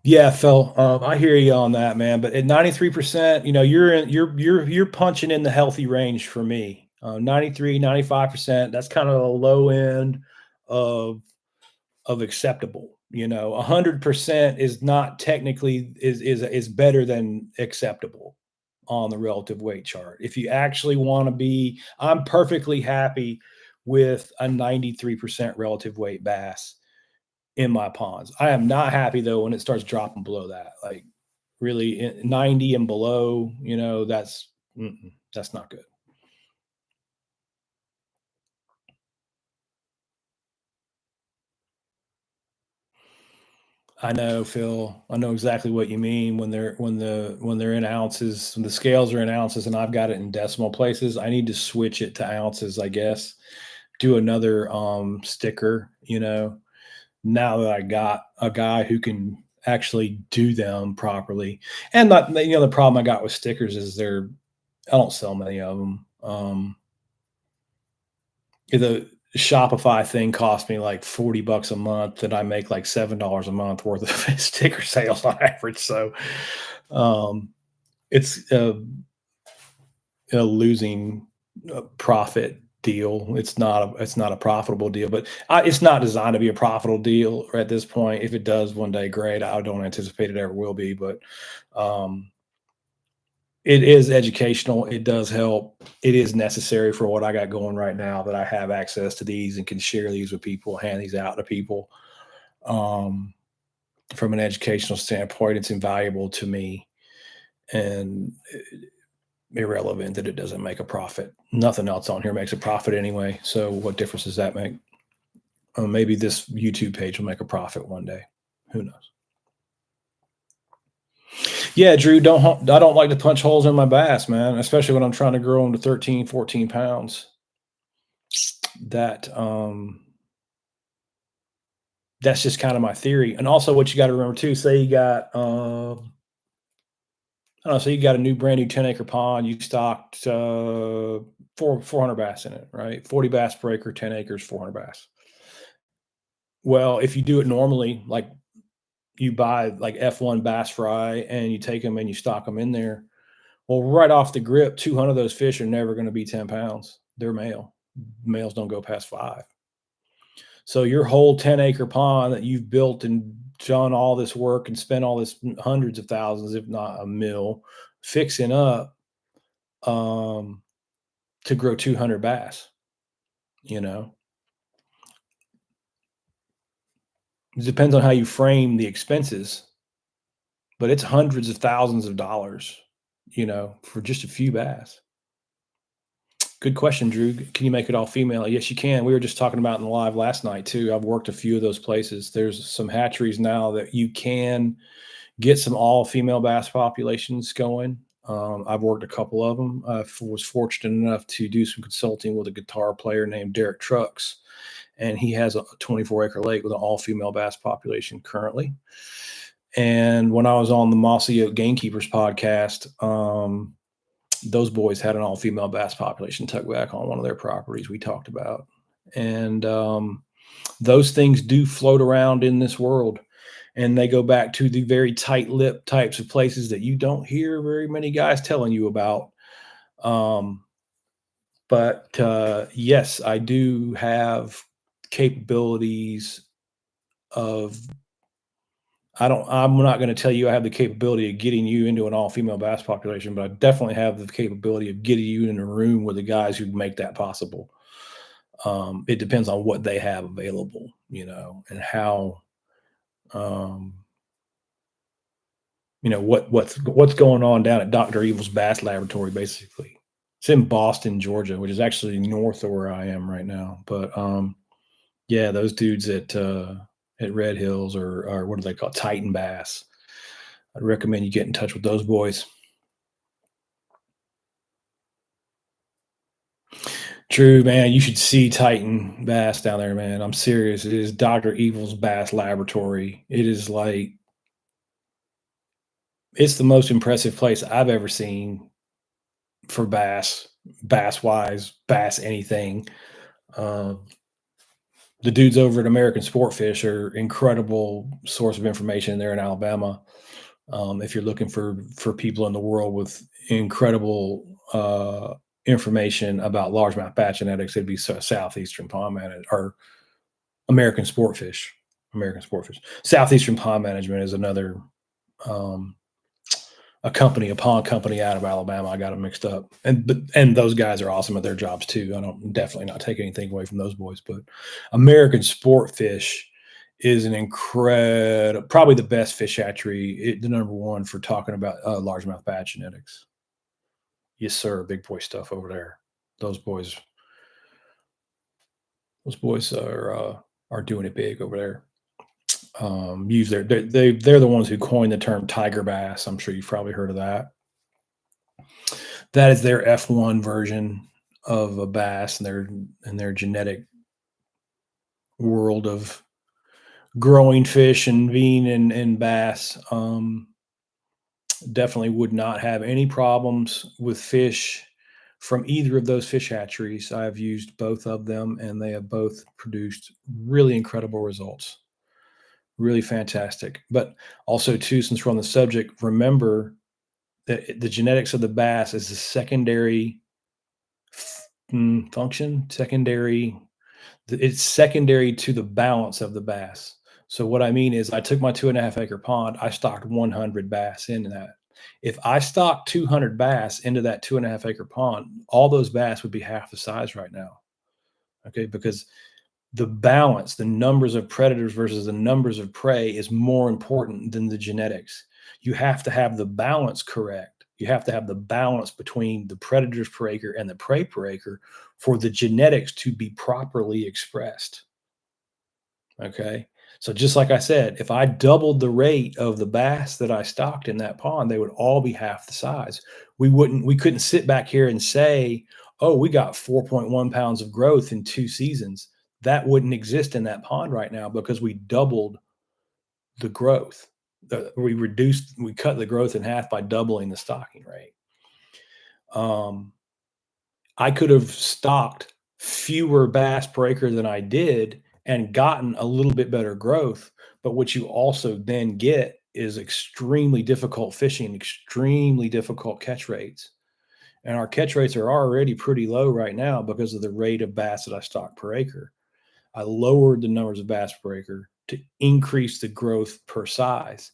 Yeah, Phil, I hear you on that, man. But at 93%, you're punching in the healthy range for me. 93, 95%, that's kind of the low end of acceptable. 100% is not technically is better than acceptable on the relative weight chart. If you actually want to be, I'm perfectly happy with a 93% relative weight bass in my ponds. I am not happy though when it starts dropping below that. Like really 90 and below, that's not good. I know, Phil. I know exactly what you mean when they're in ounces, when the scales are in ounces and I've got it in decimal places. I need to switch it to ounces, I guess. Do another sticker, now that I got a guy who can actually do them properly. And not, the problem I got with stickers is I don't sell many of them. The Shopify thing cost me like 40 bucks a month, and I make like $7 a month worth of sticker sales on average. So um, it's a losing profit deal. It's not a profitable deal, but it's not designed to be a profitable deal at this point. If it does one day, great. I don't anticipate it ever will be, but um, it is educational. It does help. It is necessary for what I got going right now, that I have access to these and can share these with people, hand these out to people. Um, from an educational standpoint, it's invaluable to me, and irrelevant that it doesn't make a profit. Nothing else on here makes a profit anyway. So what difference does that make? Maybe this YouTube page will make a profit one day. Who knows? Yeah, Drew, I don't like to punch holes in my bass, man, especially when I'm trying to grow them to 13, 14 pounds. That that's just kind of my theory. And also what you got to remember too, say you got I don't know, so you got a new brand new 10-acre pond, you stocked 400 bass in it, right? 40 bass per acre, 10 acres, 400 bass. Well, if you do it normally, like you buy like F1 bass fry and you take them and you stock them in there. Well, right off the grip, 200 of those fish are never going to be 10 pounds. They're male. Males don't go past 5. So your whole 10-acre pond that you've built and done all this work and spent all this hundreds of thousands, if not a mil, fixing up um, to grow 200 bass, you know, it depends on how you frame the expenses, but it's hundreds of thousands of dollars, for just a few bass. Good question, Drew. Can you make it all female? Yes, you can. We were just talking about in the live last night too. I've worked a few of those places. There's some hatcheries now that you can get some all female bass populations going. I've worked a couple of them. I was fortunate enough to do some consulting with a guitar player named Derek Trucks, and he has a 24-acre lake with an all female bass population currently. And when I was on the Mossy Oak Gamekeepers podcast, those boys had an all female bass population tucked back on one of their properties we talked about. And those things do float around in this world. And they go back to the very tight lip types of places that you don't hear very many guys telling you about. Um, but yes, I do have capabilities of I'm not going to tell you I have the capability of getting you into an all female bass population, but I definitely have the capability of getting you in a room with the guys who make that possible. It depends on what they have available, and how, um, what's going on down at Dr. Evil's Bass Laboratory, basically. It's in Boston, Georgia, which is actually north of where I am right now. But yeah, those dudes at Red Hills or what do they call it? Titan Bass. I'd recommend you get in touch with those boys. True, man. You should see Titan Bass down there, man. I'm serious. It is Dr. Evil's Bass Laboratory. It is like it's the most impressive place I've ever seen for bass wise, bass anything. Um, The dudes over at American Sportfish are incredible source of information there in Alabama. If you're looking for people in the world with incredible information about largemouth bat genetics, it'd be Southeastern Pond Management or American Sportfish. American Sportfish. Southeastern Pond Management is another um, a pond company out of Alabama. I got them mixed up, and those guys are awesome at their jobs too. I don't definitely not take anything away from those boys, but American Sportfish is an incredible, probably the best fish hatchery, the number one for talking about largemouth bat genetics. Yes, sir, big boy stuff over there. Those boys, those boys are doing it big over there. Use they're the ones who coined the term tiger bass. I'm sure you've probably heard of that. That is their F1 version of a bass and their genetic world of growing fish and being in bass. Definitely would not have any problems with fish from either of those fish hatcheries. I've used both of them, and they have both produced really incredible results. Really fantastic. But also, too, since we're on the subject, remember that the genetics of the bass is a secondary function, secondary. It's secondary to the balance of the bass. So what I mean is I took my 2.5 acre pond, I stocked 100 bass into that. If I stocked 200 bass into that 2.5 acre pond, all those bass would be half the size right now. Okay, because the balance, the numbers of predators versus the numbers of prey is more important than the genetics. You have to have the balance correct. You have to have the balance between the predators per acre and the prey per acre for the genetics to be properly expressed. Okay. So just like I said, if I doubled the rate of the bass that I stocked in that pond, they would all be half the size. We couldn't sit back here and say, oh, we got 4.1 pounds of growth in 2 seasons. That wouldn't exist in that pond right now because we doubled the growth. We cut the growth in half by doubling the stocking rate. I could have stocked fewer bass per acre than I did and gotten a little bit better growth. But what you also then get is extremely difficult fishing, extremely difficult catch rates. And our catch rates are already pretty low right now because of the rate of bass that I stock per acre. I lowered the numbers of bass per acre to increase the growth per size.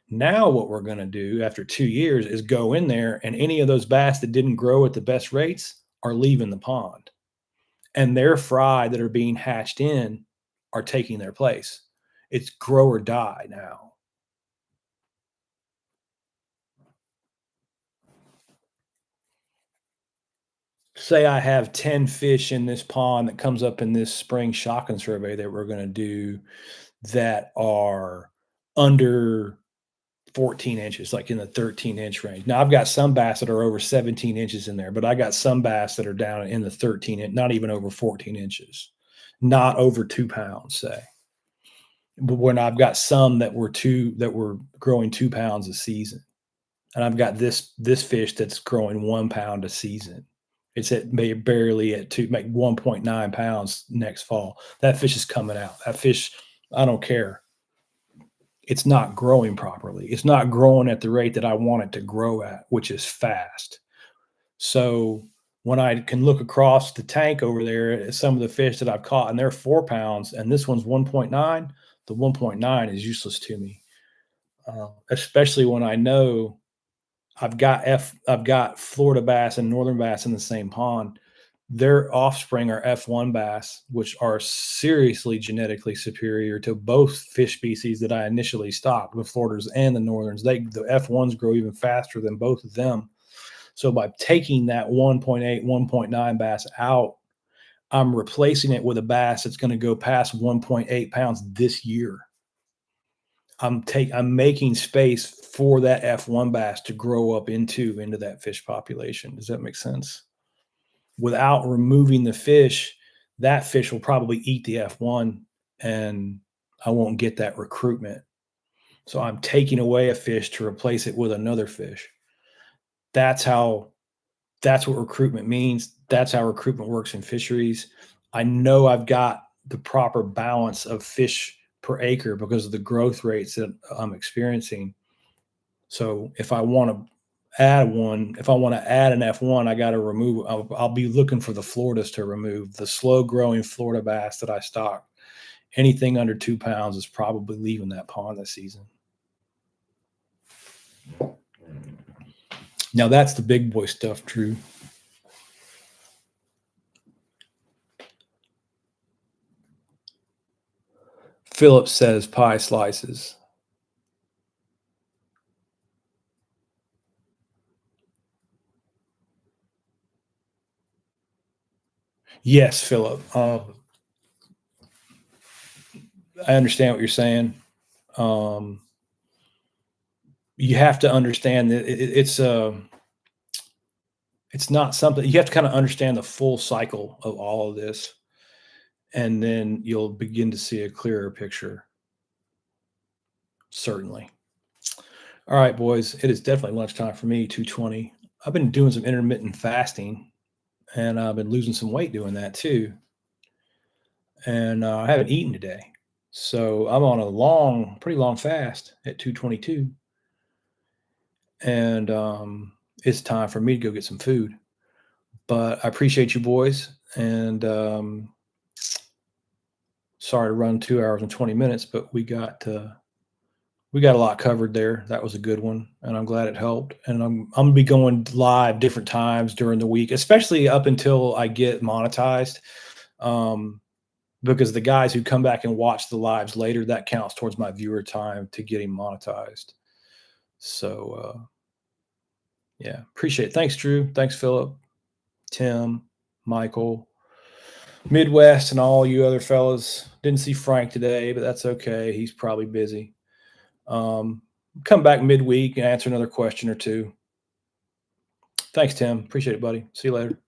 Now, what we're going to do after 2 years is go in there, and any of those bass that didn't grow at the best rates are leaving the pond. And their fry that are being hatched in are taking their place. It's grow or die now. Say I have 10 fish in this pond that comes up in this spring shotgun survey that we're going to do that are under 14 inches, like in the 13-inch range. Now I've got some bass that are over 17 inches in there, but I got some bass that are down in the 13, not even over 14 inches, not over 2 pounds, say. But when I've got some that were growing 2 pounds a season, and I've got this fish that's growing 1 pound a season. It's at barely at 1.9 pounds next fall. That fish is coming out. That fish, I don't care. It's not growing properly. It's not growing at the rate that I want it to grow at, which is fast. So when I can look across the tank over there at some of the fish that I've caught, and they're 4 pounds, and this one's 1.9, the 1.9 is useless to me, especially when I know I've got Florida bass and northern bass in the same pond. Their offspring are F1 bass, which are seriously genetically superior to both fish species that I initially stocked, the Floridas and the northerns. The F1s grow even faster than both of them. So by taking that 1.8, 1.9 bass out, I'm replacing it with a bass that's going to go past 1.8 pounds this year. I'm making space for that F1 bass to grow up into that fish population. Does that make sense? Without removing the fish, that fish will probably eat the F1 and I won't get that recruitment. So I'm taking away a fish to replace it with another fish. That's what recruitment means. That's how recruitment works in fisheries. I know I've got the proper balance of fish per acre because of the growth rates that I'm experiencing. So if I want to add an F1, I got to remove. I'll be looking for the Floridas to remove the slow growing Florida bass that I stock. Anything under 2 pounds is probably leaving that pond this season. Now that's the big boy stuff, Drew. Philip says pie slices. Yes, Philip. I understand what you're saying. You have to understand that it's not something you have to kind of understand the full cycle of all of this, and then you'll begin to see a clearer picture. Certainly. All right, boys, it is definitely lunchtime for me, 2:20. I've been doing some intermittent fasting, and I've been losing some weight doing that too. And I haven't eaten today. So I'm on a pretty long fast at 2:22. And it's time for me to go get some food. But I appreciate you boys. And sorry to run 2 hours and 20 minutes, but we got a lot covered there. That was a good one, and I'm glad it helped. And I'm gonna be going live different times during the week, especially up until I get monetized. Because the guys who come back and watch the lives later, that counts towards my viewer time to getting monetized. So yeah, appreciate it. Thanks, Drew. Thanks, Philip, Tim, Michael, Midwest, and all you other fellas. Didn't see Frank today, but that's okay. He's probably busy. Come back midweek and answer another question or two. Thanks, Tim. Appreciate it, buddy. See you later.